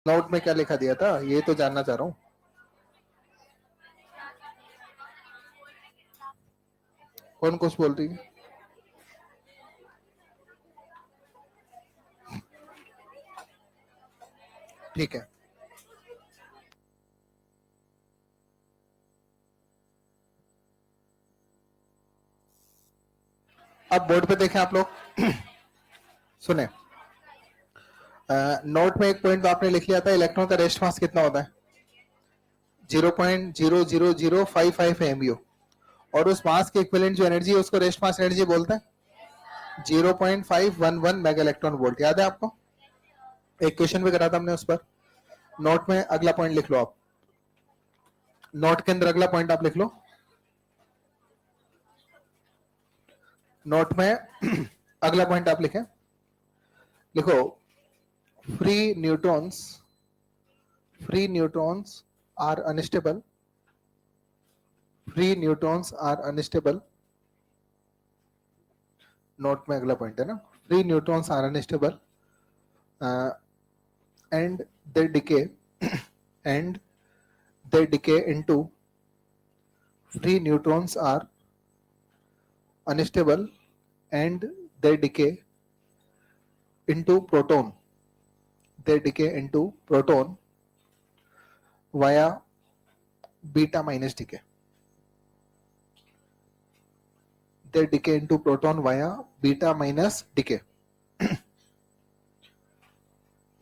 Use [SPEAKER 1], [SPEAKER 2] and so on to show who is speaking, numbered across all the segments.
[SPEAKER 1] Note में क्या लिखा दिया था ये तो जानना चाह रहा हूँ। कौन कुछ बोल रही है? ठीक है, अब बोर्ड पे देखें आप लोग। सुने, नोट में एक पॉइंट तो आपने लिख लिया था, इलेक्ट्रॉन का रेस्ट मास कितना होता है? 0.00055 एमयू, और उस मास के इक्विवेलेंट जो एनर्जी है उसको रेस्ट मास एनर्जी बोलते हैं 0.511 मेगा इलेक्ट्रॉन वोल्ट। याद है आपको? एक क्वेश्चन भी करा था हमने उस पर। नोट में अगला पॉइंट लिख लो आप, नोट के अंदर अगला पॉइंट आप लिख लो। नोट में अगला पॉइंट आप लिखें, लिखो free neutrons are unstable. Free neutrons are unstable. Note में अगला पॉइंट है ना, free neutrons are unstable and they decay and they decay into free neutrons are unstable and they decay into proton. They decay into proton via beta minus decay. They decay into proton via beta minus decay.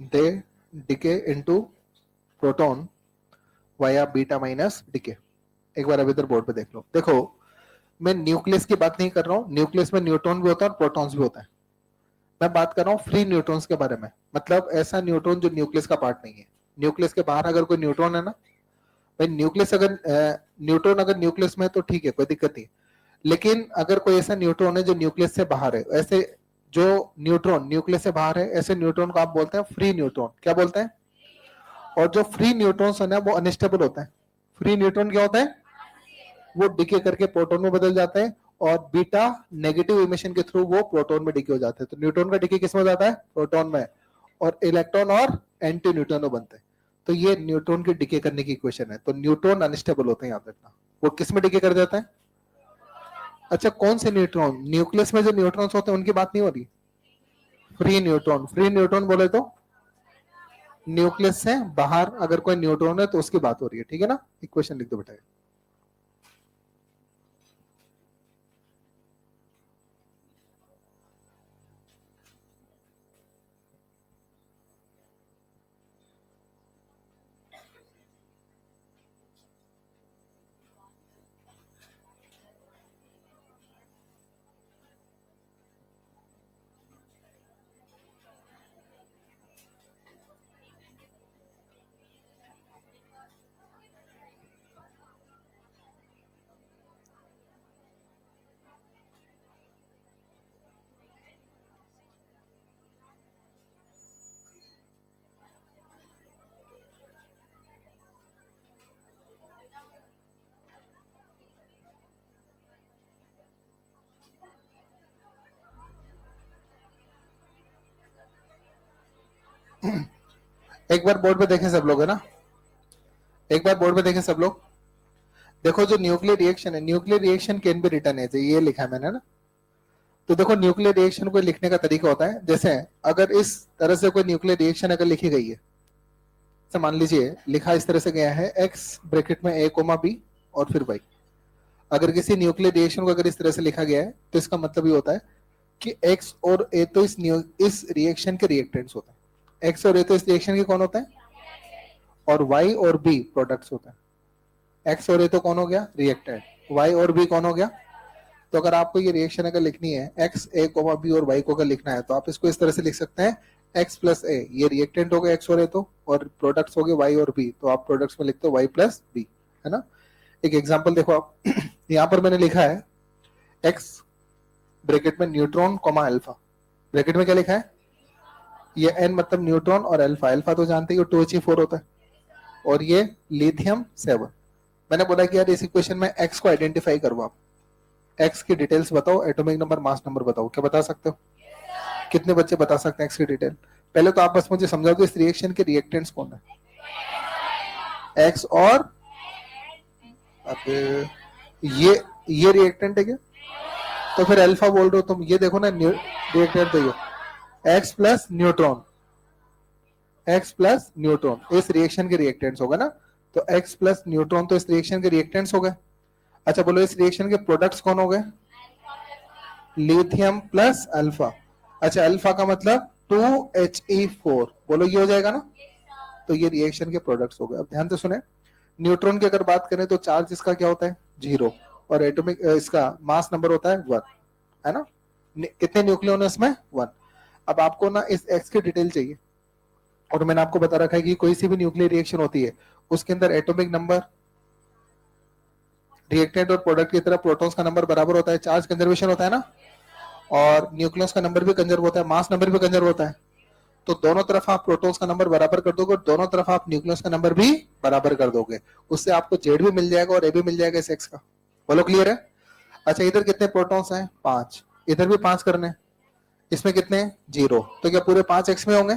[SPEAKER 1] They decay into proton via beta minus decay. एक बार अब इधर board पे देख लो। देखो, मैं nucleus की बात नहीं कर रहा हूँ, न्यूक्लियस में न्यूट्रॉन भी होता है और प्रोटॉन्स भी होता है। मैं बात कर रहा हूँ फ्री न्यूट्रॉन्स के बारे में, मतलब ऐसा न्यूट्रॉन जो न्यूक्लियस का पार्ट नहीं है। न्यूक्लियस के बाहर अगर कोई न्यूट्रॉन है ना भाई, न्यूक्लियस अगर न्यूट्रॉन अगर न्यूक्लियस में है तो ठीक है, कोई दिक्कत नहीं। लेकिन अगर कोई ऐसा न्यूट्रॉन है जो न्यूक्लियस से बाहर है, ऐसे जो न्यूट्रॉन न्यूक्लियस से बाहर है ऐसे न्यूट्रॉन को आप बोलते हैं फ्री न्यूट्रॉन। क्या बोलते हैं? और जो फ्री न्यूट्रॉन्स है ना वो अनस्टेबल होता है। फ्री न्यूट्रॉन क्या होता है? वो डिके करके प्रोटॉन में बदल जाते हैं और बीटा नेगेटिव इमिशन के थ्रू वो प्रोटॉन में डिके हो जाते हैं। तो न्यूट्रॉन का डिके किस में जाता है? प्रोटॉन में, और इलेक्ट्रॉन और एंटी न्यूट्रॉन बनते हैं। तो ये न्यूट्रॉन की डिके करने की इक्वेशन है। तो न्यूट्रॉन अनस्टेबल होते हैं, याद रखना। वो किस में डिके कर जाता है? अच्छा, कौन से न्यूट्रॉन? न्यूक्लियस में जो न्यूट्रॉन्स होते हैं उनकी बात नहीं हो रही। फ्री न्यूट्रॉन, फ्री न्यूट्रॉन बोले तो न्यूक्लियस से बाहर अगर कोई न्यूट्रॉन है तो उसकी बात हो रही है, ठीक है ना? इक्वेशन लिख दो बेटा। एक बार बोर्ड पे देखें सब लोग, है ना? एक बार बोर्ड पे देखें सब लोग। देखो, जो न्यूक्लियर रिएक्शन है, nuclear reaction can be written as, ये लिखा है मैंने ना। तो देखो, न्यूक्लियर रिएक्शन को लिखने का तरीका होता है, जैसे अगर इस तरह से कोई न्यूक्लियर रिएक्शन अगर लिखी गई है, तो मान लीजिए लिखा इस तरह से गया है एक्स ब्रैकेट में ए कोमा बी और फिर वाई। अगर किसी न्यूक्लियर रिएक्शन को अगर इस तरह से लिखा गया है तो इसका मतलब ये होता है कि एक्स और ए तो इस रिएक्शन के रिएक्टेंट्स होते हैं। एक्स और ए तो इस रिएक्शन के कौन होते हैं? और वाई और बी प्रोडक्ट्स होते हैं। एक्स और ए तो कौन हो गया? रिएक्टेंट। वाई और बी कौन हो गया? तो अगर आपको ये रिएक्शन अगर लिखनी है एक्स ए कोमा बी और वाई को अगर लिखना है तो आप इसको इस तरह से लिख सकते हैं एक्स प्लस ए, ये रिएक्टेंट हो गए एक्स और ए तो, और प्रोडक्ट्स हो गए वाई और बी, तो आप प्रोडक्ट्स में लिखते हो वाई प्लस बी, है ना? एक एग्जांपल देखो आप, यहाँ पर मैंने लिखा है एक्स ब्रैकेट में न्यूट्रॉन कोमा अल्फा, ब्रैकेट में क्या लिखा है? ये एन मतलब न्यूट्रॉन और अल्फा, अल्फा तो जानते ही 2He4 होता है, और ये लिथियम 7। मैंने बोला कि यार इस इक्वेशन में एक्स को आइडेंटिफाई करो आप, एक्स की डिटेल्स बताओ, एटॉमिक नंबर मास नंबर बताओ। क्या बता सकते हो? कितने बच्चे बता सकते हैं एक्स की डिटेल? पहले तो आप बस मुझे समझाओ कि इस रिएक्शन के रिएक्टेंट्स कौन है? एक्स और अब ये रिएक्टेंट है क्या? तो फिर अल्फा बोल रहे हो तुम, ये देखो ना रिएक्टेंट तो ये x plus neutron, x plus neutron इस रिएक्शन के रिएक्टेंट्स होगा ना, तो एक्स प्लस न्यूट्रॉन तो इस रिएक्शन के रिएक्टेंट्स हो गए। अच्छा बोलो इस रिएक्शन के प्रोडक्ट्स कौन हो गए? Lithium plus alpha. अच्छा अल्फा का मतलब 2He4, बोलो ये हो जाएगा ना, तो ये रिएक्शन के प्रोडक्ट्स हो गए। अब ध्यान से सुने, न्यूट्रॉन की अगर बात करें तो चार्ज इसका क्या होता है? 0, और एटॉमिक इसका मास नंबर होता है 1, है ना? कितने न्यूक्लियन है इसमें? 1। अब आपको ना इस एक्स की डिटेल चाहिए, और मैंने आपको बता रखा है कि कोई सी भी न्यूक्लियर रिएक्शन होती है उसके अंदर एटॉमिक नंबर रिएक्टेंट और प्रोडक्ट की तरह प्रोटॉन्स का नंबर बराबर होता है, चार्ज कंजर्वेशन होता है ना, और न्यूक्लियस का नंबर भी कंजर्व होता है, मास नंबर भी कंजर्व होता है। तो दोनों तरफ आप प्रोटॉन्स का नंबर बराबर कर दोगे और दोनों तरफ आप न्यूक्लियस का नंबर भी बराबर कर दोगे, उससे आपको जेड भी मिल जाएगा और ए भी मिल जाएगा इस एक्स का। बोलो क्लियर है? अच्छा इधर कितने प्रोटॉन्स हैं? 5, इधर भी 5 करने, इसमें कितने? 0, तो क्या पूरे 5 एक्स में होंगे?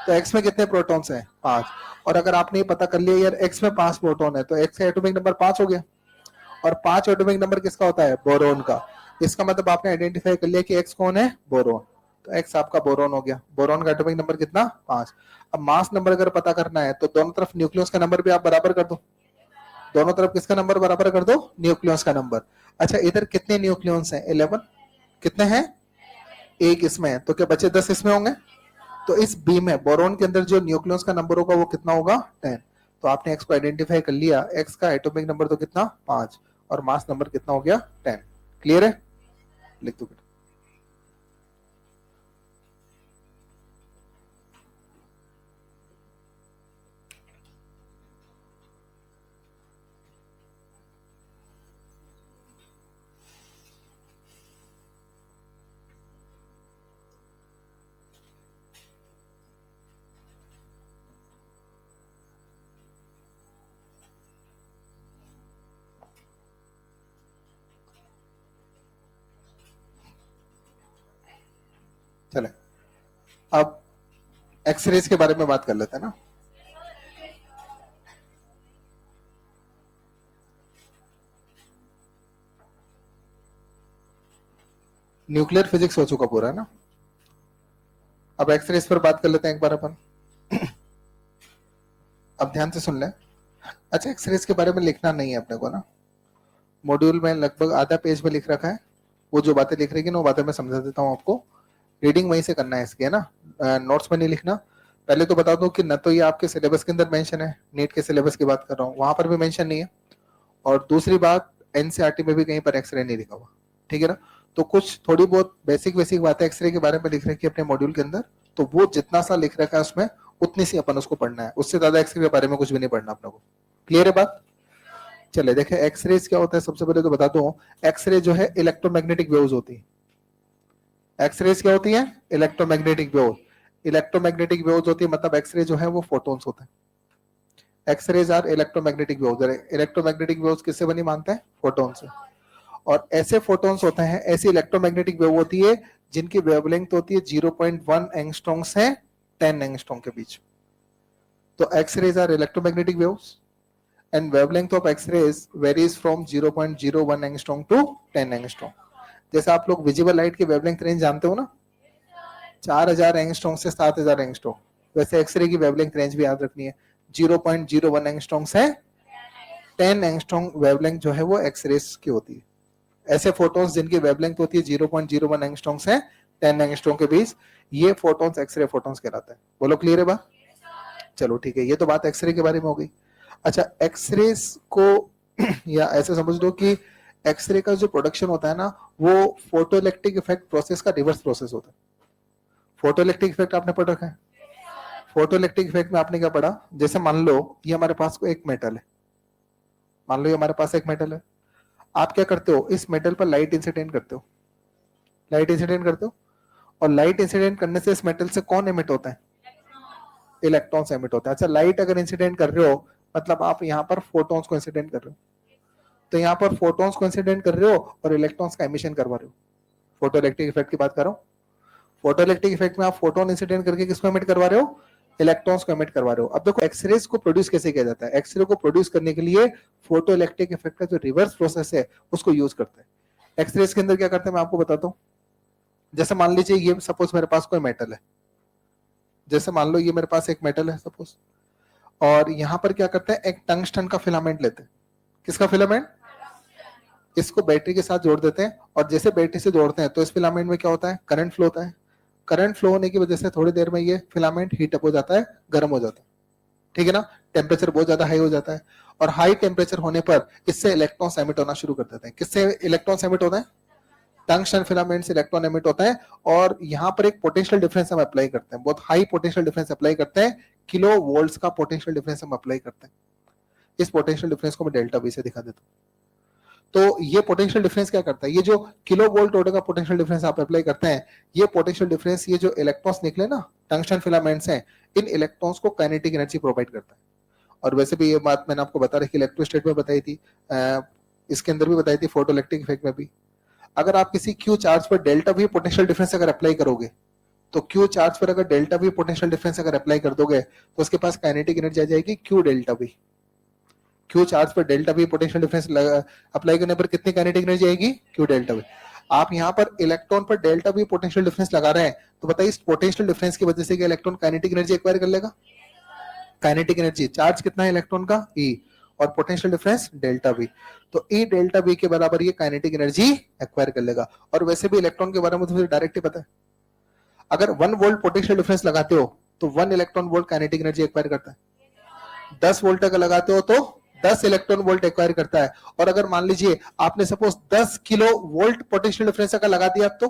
[SPEAKER 1] तो एक्स में कितने प्रोटॉन्स हैं? 5। और अगर आपने पता कर लिया यार एक्स में 5 प्रोटॉन है, तो एक्स का एटॉमिक नंबर 5 हो गया, और 5 एटॉमिक नंबर किसका होता है? बोरोन का। इसका मतलब आपने आइडेंटिफाई कर लिया कि एक्स कौन है? बोरोन, तो एक्स आपका बोरोन हो गया। बोरोन का एटॉमिक नंबर कितना? 5। अब मास नंबर अगर पता करना है तो दोनों तरफ न्यूक्लियस का नंबर भी आप बराबर कर दो, दोनों तरफ किसका नंबर बराबर कर दो? न्यूक्लियस का नंबर। अच्छा इधर कितने न्यूक्लियस हैं? 11। कितने हैं? एक इसमें है, तो क्या बचे 10 इसमें होंगे? तो इस बी में बोरोन के अंदर जो न्यूक्लियस का नंबर होगा वो कितना होगा? 10। तो आपने एक्स को आइडेंटिफाई कर लिया, एक्स का एटॉमिक नंबर तो कितना? 5, और मास नंबर कितना हो गया? 10। क्लियर है? लिख दो बेटा। चले अब एक्सरेज के बारे में बात कर लेते हैं ना। न्यूक्लियर फिजिक्स हो चुका पूरा है ना, अब एक्सरेज पर बात कर लेते हैं एक बार अपन। अब ध्यान से सुन ले। अच्छा एक्सरेज के बारे में लिखना नहीं है अपने को ना, मॉड्यूल में लगभग आधा पेज में लिख रखा है, वो जो बातें लिख रही है ना वो बातें मैं समझा देता हूँ आपको, रीडिंग वहीं से करना है इसकी, है ना, नोट्स में नहीं लिखना। पहले तो बता दूं कि न तो ये आपके सिलेबस के अंदर मेंशन है, नीट के सिलेबस की बात कर रहा हूँ, वहां पर भी मेंशन नहीं है, और दूसरी बात एनसीईआरटी में भी कहीं पर एक्सरे नहीं लिखा हुआ, ठीक है ना। तो कुछ थोड़ी बहुत बेसिक बेसिक बातें एक्सरे के बारे में लिख रखी है अपने मॉड्यूल के अंदर, तो वो जितना सा लिख रखा है उसमें उतनी सी अपन उसको पढ़ना है, उससे ज्यादा एक्सरे के बारे में कुछ भी नहीं पढ़ना अपने को। क्लियर है बात? चले देखे एक्सरेज क्या होता है। सबसे पहले तो बता दूं, एक्सरे जो है इलेक्ट्रोमैग्नेटिक वेव्स होती है। एक्सरेज क्या होती है? Electromagnetic wave. इलेक्ट्रोमैग्नेटिक वेव्स होती है, मतलब एक्सरे जो है वो फोटॉन्स होते हैं। X rays are electromagnetic waves. Electromagnetic waves किससे बनी मानते हैं? फोटॉन से। और ऐसे फोटॉन्स होते हैं, ऐसी इलेक्ट्रोमैग्नेटिक वेव होती है जिनकी वेवलेंथ होती है 0.1 एंगस्ट्रॉम से 10 एंगस्ट्रॉम के बीच। तो X rays are electromagnetic waves and wavelength of x-rays varies from 0.01 angstrom to 10 angstrom। जैसे आप लोग विजिबल लाइट की वेवलेंथ रेंज जानते हो ना, 4000 एंगस्ट्रॉम से 7000 एंगस्ट्रॉम, वैसे एक्सरे की वेवलेंथ रेंज भी याद रखनी है, 0.01 एंगस्ट्रॉम से 10 एंगस्ट्रॉम वेवलेंथ जो है वो एक्सरेज की होती है। ऐसे फोटॉन्स जिनकी वेवलेंथ होती है 0.01 एंगस्ट्रॉम से 10 एंगस्ट्रॉम के बीच, ये फोटॉन्स एक्सरे फोटॉन्स कहलाते हैं। बोलो क्लियर है बात? चलो ठीक है, ये तो बात एक्सरे के बारे में हो गई। अच्छा एक्सरेज को या ऐसे समझ लो कि एक्सरे का जो प्रोडक्शन होता है ना वो फोटो इलेक्ट्रिक इफेक्ट प्रोसेस का रिवर्स प्रोसेस होता है। फोटो इलेक्ट्रिक इफेक्ट आपने पढ़ रखा है? फोटो इलेक्ट्रिक इफेक्ट में आपने क्या पढ़ा, जैसे मान लो ये हमारे पास को एक मेटल है, मान लो ये हमारे पास एक मेटल है, आप क्या करते हो, इस मेटल पर लाइट इंसिडेंट करते हो, लाइट इंसिडेंट करते हो, और लाइट इंसिडेंट करने से इस मेटल से कौन एमिट होता है? इलेक्ट्रॉन्स एमिट होता है। अच्छा लाइट अगर इंसिडेंट कर रहे हो मतलब आप यहाँ पर फोटॉन्स को इंसिडेंट कर रहे हो, तो यहाँ पर फोटॉन्स को इंसिडेंट कर रहे हो और इलेक्ट्रॉन्स का एमिशन करवा रहे हो। फोटो इलेक्ट्रिक इफेक्ट की बात कर रहा हूँ। फोटो इलेक्ट्रिक इफेक्ट में आप फोटोन इंसिडेंट करके किसको एमिट करवा रहे हो, इलेक्ट्रॉन्स को एमिट करवा रहे हो। अब देखो एक्सरेज को प्रोड्यूस कैसे किया जाता है, एक्सरे को प्रोड्यूस करने के लिए फोटो इलेक्ट्रिक इफेक्ट का जो रिवर्स प्रोसेस है उसको यूज करते हैं। एक्सरेज के अंदर क्या करते हैं मैं आपको बताता हूँ। जैसे मान लीजिए ये सपोज मेरे पास कोई मेटल है, जैसे मान लो ये मेरे पास एक मेटल है सपोज, और यहां पर क्या करते हैं एक टंगस्टन का फिलामेंट लेते हैं। किसका फिलामेंट, इसको बैटरी के साथ जोड़ देते हैं, और जैसे बैटरी से जोड़ते हैं तो इस फिलामेंट में क्या होता है, करंट फ्लो होता है। करंट फ्लो होने की वजह से थोड़ी देर में ये फिलामेंट हीट अप हो जाता है, गर्म हो जाता है, ठीक है ना, टेम्परेचर बहुत ज्यादा हाई हो जाता है, और हाई टेम्परेचर होने पर इससे इलेक्ट्रॉन्स एमिट होना शुरू कर देते हैं। किससे इलेक्ट्रॉन्स एमिट होते हैं, टंगस्टन फिलामेंट से इलेक्ट्रॉन एमिट होता है, और यहाँ पर एक पोटेंशियल डिफरेंस हम अप्लाई करते हैं, बहुत हाई पोटेंशियल डिफरेंस अप्लाई करते हैं, किलो वोल्ट्स का पोटेंशियल डिफरेंस हम अप्लाई करते हैं। इस पोटेंशियल डिफरेंस को मैं डेल्टा वी से दिखा देता हूँ। तो ये पोटेंशियल डिफरेंस क्या करता है, ये जो किलो वोल्ट ऑर्डर का पोटेंशियल डिफरेंस आप अप्लाई करते हैं, ये पोटेंशियल डिफरेंस ये जो इलेक्ट्रॉन्स निकले ना टंगस्टन फिलामेंट्स हैं, इन इलेक्ट्रॉन्स को काइनेटिक एनर्जी प्रोवाइड करता है। और वैसे भी ये बात मैंने आपको बता रखी, इलेक्ट्रोस्टेट में बताई थी, इसके अंदर भी बताई थी, फोटो इलेक्ट्रिक इफेक्ट में भी। अगर आप किसी क्यू चार्ज पर डेल्टा वी पोटेंशियल डिफरेंस अगर अप्लाई करोगे, तो क्यू चार्ज पर अगर डेल्टा वी पोटेंशियल डिफरेंस अगर अप्लाई कर दोगे तो उसके पास काइनेटिक एनर्जी आ जाएगी Q delta V. Q charge पर delta V potential difference apply करने पर कितनी काइनेटिक एनर्जी आएगी, क्यू डेल्टा वी। आप यहाँ पर इलेक्ट्रॉन पर डेल्टा वी पोटेंशियल डिफरेंस लगा रहे हैं, तो बताइए इस पोटेंशियल डिफरेंस की वजह से क्या इलेक्ट्रॉन काइनेटिक एनर्जी एक्वायर कर लेगा, काइनेटिक एनर्जी, चार्ज कितना है इलेक्ट्रॉन का E, और पोटेंशियल डिफरेंस डेल्टा वी, तो E डेल्टा वी के बराबर ये काइनेटिक एनर्जी एक्वायर कर लेगा। और वैसे भी इलेक्ट्रॉन के बारे में तो डायरेक्ट ही पता है, अगर 1 वोल्ट पोटेंशियल डिफरेंस लगाते हो तो 1 electron volt kinetic energy acquire करता है, 10 वोल्ट अगर लगाते हो तो 10 इलेक्ट्रॉन वोल्ट एक्वायर करता है। और अगर मान लीजिए आपने suppose 10 kilo volt potential difference अगर लगा दिया तो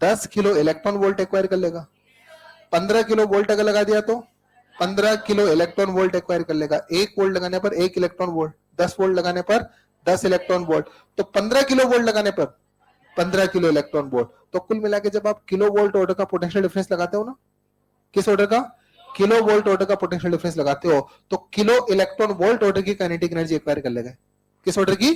[SPEAKER 1] 10 किलो इलेक्ट्रॉन वोल्ट एक्वायर कर लेगा। 15 किलो वोल्ट अगर लगा दिया तो 15 किलो इलेक्ट्रॉन वोल्ट एक्वायर कर लेगा। 1 वोल्ट लगाने पर 1 इलेक्ट्रॉन वोल्ट, 10 वोल्ट लगाने पर 10 इलेक्ट्रॉन वोल्ट, तो 15 किलो वोल्ट लगाने पर 15 किलो इलेक्ट्रॉन वोल्ट। तो कुल मिला के जब आप किलो वोल्ट ऑर्डर का पोटेंशियल डिफरेंस लगाते हो ना, किस ऑर्डर का, किलो वोल्ट ऑर्डर का पोटेंशियल डिफरेंस लगाते हो, तो किलो इलेक्ट्रॉन वोल्ट ऑर्डर की काइनेटिक एनर्जी एक्वायर कर लेगा। किस ऑर्डर की,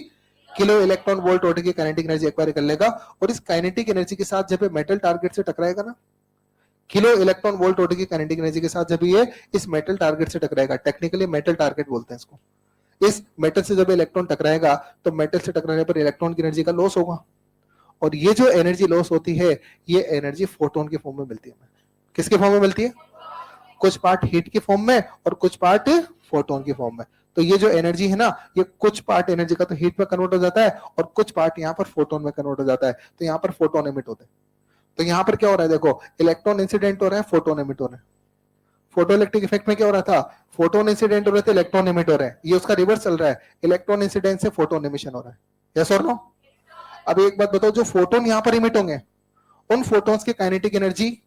[SPEAKER 1] किलो इलेक्ट्रॉन वोल्ट ऑर्डर की काइनेटिक एनर्जी एक्वायर कर लेगा। और इस काइनेटिक एनर्जी के साथ जब मेटल टारगेट से टकराएगा ना, किलो इलेक्ट्रॉन वोल्ट ऑर्डर की काइनेटिक एनर्जी के साथ जब ये इस मेटल टारगेट से टकराएगा, टेक्निकली मेटल टारगेट बोलते हैं इसको, इस मेटल से जब इलेक्ट्रॉन टकराएगा तो मेटल से टकराने पर इलेक्ट्रॉन की एनर्जी का लॉस होगा, और ये जो एनर्जी लॉस होती है ये एनर्जी फोटोन के फॉर्म में मिलती है। किसके फॉर्म में मिलती है, कुछ पार्ट हीट की फॉर्म में और कुछ पार्ट फोटोन की फॉर्म में। तो ये जो एनर्जी है ना, ये कुछ पार्ट एनर्जी का तो हीट में कन्वर्ट हो जाता है और कुछ पार्ट यहाँ पर फोटोन में कन्वर्ट हो जाता है, तो यहाँ पर फोटोन एमिट होते हैं। तो यहाँ पर क्या हो रहा है, देखो इलेक्ट्रॉन इंसिडेंट हो रहा है, फोटोन एमिट हो रहे हैं। फोटो इलेक्ट्रिक इफेक्ट में क्या हो रहा था, फोटोन इंसिडेंट हो रहे थे, इलेक्ट्रॉन एमिट हो रहे हैं, ये उसका रिवर्स चल रहा है, इलेक्ट्रॉन इंसिडेंट से फोटोन एमिशन हो रहा है। यस और नो। अब एक बात बताओ, जो फोटोन यहाँ पर इमिट होंगे उन फोटोन्स की काइनेटिक एनर्जी,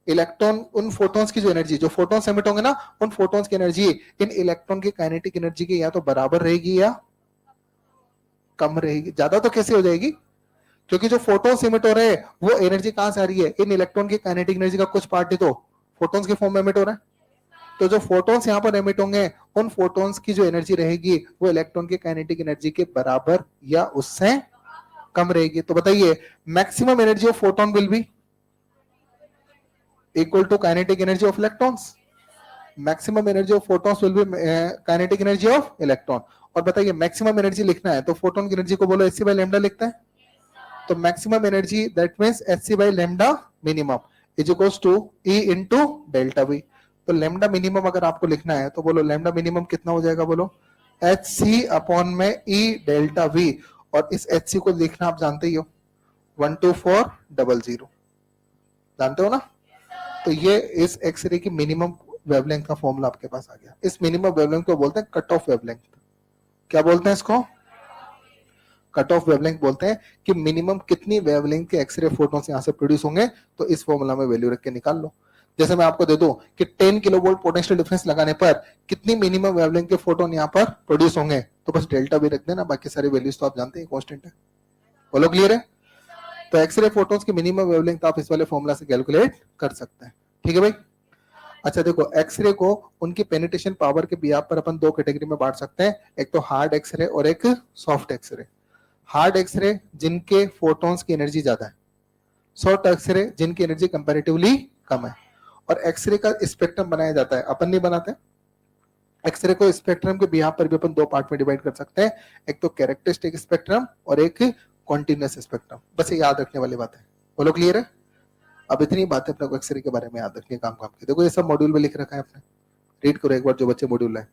[SPEAKER 1] इलेक्ट्रॉन उन फोटोन्स की जो एनर्जी, जो फोटोन्स एमिट होंगे ना, उन फोटोन्स की एनर्जी इन इलेक्ट्रॉन की काइनेटिक एनर्जी की या तो बराबर रहेगी या कम रहेगी। ज्यादा तो कैसे हो जाएगी, क्योंकि जो फोटोन्स एमिट हो रहे हैं वो एनर्जी कहां से आ रही है, इन इलेक्ट्रॉन की काइनेटिक एनर्जी का कुछ पार्ट ही तो फोटोन्स के फॉर्म में एमिट हो रहा है। तो जो फोटोन्स यहाँ पर एमिट होंगे उन फोटोन्स की जो एनर्जी रहेगी वो इलेक्ट्रॉन की काइनेटिक एनर्जी के बराबर या उससे कम रहेगी। तो बताइए maximum energy of photon will be equal to kinetic energy of electrons. Maximum energy of photons will be kinetic energy of electron. और बताइए मैक्सिमम एनर्जी लिखना है तो फोटोन की एनर्जी को बोलो hc बाय लैम्डा लिखते हैं, तो maximum energy that means hc by lambda minimum is equals to E into delta V। तो लैम्डा मिनिमम अगर आपको लिखना है तो बोलो लैम्डा मिनिमम कितना हो जाएगा, बोलो hc अपॉन में E डेल्टा V। और इस hc को लिखना आप जानते ही हो 12400, जानते हो ना। तो ये इस एक्सरे की मिनिमम वेवलेंथ का फॉर्मूला आपके पास आ गया। इस मिनिमम वेवलेंथ को बोलते हैं कट ऑफ वेवलेंथ। क्या बोलते हैं इसको, कट ऑफ वेवलेंथ बोलते हैं कि मिनिमम कितनी वेवलेंथ के एक्सरे फोटोन्स यहां से प्रोड्यूस होंगे, तो इस फॉर्मूला में वैल्यू रख के निकाल लो। जैसे मैं आपको दे दूं कि 10 किलोवोल्ट पोटेंशियल डिफरेंस लगाने पर कितनी मिनिमम वेवलेंथ के फोटोन यहां पर प्रोड्यूस होंगे, तो बस डेल्टा भी रख देना, बाकी सारी वैल्यूज तो आप जानते हैं कांस्टेंट है। बोलो क्लियर है। तो एक्सरे फोटोन्स की मिनिमम वेवलेंथ आप इस वाले फॉर्मूला से कैलकुलेट कर सकते हैं, ठीक है भाई। अच्छा देखो एक्सरे को उनकी पेनिट्रेशन पावर के बिहाफ पर अपन दो कैटेगरी में बांट सकते हैं, एक तो हार्ड एक्सरे और एक सॉफ्ट एक्सरे। हार्ड एक्सरे जिनके फोटोन्स की एनर्जी ज्यादा है, शॉर्ट एक्सरे जिनकी एनर्जी कंपैरेटिवली कम है, और एक्सरे का स्पेक्ट्रम बनाया जाता है, अपन नहीं बनाते। एक्सरे को स्पेक्ट्रम के बिहाफ पर भी अपन दो पार्ट में डिवाइड कर सकते हैं, एक तो कैरेक्टरिस्टिक स्पेक्ट्रम और एक कॉन्टिन्यूस स्पेक्ट्रम। बस ये याद रखने वाली बात है। बोलो क्लियर है? अब इतनी बातें अपने को एक्सरे के बारे में याद रखनी, काम की। देखो ये सब मॉड्यूल में लिख रखा है आपने, रीड करो एक बार जो बच्चे मॉड्यूल लाए,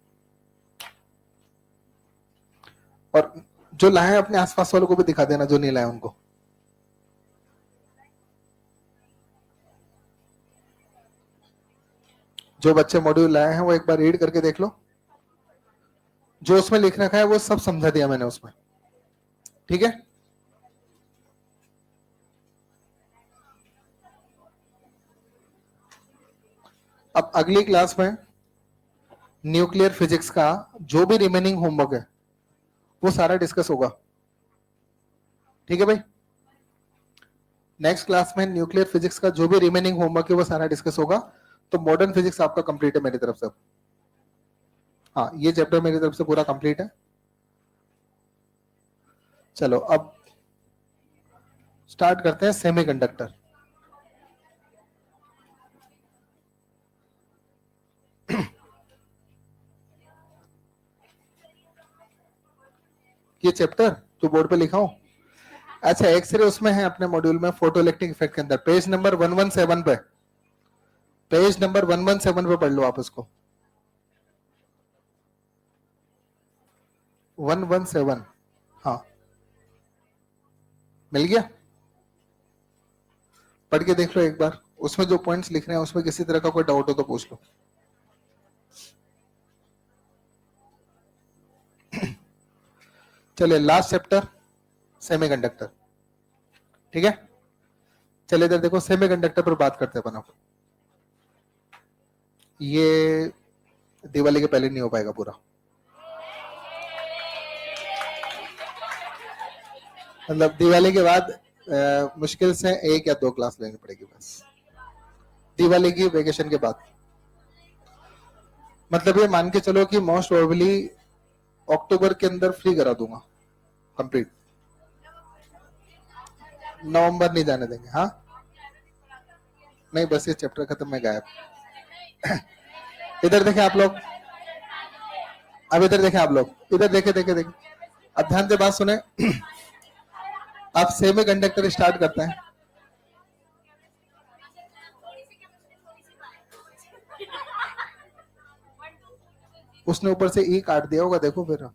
[SPEAKER 1] और जो लाए अपने आसपास वालों को भी दिखा देना, जो नहीं लाए उनको। जो बच्चे मॉड्यूल लाए हैं वो एक बार रीड करके देख लो, जो उसमें लिख रखा है वो सब समझा दिया मैंने उसमें, ठीक है। अब अगली क्लास में न्यूक्लियर फिजिक्स का जो भी रिमेनिंग होमवर्क है वो सारा डिस्कस होगा, ठीक है भाई। नेक्स्ट क्लास में न्यूक्लियर फिजिक्स का जो भी रिमेनिंग होमवर्क है वो सारा डिस्कस होगा। तो मॉडर्न फिजिक्स आपका कंप्लीट है मेरी तरफ से। हाँ, ये चैप्टर मेरी तरफ से पूरा कंप्लीट है। चलो अब स्टार्ट करते हैं सेमीकंडक्टर। ये चैप्टर जो बोर्ड पे लिखा हूं, अच्छा एक्सरे उसमें है अपने मॉड्यूल में, फोटो इलेक्ट्रिक इफेक्ट के अंदर पेज नंबर 117 पे, पेज नंबर 117 पे पढ़ लो आप इसको। 117, हाँ मिल गया, पढ़ के देख लो एक बार। उसमें जो पॉइंट्स लिख रहे हैं उसमें किसी तरह का कोई डाउट हो तो पूछ लो। चलिए लास्ट चैप्टर सेमीकंडक्टर, ठीक है। चलिए इधर देखो, सेमीकंडक्टर पर बात करते हैं अपन। ये दिवाली के पहले नहीं हो पाएगा पूरा, मतलब दिवाली के बाद मुश्किल से 1 या 2 क्लास लेनी पड़ेगी बस, दिवाली की वेकेशन के बाद। मतलब ये मान के चलो कि मोस्ट प्रोबेबली अक्टूबर के अंदर फ्री करा दूंगा कंप्लीट, नवंबर नहीं जाने देंगे। हाँ नहीं, बस ये चैप्टर खत्म में गायब। इधर देखें आप लोग, अब इधर देखें आप लोग, इधर देखे देखे देखे, अब ध्यान से बात सुने। अब सेमीकंडक्टर स्टार्ट करते हैं। उसने ऊपर से ई काट दिया होगा, देखो फिर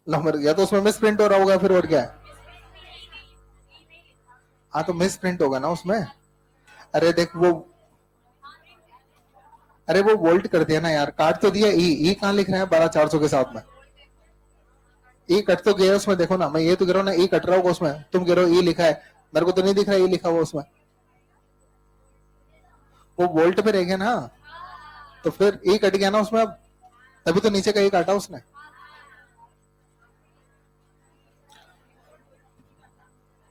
[SPEAKER 1] मर गया, तो उसमें मिस प्रिंट हो रहा होगा फिर, और क्या है। हाँ तो मिस प्रिंट होगा ना उसमें। अरे देख वो, अरे वो वोल्ट कर दिया ना यार, काट तो दिया। ई कहाँ लिख रहा है 12400 के साथ में, ई कट तो गया उसमें, देखो ना, मैं ये तो कह रहा हूँ ना ई कट रहा होगा उसमें, तुम कह रहे हो ई लिखा है, मेरे को तो नहीं दिख रहा ई लिखा हुआ उसमें। वो वोल्ट पे रह गया ना, तो फिर ई कट गया ना उसमें, अब तभी तो नीचे का ई काटा उसने।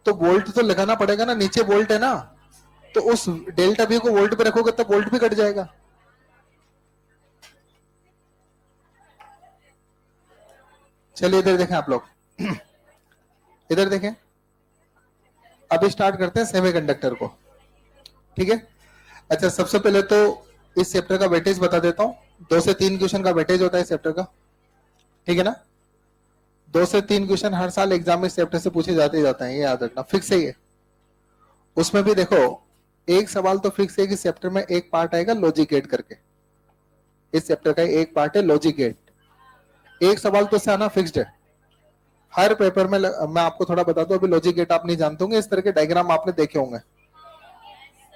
[SPEAKER 1] तो वोल्ट तो लगाना पड़ेगा ना, नीचे वोल्ट है ना, तो उस डेल्टा वी को वोल्ट पे रखोगे तब वोल्ट भी कट जाएगा। चलिए इधर देखें आप लोग, इधर देखें। अभी स्टार्ट करते हैं सेमीकंडक्टर को, ठीक है। अच्छा सबसे पहले तो इस चैप्टर का वेटेज बता देता हूँ। 2 से 3 क्वेश्चन का वेटेज होता है इस चैप्टर का, ठीक है ना। 2 से 3 क्वेश्चन हर साल एग्जाम में इस चैप्टर से पूछे जाते ही जाते हैं, ये याद रखना, फिक्स है ये। उसमें भी देखो एक सवाल तो फिक्स है कि चैप्टर में एक पार्ट आएगा लॉजिक गेट करके, इस चैप्टर का एक पार्ट है लॉजिक गेट, एक सवाल तो इससे आना फिक्स्ड है हर पेपर में। मैं आपको थोड़ा बता दूं, अभी लॉजिक गेट आप नहीं जानते होंगे, इस तरह के डायग्राम आपने देखे होंगे,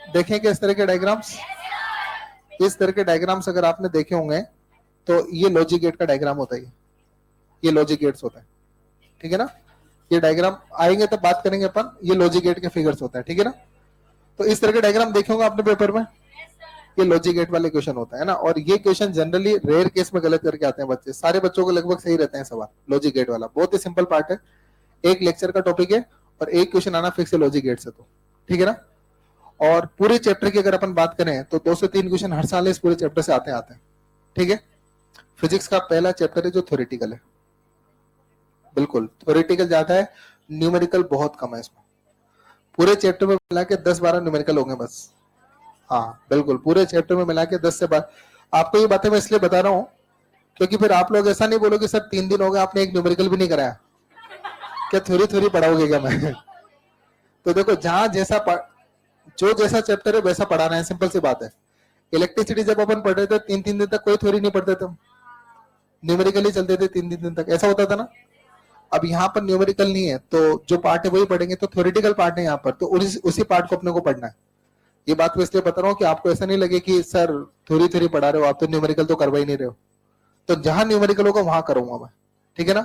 [SPEAKER 1] देखेंगे इस तरह के डायग्राम्स, इस तरह के डायग्राम्स अगर आपने देखे होंगे तो ये लॉजिक गेट का डायग्राम होता है, ये लॉजिक गेट्स होता है, ठीक है ना। ये डायग्राम आएंगे तब बात करेंगे अपन, ये लॉजिक गेट के फिगर्स होता है, ठीक है ना। तो इस तरह के डायग्राम देखे होंगे आपने पेपर में, ये लॉजिक गेट वाले क्वेश्चन होता है ना। और ये क्वेश्चन जनरली रेयर केस में गलत करके आते हैं बच्चे, सारे बच्चों को लगभग सही रहते हैं सवाल। लॉजिक गेट वाला बहुत ही सिंपल पार्ट है, एक लेक्चर का टॉपिक है और एक क्वेश्चन आना फिक्स है लॉजिक गेट से, तो ठीक है ना। और पूरे चैप्टर की अगर अपन बात करें तो 2 से 3 क्वेश्चन हर साल इस पूरे चैप्टर से आते हैं, ठीक है। फिजिक्स का पहला चैप्टर है जो थ्योरेटिकल है, बिल्कुल थ्योरेटिकल ज्यादा है, न्यूमेरिकल बहुत कम है इसमें। पूरे चैप्टर में मिला के 10-12 न्यूमेरिकल होंगे बस। हाँ बिल्कुल, पूरे चैप्टर में मिला के 10 से 12। आपको ये बातें मैं इसलिए बता रहा हूँ क्योंकि फिर आप लोग ऐसा नहीं बोलोगे सर 3 दिन हो गए आपने एक न्यूमेरिकल भी नहीं कराया, क्या थ्योरी थ्योरी पढ़ाओगे क्या मैं? तो देखो जहां जो जैसा चैप्टर है वैसा पढ़ाना है, सिंपल सी बात है। इलेक्ट्रिसिटी जब अपन पढ़ रहे थे 3-3 दिन तक कोई थ्योरी नहीं पढ़ते थे, न्यूमेरिकली चलते थे 3 दिन तक, ऐसा होता था ना। अब यहाँ पर न्यूमेरिकल नहीं है तो जो पार्ट है वही पढ़ेंगे, तो थ्योरेटिकल पार्ट है यहाँ पर, तो उसी पार्ट को अपने को पढ़ना है। ये बात मैं इसलिए बता रहा हूँ कि आपको ऐसा नहीं लगे कि सर थ्योरी थ्योरी पढ़ा रहे हो आप, तो न्यूमेरिकल तो करवा ही नहीं रहे हो। तो जहां न्यूमेरिकल होगा वहां करूंगा मैं, ठीक है ना।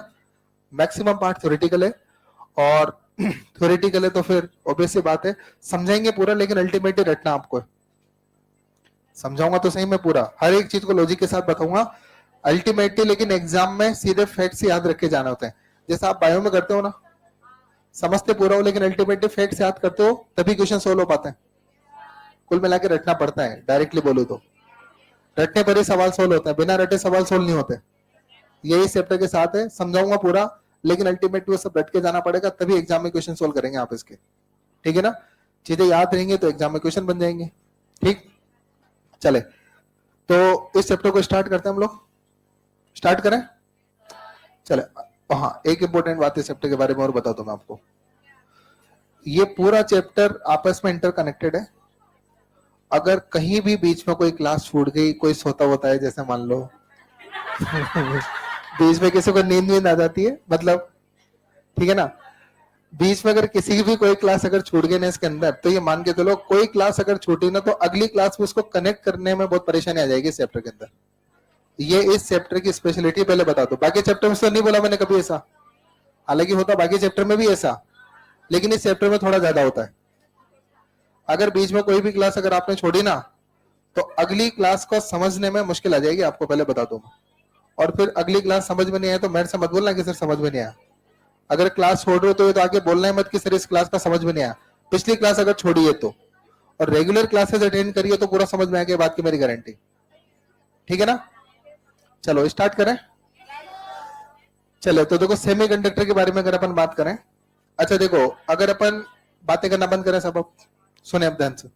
[SPEAKER 1] मैक्सिमम पार्ट थ्योरेटिकल है, और थ्योरेटिकल है तो फिर ऑब्वियस सी बात है समझाएंगे पूरा, लेकिन अल्टीमेटली रटना आपको है। समझाऊंगा तो सही मैं पूरा, हर एक चीज को लॉजिक के साथ बताऊंगा अल्टीमेटली, लेकिन एग्जाम में सीधे फैक्ट्स याद रख के जाना होता है। जैसा आप बायो में करते हो ना, समझते पूरा हो लेकिन अल्टीमेटली फैक्ट्स याद करते हो तभी क्वेश्चन सोल्व हो पाते हैं। कुल मिला के रटना पड़ता है, डायरेक्टली बोलो तो रटने पर ही सवाल सोल्व होता है, बिना रटे सवाल सोल्व नहीं होते। यही चैप्टर के साथ है, समझाऊंगा पूरा, लेकिन अल्टीमेटली वो सब रट के जाना पड़ेगा तभी एग्जाम में क्वेश्चन सोल्व करेंगे आप इसके, ठीक है ना। चीजें याद रहेंगी तो एग्जाम में क्वेश्चन बन जाएंगे, ठीक। चले तो इस चैप्टर को स्टार्ट करते हैं हम लोग, स्टार्ट करें। चले, हाँ एक इंपॉर्टेंट बात इस चैप्टर के बारे में और बता दूं मैं आपको। ये पूरा चैप्टर आपस में इंटरकनेक्टेड है। अगर कहीं भी बीच में कोई क्लास छूट गई, कोई सोता होता है जैसे मान लो बीच में किसी को नींद आ जाती है, मतलब ठीक है ना, बीच में अगर किसी की भी कोई क्लास अगर छूट गई ना इसके अंदर, तो ये मान के चलो कोई क्लास अगर छूटी ना तो अगली क्लास में उसको कनेक्ट करने में बहुत परेशानी आ जाएगी इस चैप्टर के अंदर। ये इस चैप्टर की स्पेशलिटी पहले बता दो, बाकी चैप्टर में तो नहीं बोला मैंने कभी ऐसा, हालांकि होता बाकी चैप्टर में भी ऐसा, लेकिन इस चैप्टर में थोड़ा ज्यादा होता है। अगर बीच में कोई भी क्लास अगर आपने छोड़ी ना तो अगली क्लास को समझने में मुश्किल आ जाएगी, आपको पहले बता दूं। और फिर अगली क्लास समझ में नहीं आया तो मेरे से मत बोलना कि सर समझ में नहीं आया। अगर क्लास छोड़ रहे हो तो आगे बोलना है मत कि सर इस क्लास का समझ में नहीं आया, पिछली क्लास अगर छोड़ी है तो, और रेगुलर क्लासेस अटेंड करिए तो पूरा समझ में आएगा, बात की मेरी गारंटी, ठीक है ना। चलो स्टार्ट करें। चलो तो देखो सेमीकंडक्टर के बारे में अगर अपन बात करें, अच्छा देखो अगर अपन बातें करना बंद करें सब, अब सुने अब ध्यान से।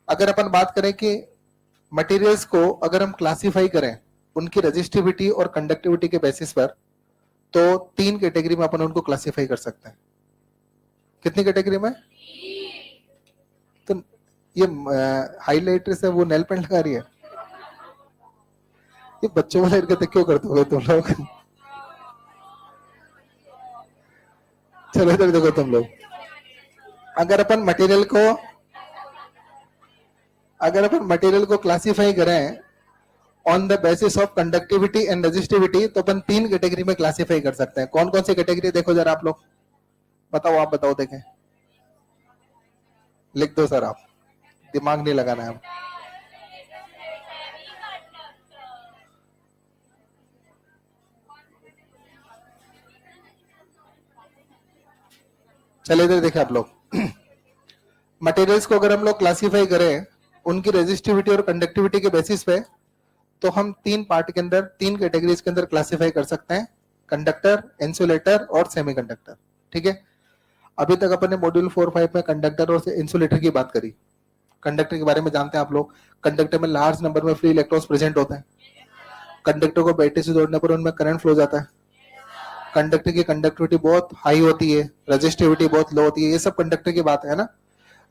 [SPEAKER 1] अगर अपन बात करें कि मटेरियल्स को अगर हम क्लासिफाई करें उनकी रेजिस्टिविटी और कंडक्टिविटी के बेसिस पर, तो 3 कैटेगरी में अपन उनको क्लासिफाई कर सकते हैं। कितनी कैटेगरी में? तो ये हाईलाइटर से वो नेल पेंट लगा रही है, ये बच्चों वाला हरकत क्यों करते हो तुम लोग? चलो इधर देखो तुम लोग, अगर अपन मटेरियल को क्लासिफाई करें on the basis of conductivity and resistivity, तो अपन 3 कैटेगरी में क्लासिफाई कर सकते हैं। कौन कौन सी कैटेगरी देखो जरा आप लोग बताओ, आप बताओ देखें, लिख दो सर, आप दिमाग नहीं लगाना है। चलिए इधर देखें आप लोग, मटेरियल्स को अगर हम लोग क्लासिफाई करें उनकी रेजिस्टिविटी और कंडक्टिविटी के बेसिस पे, तो हम 3 पार्ट के अंदर 3 कैटेगरीज के अंदर क्लासिफाई कर सकते हैं, कंडक्टर, इंसुलेटर और सेमीकंडक्टर, ठीक है। अभी तक अपन ने मॉड्यूल 4-5 में कंडक्टर और इंसुलेटर की बात करी। कंडक्टर के बारे में जानते हैं आप लोग, कंडक्टर में लार्ज नंबर में फ्री इलेक्ट्रॉन्स प्रेजेंट होते हैं, कंडक्टर को बैटरी से जोड़ने पर उनमें करंट फ्लो जाता है, कंडक्टर की कंडक्टिविटी बहुत हाई होती है, रेजिस्टिविटी बहुत लो होती है, ये सब कंडक्टर की बात है ना।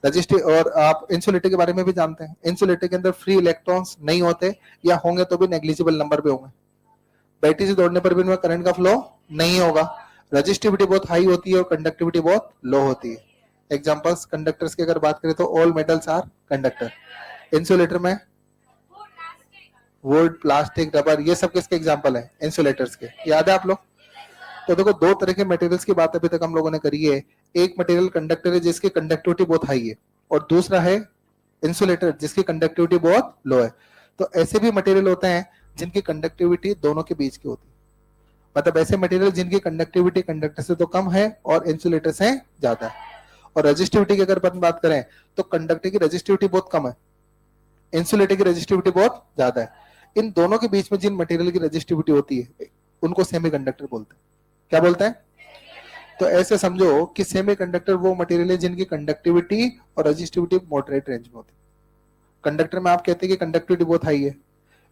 [SPEAKER 1] रजिस्ट्री, और आप इंसुलेटर के बारे में भी जानते हैं, इंसुलेटर के अंदर फ्री इलेक्ट्रॉन्स नहीं होते, या होंगे तो भी नेग्लिजिबल नंबर पे होंगे, बैटरी से जोड़ने पर भी इनमें करंट का फ्लो नहीं होगा, रजिस्टिविटी बहुत हाई होती है और कंडक्टिविटी बहुत लो होती है। एग्जांपल्स कंडक्टर्स की अगर बात करें तो all metals are conductor. Insulator में वुड, प्लास्टिक, रबर, ये सब किसके एग्जांपल है? इंसुलेटर्स के, याद है आप लोग। तो देखो 2 तरह के मटेरियल्स की बात अभी तक हम लोगों ने करी है, एक मटेरियल कंडक्टर है जिसकी कंडक्टिविटी बहुत हाई है, और दूसरा है इंसुलेटर जिसकी कंडक्टिविटी बहुत लो है। तो ऐसे भी मटेरियल होते हैं जिनकी कंडक्टिविटी दोनों के बीच की होती है, मतलब ऐसे मटेरियल जिनकी कंडक्टिविटी कंडक्टर से तो कम है और इंसुलेटर से ज्यादा है। और रेजिस्टिविटी की अगर अपन बात करें तो कंडक्टर की रेजिस्टिविटी बहुत कम है, इंसुलेटर की रेजिस्टिविटी बहुत ज्यादा है। इन दोनों के बीच में जिन मटेरियल की रेजिस्टिविटी होती है उनको सेमीकंडक्टर बोलते हैं। क्या बोलते हैं? तो ऐसे समझो कि सेमीकंडक्टर वो मटेरियल है जिनकी कंडक्टिविटी और रेजिस्टिविटी मॉडरेट रेंज में होती है। कंडक्टर में आप कहते हैं कि कंडक्टिविटी बहुत हाई है,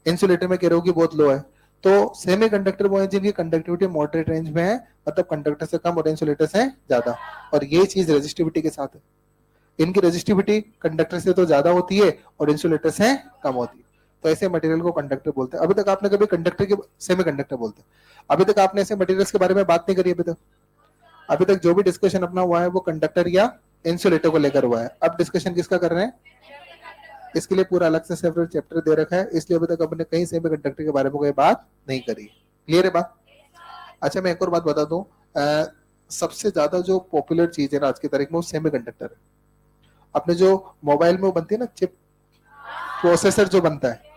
[SPEAKER 1] इंसुलेटर में कह रहे हो कि बहुत लो है। तो सेमीकंडक्टर वो है जिनकी कंडक्टिविटी मॉडरेट रेंज में है, मतलब कंडक्टर से कम और इंसुलेटर से ज्यादा। और ये चीज रेजिस्टिविटी के साथ है, इनकी रेजिस्टिविटी कंडक्टर से तो ज्यादा होती है और इंसुलेटर से कम होती है। तो ऐसे मटेरियल को कंडक्टर बोलते हैं। अभी तक आपने कभी कंडक्टर के सेमीकंडक्टर बोलते हैं, अभी तक आपने ऐसे मटेरियल्स के बारे में बात नहीं करी। अभी तक जो भी डिस्कशन अपना हुआ है वो कंडक्टर या इंसुलेटर को लेकर हुआ है। अब डिस्कशन किसका कर रहे हैं, इसके लिए पूरा अलग से सेपरेट चैप्टर दे रखा है, इसलिए अभी तक अपने कहीं सेमीकंडक्टर के बारे में कोई बात नहीं करी। क्लियर है बात? अच्छा, मैं एक और बात बता दूं, सबसे ज्यादा जो पॉपुलर चीज है ना आज की तारीख में वो सेमीकंडक्टर है। अपने जो मोबाइल में वो बनती है ना चिप, प्रोसेसर जो बनता है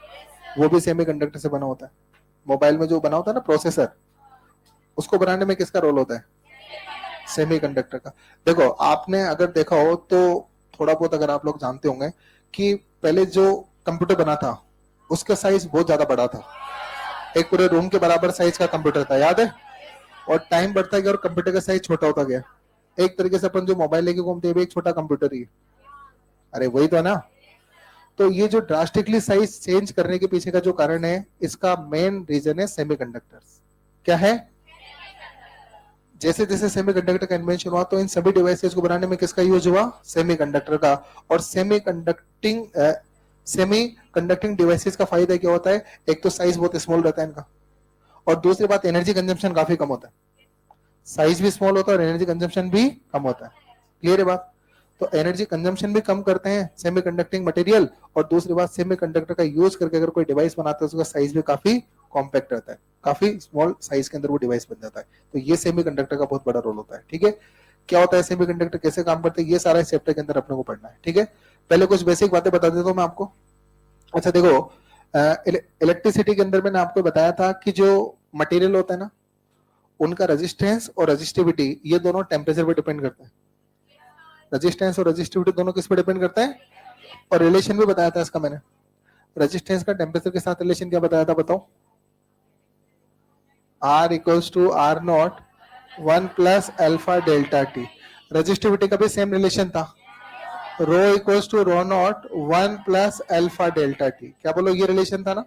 [SPEAKER 1] वो भी सेमीकंडक्टर से बना होता है। मोबाइल में जो बना होता है ना प्रोसेसर, उसको बनाने में किसका रोल होता है? सेमीकंडक्टर का। देखो आपने अगर देखा हो तो थोड़ा बहुत अगर आप लोग जानते होंगे कि पहले जो कंप्यूटर बना था उसका साइज बहुत ज्यादा बड़ा था, एक पूरे रूम के बराबर साइज का कंप्यूटर था, याद है? और टाइम बढ़ता गया और कंप्यूटर का साइज छोटा होता गया। एक तरीके से अपन जो मोबाइल लेके घूमते हैं एक छोटा कंप्यूटर ही, अरे वही तो है ना। तो ये जो ड्रास्टिकली साइज चेंज करने के पीछे का जो कारण है, इसका मेन रीजन है सेमीकंडक्टर्स। क्या है? जैसे जैसे सेमीकंडक्टर का इन्वेंशन हुआ तो इन सभी डिवाइसेस को बनाने में किसका यूज हुआ? सेमीकंडक्टर का। और सेमी कंडक्टिंग डिवाइसेस का फायदा क्या होता है? एक तो साइज बहुत स्मॉल रहता है इनका, और दूसरी बात एनर्जी कंजम्पशन काफी कम होता है। साइज भी स्मॉल होता है और एनर्जी कंजम्पशन भी कम होता है। क्लियर है बात? तो एनर्जी कंजम्पशन भी कम करते हैं सेमीकंडक्टिंग मटेरियल, और दूसरी बात सेमीकंडक्टर का यूज करके अगर कोई डिवाइस बनाता है तो उसका साइज भी काफी कॉम्पैक्ट रहता है, काफी स्मॉल साइज के अंदर वो डिवाइस बन जाता है। तो ये सेमीकंडक्टर का बहुत बड़ा रोल होता है। ठीक है, क्या होता है सेमीकंडक्टर, कैसे काम करते हैं, ये सारा इस चैप्टर के अंदर अपने को पढ़ना है। ठीक है, पहले कुछ बेसिक बातें बता देता हूँ मैं आपको। अच्छा देखो, इलेक्ट्रिसिटी के अंदर मैंने आपको बताया था कि जो मटेरियल होता है ना, उनका रेजिस्टेंस और रेजिस्टिविटी ये दोनों टेम्परेचर पर डिपेंड करते हैं। रेजिस्टेंस और रेजिस्टिविटी दोनों किस पे डिपेंड करते हैं? और रिलेशन भी बताया था इसका मैंने। रेजिस्टेंस का टेम्परेचर के साथ रिलेशन क्या बताया था, बताओ? R equals to R nought 1 plus alpha delta T. Resistivity का भी सेम रिलेशन था, rho equals to rho nought 1 plus alpha delta T. क्या बोलो, ये रिलेशन था ना?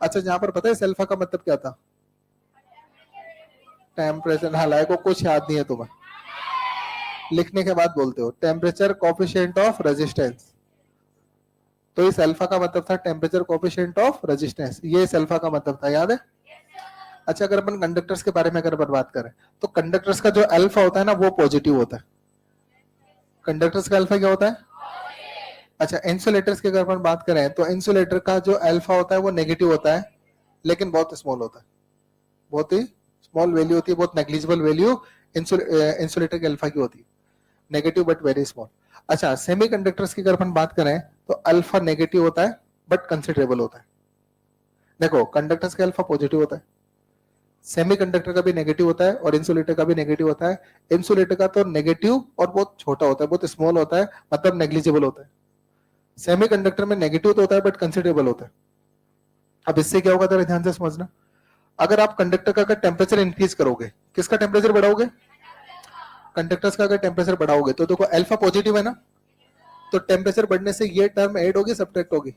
[SPEAKER 1] अच्छा, जहां पर पता है इस अल्फा का मतलब क्या था? टेम्परेचर। हालांकि को कुछ याद नहीं है तुम्हें, लिखने के बाद बोलते हो। टेम्परेचर कोफिशिएंट ऑफ रेजिस्टेंस, तो इस अल्फा का मतलब था टेम्परेचर कोफिशिएंट ऑफ रेजिस्टेंस, ये इस अल्फा का मतलब था, याद है? अच्छा, अगर अपन कंडक्टर्स के बारे में अगर अपन बात करें तो कंडक्टर्स का जो अल्फा होता है ना वो पॉजिटिव होता है। कंडक्टर्स का अल्फा क्या होता है? अच्छा, इंसुलेटर्स की अगर अपन बात करें तो इंसुलेटर का जो अल्फा होता है वो नेगेटिव होता है, लेकिन बहुत स्मॉल होता है, बहुत ही स्मॉल वैल्यू होती है, बहुत नेग्लिजिबल वैल्यू इंसुलेटर के अल्फा की होती है, नेगेटिव बट वेरी स्मॉल। अच्छा, सेमीकंडक्टर्स की अगर अपन बात करें तो अल्फा नेगेटिव होता है बट कंसिडरेबल होता है। देखो, कंडक्टर्स का अल्फा पॉजिटिव होता है, सेमीकंडक्टर का भी नेगेटिव होता है और इंसुलेटर का भी नेगेटिव होता है। इंसुलेटर का तो नेगेटिव और बहुत छोटा होता है, बहुत स्मॉल होता है, मतलब नेग्लिजिबल होता है। सेमीकंडक्टर में नेगेटिव तो होता है बट कंसिडरेबल होता है। अब इससे क्या होगा, जरा ध्यान से समझना। अगर आप कंडक्टर का अगर टेम्परेचर इंक्रीज करोगे, किसका टेम्परेचर बढ़ाओगे? कंडक्टर्स का अगर टेम्परेचर बढ़ाओगे तो देखो अल्फा पॉजिटिव है ना, तो टेम्परेचर बढ़ने से ये टर्म ऐड होगी सब्ट्रैक्ट होगी?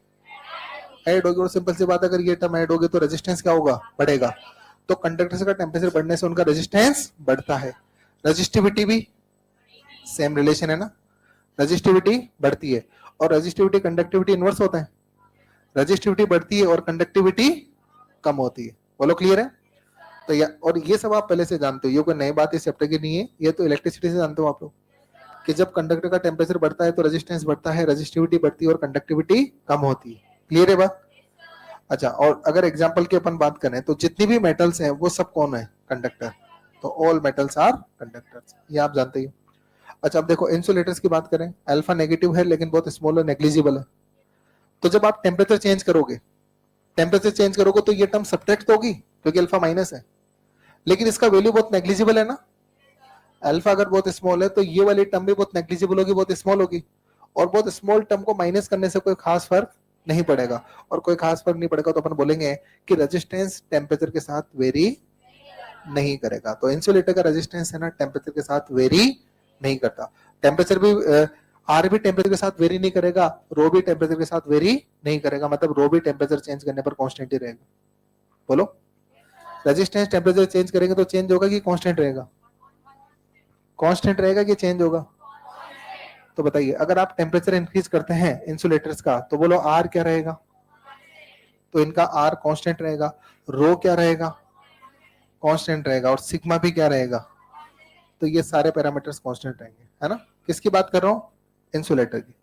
[SPEAKER 1] ऐड होगी। और सिंपल सी बात, अगर ये टर्म ऐड होगी तो रेजिस्टेंस क्या होगा? बढ़ेगा। तो कंडक्टर्स का टेम्परेचर बढ़ने से उनका रेजिस्टेंस बढ़ता है। रेजिस्टिविटी भी सेम रिलेशन है ना, रेजिस्टिविटी बढ़ती है और रेजिस्टिविटी कंडक्टिविटी इनवर्स होता है। रेजिस्टिविटी बढ़ती है और कंडक्टिविटी कम होती है। बोलो क्लियर है? तो और ये सब आप पहले से जानते हो, ये कोई नई बात इस चैप्टर की नहीं है, ये तो इलेक्ट्रिसिटी से जानते हो आप लोग कि जब कंडक्टर का टेम्परेचर बढ़ता है तो रेजिस्टेंस बढ़ता है, रेजिस्टिविटी बढ़ती है और कंडक्टिविटी कम होती है। क्लियर है बात? अच्छा, और अगर एग्जांपल की अपन बात करें तो जितनी भी मेटल्स हैं वो सब कौन है? कंडक्टर। तो ऑल मेटल्स आर कंडक्टर्स, ये आप जानते ही। अच्छा, अब देखो इंसुलेटर्स की बात करें, अल्फा नेगेटिव है लेकिन बहुत स्मॉल और नेग्लिजिबल है। तो जब आप टेम्परेचर चेंज करोगे तो ये टर्म सब्ट्रैक्ट होगी क्योंकि अल्फा माइनस है, लेकिन इसका वैल्यू बहुत नेग्लिजिबल है ना। अल्फा अगर बहुत स्मॉल है तो ये वाली टर्म भी बहुत नेग्लिजिबल होगी, बहुत स्मॉल होगी। और बहुत स्मॉल टर्म को माइनस करने से कोई खास फर्क नहीं पड़ेगा, और कोई खास फर्क नहीं पड़ेगा तो अपन बोलेंगे कि रेजिस्टेंस टेम्परेचर के साथ वेरी नहीं करेगा। तो इंसुलेटर का रेजिस्टेंस है ना टेम्परेचर के साथ वेरी नहीं करता। टेम्परेचर भी आर भी टेम्परेचर के साथ वेरी नहीं करेगा, रो भी टेम्परेचर के साथ वेरी नहीं करेगा, मतलब रो भी टेम्परेचर चेंज करने पर कांस्टेंट ही रहेगा। बोलो, रेजिस्टेंस टेम्परेचर चेंज करेंगे तो चेंज होगा कि कांस्टेंट रहेगा? कांस्टेंट रहेगा कि चेंज होगा? तो बताइए, अगर आप टेम्परेचर इंक्रीज करते हैं इंसुलेटर्स का तो बोलो आर क्या रहेगा? तो इनका आर कांस्टेंट रहेगा, रो क्या रहेगा? कांस्टेंट रहेगा, और सिग्मा भी क्या रहेगा? तो ये सारे पैरामीटर्स कांस्टेंट रहेंगे, है ना। किसकी बात कर रहा हूं? इंसुलेटर की।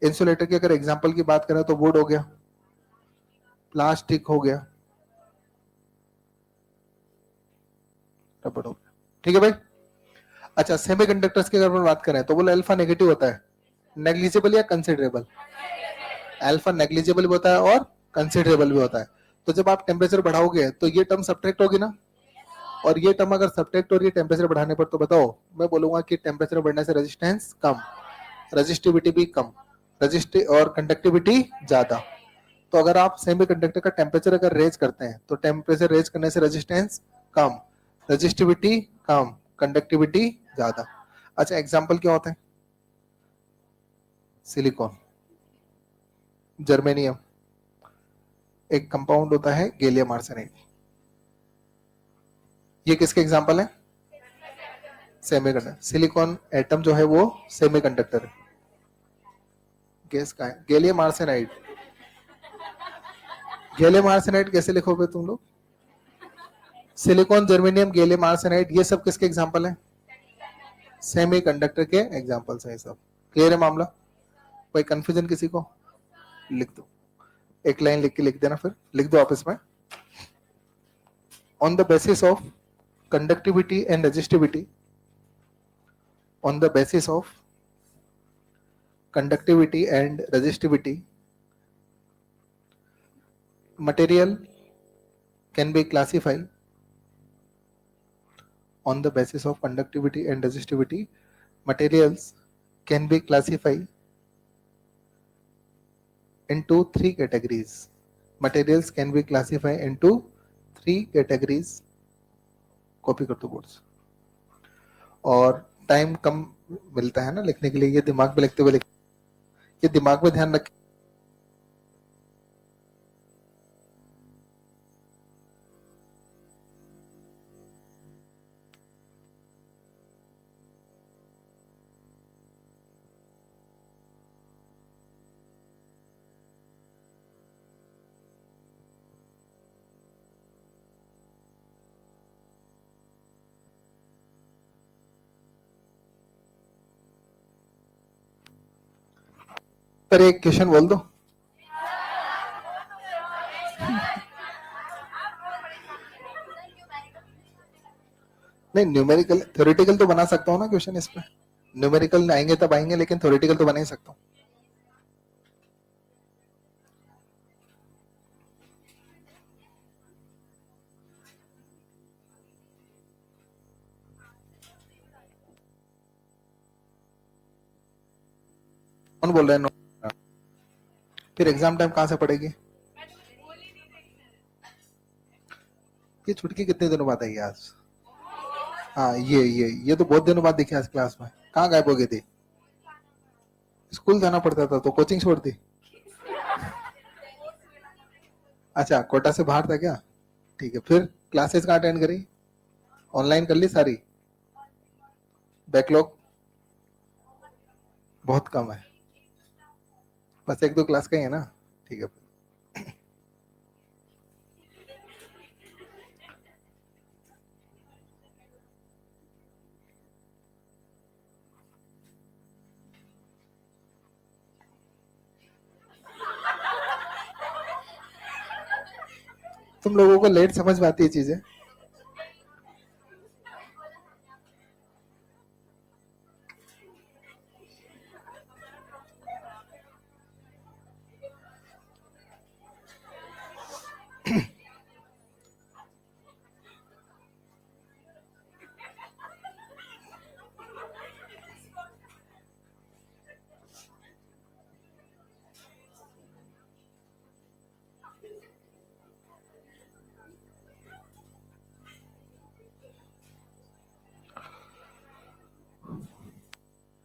[SPEAKER 1] इंसुलेटर की अगर एग्जांपल की बात करें तो वुड हो गया, प्लास्टिक हो गया, रबड़ हो गया, ठीक है भाई। अच्छा, सेमीकंडक्टर्स की अगर बात करें तो बोलो अल्फा नेगेटिव होता है, नेग्लिजिबल या कंसिडरेबल? अल्फा नेग्लिजिबल भी होता है और कंसिडरेबल भी होता है। तो जब आप टेम्परेचर बढ़ाओगे तो ये टर्म सब्ट्रैक्ट होगी ना, और ये टर्म अगर सब्ट्रैक्ट हो रही है टेम्परेचर बढ़ाने पर, तो बताओ, मैं बोलूंगा कि टेम्परेचर बढ़ने से रेजिस्टेंस कम, रेजिस्टिविटी भी कम, रेजिस्टिव और कंडक्टिविटी ज्यादा। तो अगर आप सेमीकंडक्टर का टेम्परेचर अगर रेज करते हैं तो टेम्परेचर रेज करने से रेजिस्टेंस कम, रेजिस्टिविटी कम, कंडक्टिविटी ज्यादा। अच्छा, एग्जांपल क्या होता है? सिलिकॉन, जर्मेनियम, एक कंपाउंड होता है गैलियम आर्सेनाइड। ये किसके एग्जांपल है? सेमीकंडक्टर। सिलिकॉन एटम जो है वो सेमीकंडक्टर है। गैस का है गैलियम आर्सेनाइड। गैलियम आर्सेनाइड कैसे लिखोगे तुम लोग? सिलिकॉन, जर्मेनियम, गैलियम आर्सेनाइड, ये सब किसके एग्जांपल है? सेमीकंडक्टर के एग्जांपल्स हैं सब। क्लियर है मामला? कोई कंफ्यूजन किसी को? लिख दो, एक लाइन लिख के लिख देना, फिर लिख दो आप इसमें, on the basis of conductivity and resistivity, on the basis of conductivity and resistivity, material can be classified on the basis of conductivity and resistivity, materials can be classified into three categories. Materials can be classified into three categories. Copy कर दो boards. और time कम मिलता है ना लिखने के लिए, ये दिमाग में लिखते हुए ये दिमाग में ध्यान रखें। पर एक क्वेश्चन बोल दो। नहीं, न्यूमेरिकल थ्योरेटिकल तो बना सकता हूँ ना क्वेश्चन इस पे। न्यूमेरिकल आएंगे तब आएंगे, लेकिन थ्योरेटिकल तो बना ही सकता हूँ। कौन बोल रहे हैं नो? फिर एग्जाम टाइम कहाँ से पड़ेगी? ये छुटकी कितने दिनों बाद आई आज? हाँ, ये तो बहुत दिनों बाद दिखी आज क्लास में। कहाँ गायब हो गई थी? स्कूल जाना पड़ता था तो कोचिंग छोड़ दी? अच्छा, कोटा से बाहर था क्या? ठीक है, फिर क्लासेस कहाँ अटेंड करी? ऑनलाइन कर ली सारी? बैकलॉग बहुत कम है, बस एक दो क्लास का ही है ना? ठीक है। तुम लोगों को लेट समझ में आती है चीजें।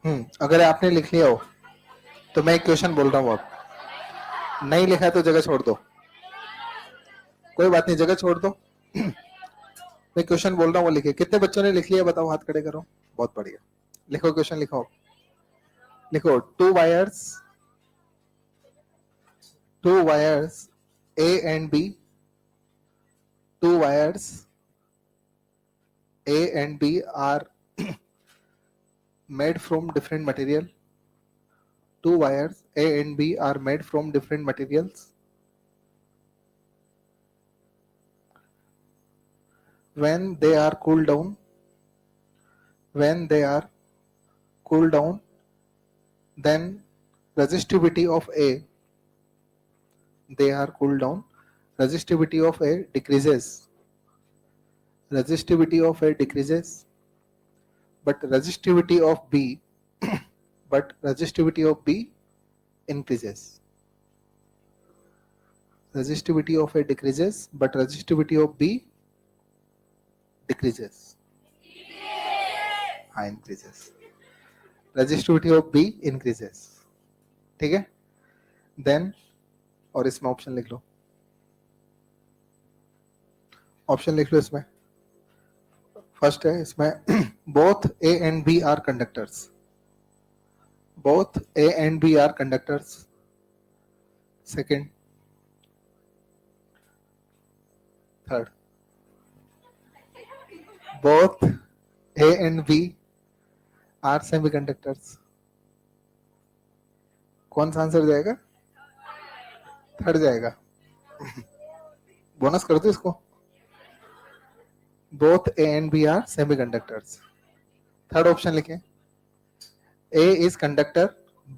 [SPEAKER 1] अगर आपने लिख लिया हो तो मैं एक क्वेश्चन बोल रहा हूँ, आप नहीं लिखा है तो जगह छोड़ दो, कोई बात नहीं, जगह छोड़ दो। मैं क्वेश्चन बोल रहा हूँ वो लिखे। कितने बच्चों ने लिख लिया बताओ, हाथ खड़े करो। बहुत बढ़िया, लिखो क्वेश्चन, लिखो लिखो। To wires A and B, two wires A and B are made from different material. Two wires A and B are made from different materials. When they are cooled down, when they are cooled down, then resistivity of A, they are cooled down, resistivity of A decreases. Resistivity of A decreases, but resistivity of B, but resistivity of B increases. Resistivity of A decreases, but resistivity of B decreases. हाँ, increases. Resistivity of B increases. ठीक है? Then और इसमें option लिख लो, option लिख लो इसमें। First है इसमें both A and B are conductors. Both A and B are conductors. Second, third, both A and B are semiconductors. कौन सा आंसर जाएगा? थर्ड जाएगा। बोनस कर दो इसको। both A and B are semiconductors. Third option लिखें, A is conductor,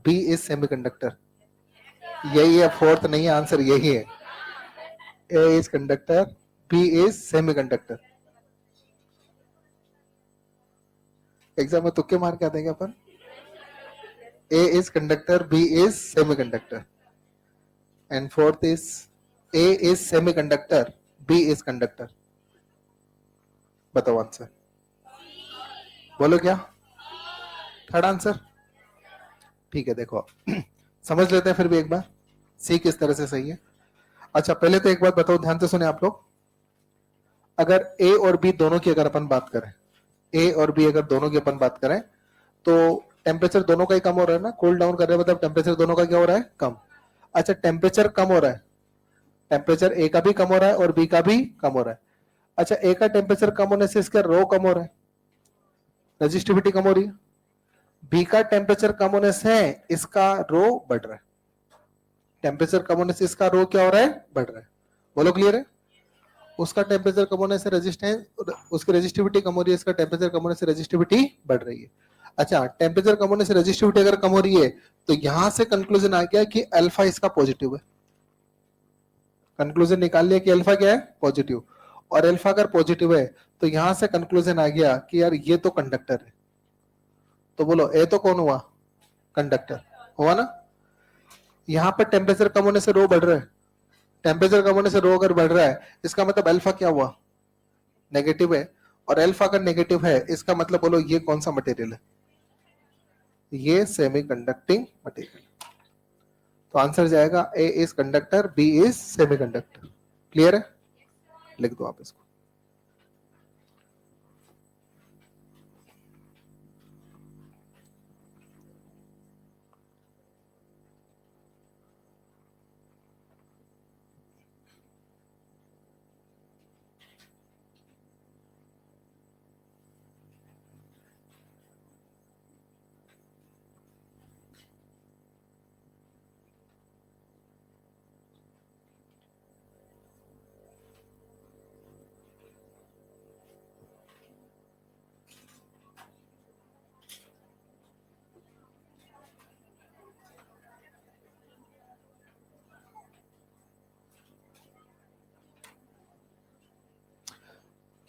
[SPEAKER 1] B is semiconductor. यही है, फोर्थ नहीं है, आंसर यही है। A is conductor, B is semiconductor. Exam में तुक्के मार के आते हैं क्या अपन? A is conductor, B is semiconductor. And fourth is A is semiconductor, B is conductor. बताओ आंसर, बोलो क्या? Third answer? ठीक है, देखो समझ लेते हैं फिर भी एक बार, सी किस तरह से सही है। अच्छा, पहले तो एक बात बताओ, ध्यान से सुने आप लोग। अगर ए और बी दोनों की अगर अपन बात करें, ए और बी अगर दोनों की अपन बात करें, तो टेम्परेचर दोनों का ही कम हो रहा है ना। कूल डाउन कर रहे हैं मतलब टेम्परेचर दोनों का क्या हो रहा है? कम। अच्छा, टेम्परेचर कम हो रहा है, टेम्परेचर ए का भी कम हो रहा है और बी का भी कम हो रहा है। अच्छा, ए का टेम्परेचर कम होने से इसका रो कम हो रहा है, रजिस्टिविटी कम हो रही है। बी का टेम्परेचर कम होने से इसका रो बढ़ रहा है, टेम्परेचर कम होने से इसका रो क्या हो रहा है? बढ़ रहा है। बोलो क्लियर है? उसका टेम्परेचर कम होने से रेजिस्टेंस, उसकी रेजिस्टिविटी कम हो रही है, इसका टेम्परेचर कम होने से रेजिस्टिविटी बढ़ रही है। अच्छा, टेम्परेचर कम होने से रेजिस्टिविटी अगर कम हो रही है तो यहां से कंक्लूजन आ गया कि अल्फा इसका पॉजिटिव है। कंक्लूजन निकाल लिया कि अल्फा क्या है? पॉजिटिव। और अल्फा अगर पॉजिटिव है तो यहां से कंक्लूजन आ गया कि यार ये तो कंडक्टर है। तो बोलो ए तो कौन हुआ? कंडक्टर हुआ ना। यहां पर टेम्परेचर कम होने से रो बढ़ रहा है, टेम्परेचर कम होने से रो अगर बढ़ रहा है इसका मतलब अल्फा क्या हुआ? नेगेटिव है। और अल्फा अगर नेगेटिव है इसका मतलब बोलो ये कौन सा मटेरियल है? ये सेमीकंडक्टिंग मटेरियल। तो आंसर जाएगा A is conductor, B is semiconductor. Clear है? लिख दो आप इसको।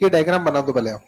[SPEAKER 1] ये डायग्राम बना दो पहले आप।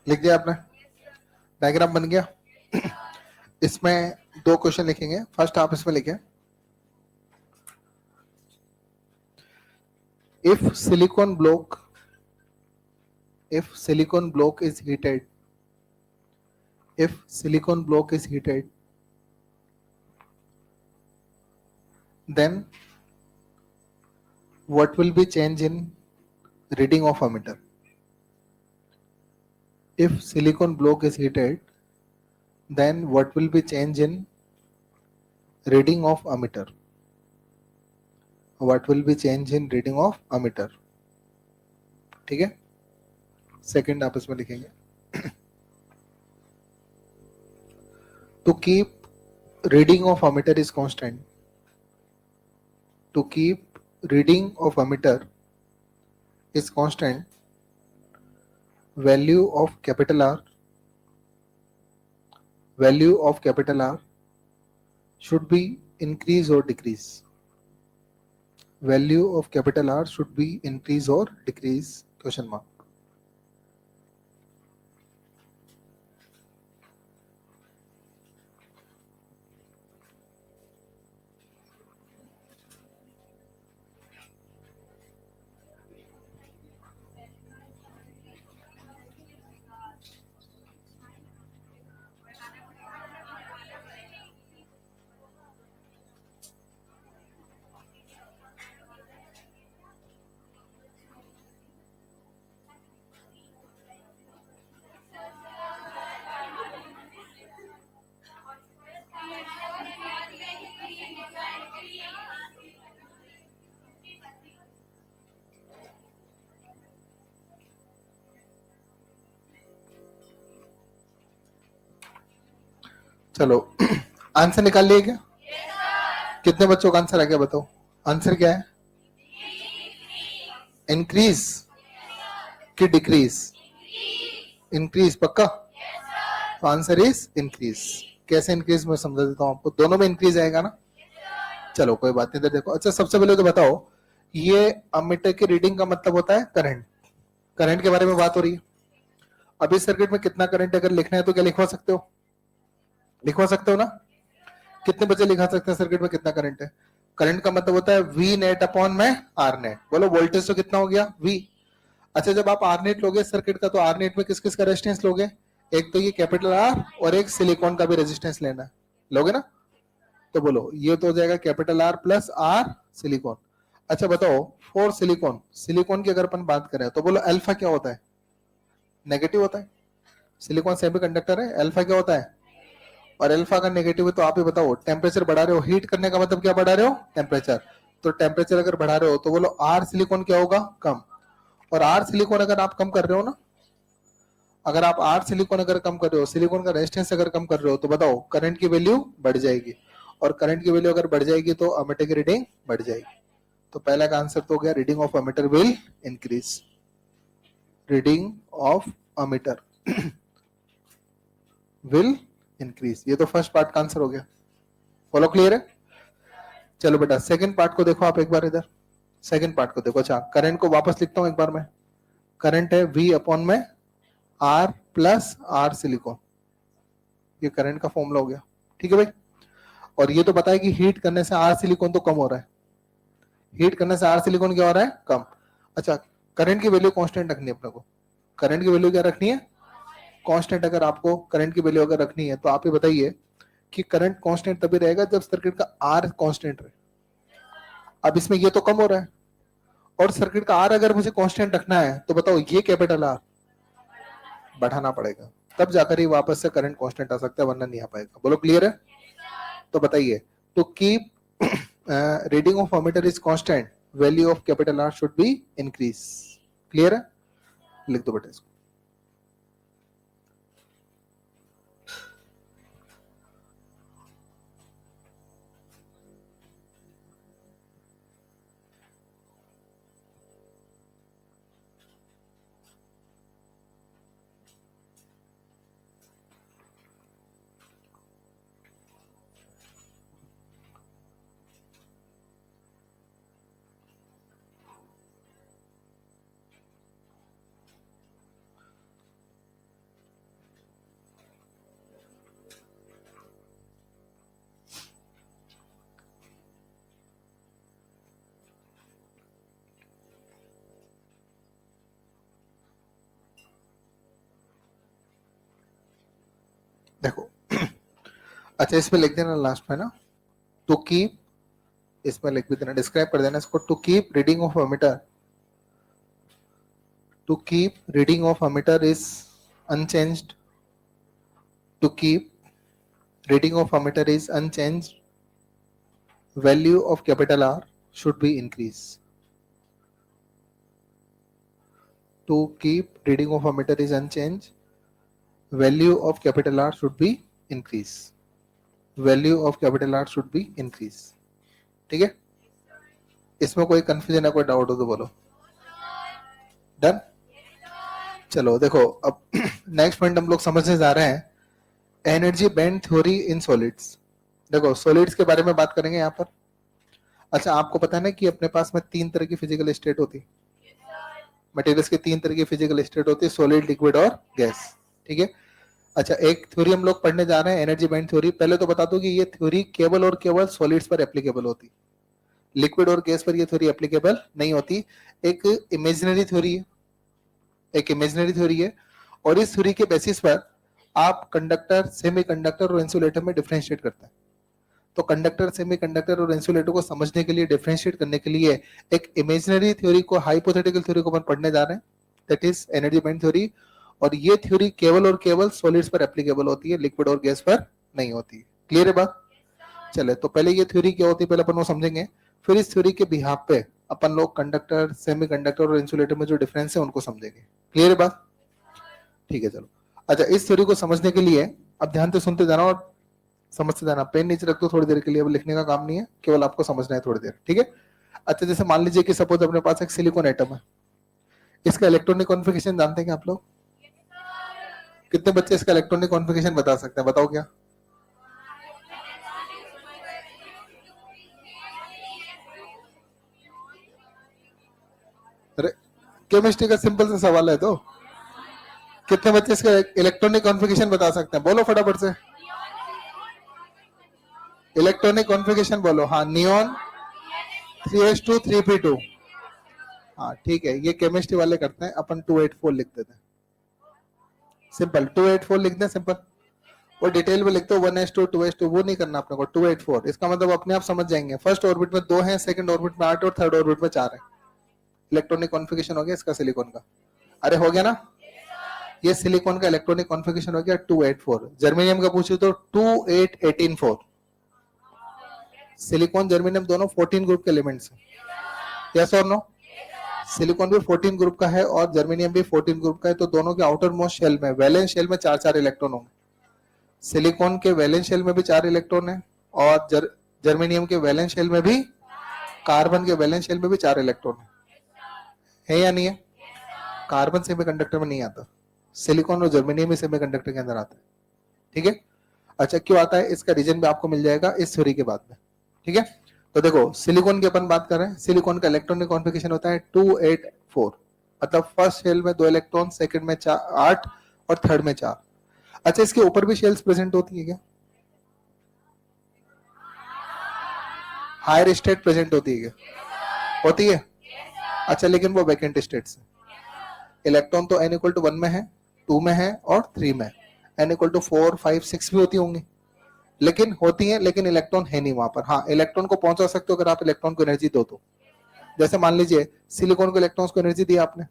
[SPEAKER 1] लिख दिया आपने? डायग्राम बन गया। इसमें दो क्वेश्चन लिखेंगे। फर्स्ट आप इसमें लिखें, if silicon block is heated, if silicon block is heated, then what will be change in reading of ammeter? If silicon block is heated, then what will be change in reading of ammeter? What will be change in reading of ammeter? ठीक है, second आप इसमें लिखेंगे, to keep reading of ammeter is constant, to keep reading of ammeter is constant, value of capital R should be increase or decrease. Value of capital R should be increase or decrease? Question mark. चलो answer निकाल लिए क्या? कितने बच्चों का answer आ गया बताओ? Answer क्या है? इंक्रीज कि डिक्रीज? इंक्रीज पक्का? तो आंसर इज इंक्रीज। कैसे इंक्रीज मैं समझा देता हूं आपको, दोनों में इंक्रीज आएगा ना। चलो कोई बात नहीं, इधर देखो। अच्छा सबसे पहले तो बताओ, ये अमीटर की रीडिंग का मतलब होता है करंट। करंट के बारे में बात हो रही है। अभी सर्किट में कितना करंट अगर लिखना है तो क्या लिखवा सकते हो? लिखवा सकते हो ना? कितने बजे लिखा सकते हैं सर्किट में कितना करंट है? करंट का मतलब होता है वी नेट अपॉन में आर नेट। बोलो वोल्टेज तो कितना हो गया? वी। अच्छा जब आप आर नेट लोगे सर्किट का, तो आर नेट में किस किस का रेजिस्टेंस लोगे? एक तो ये कैपिटल आर और एक सिलिकॉन का भी रेजिस्टेंस लेना है, लोगे ना? तो बोलो ये तो हो जाएगा capital R plus R silicon. अच्छा बताओ फॉर सिलिकॉन, सिलिकॉन की अगर अपन बात करें तो बोलो अल्फा क्या होता है? नेगेटिव होता है। सिलिकॉन सेमीकंडक्टर है, अल्फा क्या होता है? और अल्फा का नेगेटिव है। तो आप ही बताओ, टेम्परेचर बढ़ा रहे हो, हीट करने का मतलब क्या बढ़ा रहे हो? टेम्परेचर। तो टेम्परेचर अगर बढ़ा रहे हो तो बोलो आर सिलिकॉन क्या होगा? कम। और आर सिलिकॉन अगर आप कम कर रहे हो ना, अगर आप आर सिलिकॉन अगर कम कर रहे हो, सिलिकॉन का रेजिस्टेंस अगर कम कर रहे हो, तो बताओ करंट की वैल्यू बढ़ जाएगी। और करंट की वैल्यू अगर बढ़ जाएगी तो अमीटर की रीडिंग बढ़ जाएगी। तो पहला का आंसर तो हो गया, reading of ammeter will increase. Reading of ammeter will increase. ये तो फर्स्ट पार्ट का आंसर हो गया। फॉलो क्लियर है? चलो बेटा सेकंड पार्ट को देखो आप एक बार इधर। सेकंड पार्ट को देखो। अच्छा करंट को वापस लिखता हूं एक बार मैं। करंट है V अपॉन में R प्लस आर सिलिकॉन। ये करंट का फॉर्मूला हो गया। ठीक है भाई। और ये तो पता है कि हीट करने से आर सिलिकॉन तो कम हो रहा है। हीट करने से आर सिलिकॉन क्या हो रहा है? कम। अच्छा करंट की वैल्यू कांस्टेंट रखनी है अपने को। करंट की वैल्यू क्या रखनी है? कांस्टेंट। अगर आपको करंट की वैल्यू अगर रखनी है तो आप ही बताइए कि करंट कांस्टेंट तभी रहेगा जब सर्किट का आर कांस्टेंट रहे। अब इसमें ये तो कम हो रहा है, और सर्किट का आर अगर मुझे कांस्टेंट रखना है तो बताओ ये कैपिटल आर बढ़ाना पड़ेगा, तब जाकर ही वापस से करंट कांस्टेंट आ सकता है, वरना नहीं आ पाएगा। बोलो क्लियर है? तो बताइए, to keep reading of ammeter is constant, value of capital R should be increase. Clear है? लिख दो बेटा इसको। देखो अच्छा इसमें लिख देना लास्ट में ना, टू कीप, इसमें लिख भी देना, डिस्क्राइब कर देना इसको, to keep reading of ammeter, to keep reading of ammeter is unchanged, to keep reading of ammeter is unchanged, value of capital R should be increased. To keep reading of ammeter is unchanged, value of capital R should be increased. Value of capital R should be increased. ठीक है, इसमें कोई confusion है, कोई doubt हो तो बोलो। Done, चलो देखो अब नेक्स्ट पॉइंट हम लोग समझने जा रहे हैं, energy band theory in solids. देखो सॉलिड्स के बारे में बात करेंगे यहाँ पर। अच्छा आपको पता है ना कि अपने पास में 3 तरह की फिजिकल स्टेट होती है, मटेरियल्स की 3 तरह की फिजिकल स्टेट होती है, सॉलिड, लिक्विड और गैस। ठीक है, अच्छा एक थ्योरी हम लोग पढ़ने जा रहे हैं, एनर्जी बैंड थ्योरी। पहले तो बता दूं कि ये थ्योरी केवल और केवल सॉलिड्स पर एप्लीकेबल होती, लिक्विड और गैस पर ये थ्योरी एप्लीकेबल नहीं होती। एक इमेजिनरी थ्योरी है, एक इमेजिनरी थ्योरी है, और इस थ्योरी के बेसिस पर आप कंडक्टर, सेमीकंडक्टर और इंसुलेटर में डिफरेंशिएट करते हैं। तो कंडक्टर, सेमीकंडक्टर और इंसुलेटर को समझने के लिए, डिफरेंशिएट करने के लिए एक इमेजिनरी थ्योरी को, हाइपोथेटिकल थ्योरी को अपन पढ़ने जा रहे हैं, that is energy band theory. और ये थ्योरी केवल और केवल सॉलिड्स पर एप्लीकेबल होती है, लिक्विड और गैस पर नहीं होती। क्लियर है बात? चले तो पहले ये थ्योरी क्या होती है पहले अपन वो समझेंगे, फिर इस थ्योरी के बिहाफ पे अपन लोग कंडक्टर, सेमीकंडक्टर और इंसुलेटर में जो डिफरेंस है उनको समझेंगे। क्लियर है बात? ठीक है चलो। अच्छा इस थ्योरी को समझने के लिए अब ध्यान से सुनते जाना और समझते जाना। पेन नीचे रख दो थोड़ी देर के लिए, अब लिखने का काम नहीं है, केवल आपको समझना है थोड़ी देर। ठीक है, अच्छा जैसे मान लीजिए कि सपोज अपने पास एक सिलिकॉन एटम है, इसका इलेक्ट्रॉनिक कॉन्फ़िगरेशन जानते हैं क्या आप लोग? कितने बच्चे इसका इलेक्ट्रॉनिक कॉन्फ़िगरेशन बता सकते हैं? बताओ क्या? अरे केमिस्ट्री का सिंपल सा सवाल है, तो कितने बच्चे इसका इलेक्ट्रॉनिक कॉन्फ़िगरेशन बता सकते हैं? बोलो फटाफट से इलेक्ट्रॉनिक कॉन्फ़िगरेशन बोलो। हाँ, नियॉन 3s2 3p2। हाँ ठीक है, ये केमिस्ट्री वाले करते हैं, अपन 284 लिख देते हैं। सिंपल 284 लिख दें सिंपल। वो डिटेल में लिखते हो 1s2 2s2, वो नहीं करना अपने को। 284 इसका मतलब अपने आप समझ जाएंगे, फर्स्ट ऑर्बिट में 2 है, सेकंड ऑर्बिट में 8 और थर्ड ऑर्बिट में 4 है। इलेक्ट्रॉनिक कॉन्फ़िगरेशन हो गया इसका सिलिकॉन का। अरे हो गया ना, ये सिलिकॉन का इलेक्ट्रॉनिक कॉन्फ़िगरेशन हो गया 284। जर्मेनियम का पूछे तो 28184। सिलिकॉन जर्मेनियम दोनों 14 ग्रुप के एलिमेंट्स हैं, यस और नो? सिलिकॉन भी 14 ग्रुप का है और जर्मेनियम भी 14 ग्रुप का है, तो दोनों के आउटर मोस्ट शेल में, वैलेंस शेल में 4-4 इलेक्ट्रॉन होंगे। सिलिकॉन के वैलेंस शेल में भी 4 इलेक्ट्रॉन है, और जर्मेनियम के वैलेंस शेल में भी, कार्बन के वैलेंस शेल में भी 4 इलेक्ट्रॉन है या नहीं है? कार्बन सेमीकंडक्टर में नहीं आता, सिलिकॉन और जर्मेनियम ही सेमीकंडक्टर के अंदर आता है। ठीक है, अच्छा क्यों आता है इसका रीजन भी आपको मिल जाएगा इस थ्योरी के बाद में। ठीक है, तो देखो सिलिकॉन की अपन बात कर रहे हैं, सिलिकॉन का इलेक्ट्रॉनिक कॉन्फ़िगरेशन होता है 284, मतलब फर्स्ट शेल में 2 इलेक्ट्रॉन, सेकंड में 8 और थर्ड में 4। अच्छा इसके ऊपर भी शेल्स प्रेजेंट होती है क्या? हायर स्टेट प्रेजेंट होती है क्या? होती है। अच्छा लेकिन वो वैकेंट स्टेट्स है। इलेक्ट्रॉन तो n = 1 में है, 2 में है और 3 में। n = 4 5 6 भी होती होंगी, लेकिन होती है, लेकिन इलेक्ट्रॉन है नहीं वहां पर। हाँ इलेक्ट्रॉन को पहुंचा सकते हो अगर आप इलेक्ट्रॉन को एनर्जी दो तो। जैसे मान लीजिए सिलिकॉन को इलेक्ट्रॉन्स को एनर्जी दी आपने,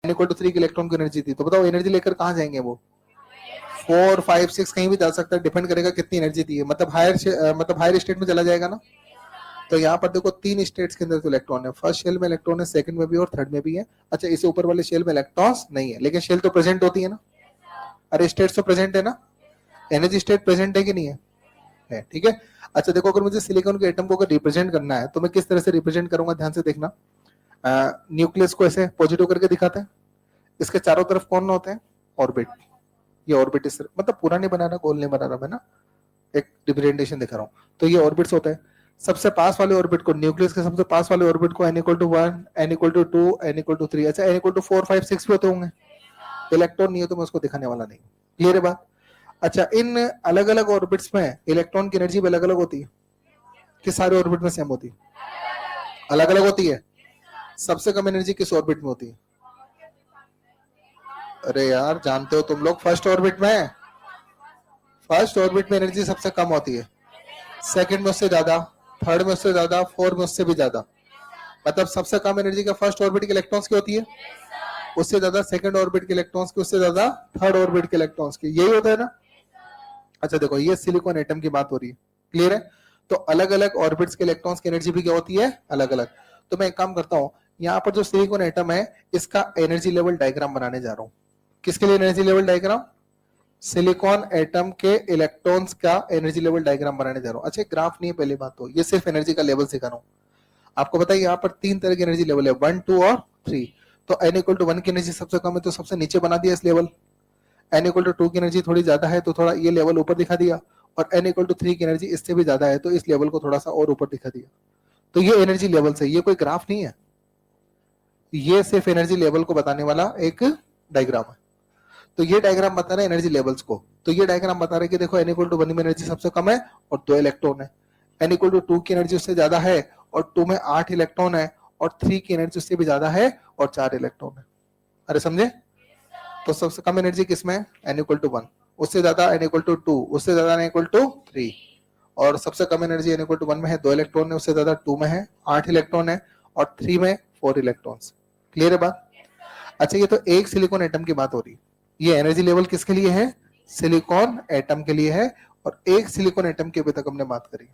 [SPEAKER 1] n = 3 के इलेक्ट्रॉन को एनर्जी दी, तो बताओ एनर्जी लेकर कहाँ जाएंगे वो? 4 5 6 कहीं भी जा सकता है, डिपेंड करेगा कितनी एनर्जी दी है, मतलब हायर स्टेट में चला जाएगा ना। तो यहाँ पर देखो 3 स्टेट्स के अंदर तो इलेक्ट्रॉन है, फर्स्ट शेल में इलेक्ट्रॉन है, सेकंड में भी और थर्ड में भी है। अच्छा इसे ऊपर वाले शेल में इलेक्ट्रॉन्स नहीं है, लेकिन शेल तो प्रेजेंट होती है ना। अरे स्टेट्स तो प्रेजेंट है ना, एनर्जी स्टेट प्रेजेंट है कि नहीं है? ठीक है, अच्छा देखो अगर मुझे सिलिकॉन के एटम को अगर रिप्रेजेंट करना है तो मैं किस तरह से रिप्रेजेंट करूंगा, ध्यान से देखना। न्यूक्लियस को ऐसे पॉजिटिव करके दिखाते हैं, इसके चारों तरफ कौन होते हैं? ऑर्बिट। ये ऑर्बिट इस मतलब पूरा नहीं बना रहा, गोल नहीं बना रहा मैं ना, एक रिप्रेजेंटेशन दिखा रहा हूँ। तो ये ऑर्बिट्स होते हैं, सबसे पास वाले ऑर्बिट को, न्यूक्लियस के सबसे पास वाले ऑर्बिट को n = 1, n = 2, n = 3। अच्छा n = 4 5 6 भी होते होंगे, इलेक्ट्रॉन नहीं हो तो मैं उसको दिखाने वाला नहीं। क्लियर है बात? अच्छा इन अलग अलग ऑर्बिट्स में इलेक्ट्रॉन की एनर्जी भी अलग अलग होती है कि सारे ऑर्बिट में सेम होती है? अलग अलग होती है। सबसे कम एनर्जी किस ऑर्बिट में होती है? अरे यार जानते हो तुम लोग, फर्स्ट ऑर्बिट में। फर्स्ट ऑर्बिट में एनर्जी सबसे कम होती है, सेकंड में उससे ज्यादा, थर्ड में उससे ज्यादा, फोर्थ में उससे भी ज्यादा। मतलब सबसे कम एनर्जी का फर्स्ट ऑर्बिट के इलेक्ट्रॉन्स की होती है, उससे ज्यादा सेकंड ऑर्बिट के इलेक्ट्रॉन्स की, उससे ज्यादा थर्ड ऑर्बिट के इलेक्ट्रॉन्स की, यही होता है ना। अच्छा देखो ये सिलिकॉन एटम की बात हो रही है, क्लियर है। तो अलग अलग ऑर्बिट्स के इलेक्ट्रॉन्स की एनर्जी भी क्या होती है, अलग अलग। तो मैं एक काम करता हूं, यहाँ पर जो सिलिकॉन एटम है इसका एनर्जी लेवल डायग्राम बनाने जा रहा हूं। किसके लिए energy level diagram? Silicon atom के इलेक्ट्रॉन्स का एनर्जी लेवल डायग्राम बनाने जा रहा हूं। अच्छा ग्राफ नहीं है पहली बात, तो ये सिर्फ एनर्जी का लेवल सिखा रहा हूं आपको। बताइए यहाँ पर तीन तरह की एनर्जी लेवल है, 1, 2 और 3। तो n इक्वल टू 1 की एनर्जी सबसे कम है तो सबसे नीचे बना दिया इस लेवल, n इक्वल टू 2 की एनर्जी थोड़ी ज्यादा है तो थोड़ा ये लेवल ऊपर दिखा दिया, और n इक्वल टू 3 की एनर्जी इससे भी ज्यादा है तो इस लेवल को थोड़ा सा और ऊपर दिखा दिया। तो ये एनर्जी लेवल से, ये कोई ग्राफ नहीं है, ये सिर्फ एनर्जी लेवल को बताने वाला एक डायग्राम है। तो ये डायग्राम बता रहे हैं एनर्जी लेवल्स को। तो ये डायग्राम बता रहे हैं कि देखो n इक्वल टू 1 में एनर्जी सबसे कम है और 2 इलेक्ट्रॉन है, n इक्वल टू 2 की एनर्जी उससे ज्यादा है और 2 में 8 इलेक्ट्रॉन है, और 3 की एनर्जी उससे भी ज्यादा है और 4 इलेक्ट्रॉन है। अरे समझे? तो सबसे कम एनर्जी किसमें है? n इक्वल टू 1, उससे ज्यादा n इक्वल टू 2, उससे ज्यादा n इक्वल टू 3, और सबसे कम एनर्जी n इक्वल टू 1 में है, 2 इलेक्ट्रॉन है, उससे ज्यादा 2 में है, 8 इलेक्ट्रॉन है, और 3 में 4 इलेक्ट्रॉन्स। क्लियर है बात? अच्छा ये तो एक सिलिकॉन एटम की बात हो रही है, ये एनर्जी लेवल किसके लिए है? सिलिकॉन एटम के लिए है, और एक सिलिकॉन एटम की अभी तक हमने बात करी,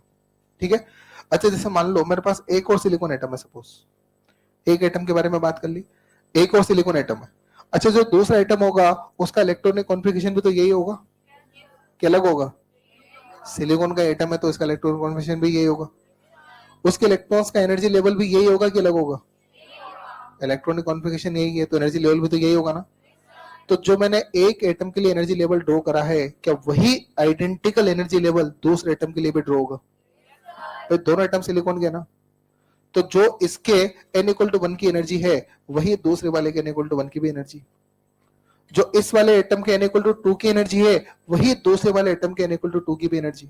[SPEAKER 1] ठीक है। अच्छा जैसे मान लो मेरे पास एक और सिलिकॉन एटम है, सपोज एक एटम के बारे में बात कर ली, एक और सिलिकॉन एटम है। अच्छा जो दूसरा एटम होगा उसका इलेक्ट्रॉनिक कॉन्फ़िगरेशन भी तो यही होगा कि अलग होगा? सिलिकॉन का एटम है तो इसका इलेक्ट्रॉनिक कॉन्फ़िगरेशन भी यही होगा, उसके इलेक्ट्रॉन्स का एनर्जी लेवल भी यही होगा कि अलग होगा? इलेक्ट्रॉनिक कॉन्फ़िगरेशन यही है तो एनर्जी लेवल भी तो यही होगा ना। तो जो मैंने एक एटम के लिए एनर्जी लेवल ड्रॉ करा है, क्या वही आइडेंटिकल एनर्जी लेवल दूसरे एटम के लिए भी ड्रॉ होगा? तो दोनों एटम सिलिकॉन के ना, तो जो इसके n इक्वल टू 1 की एनर्जी है वही दूसरे वाले के n इक्वल टू 1 की भी एनर्जी, जो इस वाले एटम के n इक्वल टू 2 की एनर्जी है वही दूसरे वाले एटम के n इक्वल टू 2 की भी एनर्जी,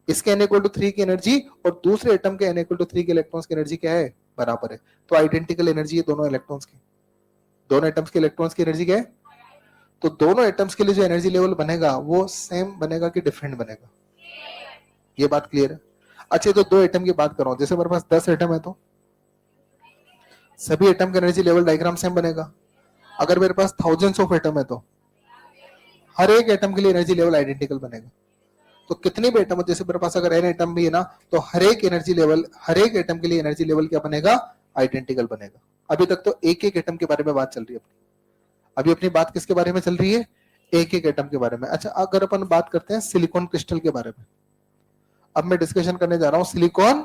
[SPEAKER 1] इसके n इक्वल टू 3 की एनर्जी और दूसरे एटम के n इक्वल टू 3 के इलेक्ट्रॉन्स की एनर्जी क्या है? बराबर है। तो आइडेंटिकल एनर्जी है दोनों इलेक्ट्रॉन्स की, दोनों एटम्स के इलेक्ट्रॉन्स की एनर्जी क्या है? तो दोनों एटम्स के लिए जो एनर्जी लेवल बनेगा वो सेम बनेगा कि डिफरेंट बनेगा? ये बात क्लियर है। अच्छा तो दो एटम की बात कर रहा हूं, जैसे मेरे पास 10 एटम है तो सभी एटम का एनर्जी लेवल डायग्राम सेम बनेगा। अगर मेरे पास थाउजेंड्स ऑफ एटम है तो हर एक एटम के लिए एनर्जी लेवल आइडेंटिकल बनेगा। तो कितने भी एटम हो, जैसे मेरे पास अगर n एटम भी है ना, तो हर एक एनर्जी लेवल, हर एक एटम के लिए एनर्जी लेवल क्या बनेगा? आइडेंटिकल बनेगा। अभी तक तो एक एक एटम के बारे में बात चल रही है अपनी, अभी अपनी बात किसके बारे में चल रही है? एक एक एटम के बारे में। अच्छा अगर अपन बात करते हैं सिलिकॉन क्रिस्टल के बारे में, अब मैं डिस्कशन करने जा रहा हूं सिलिकॉन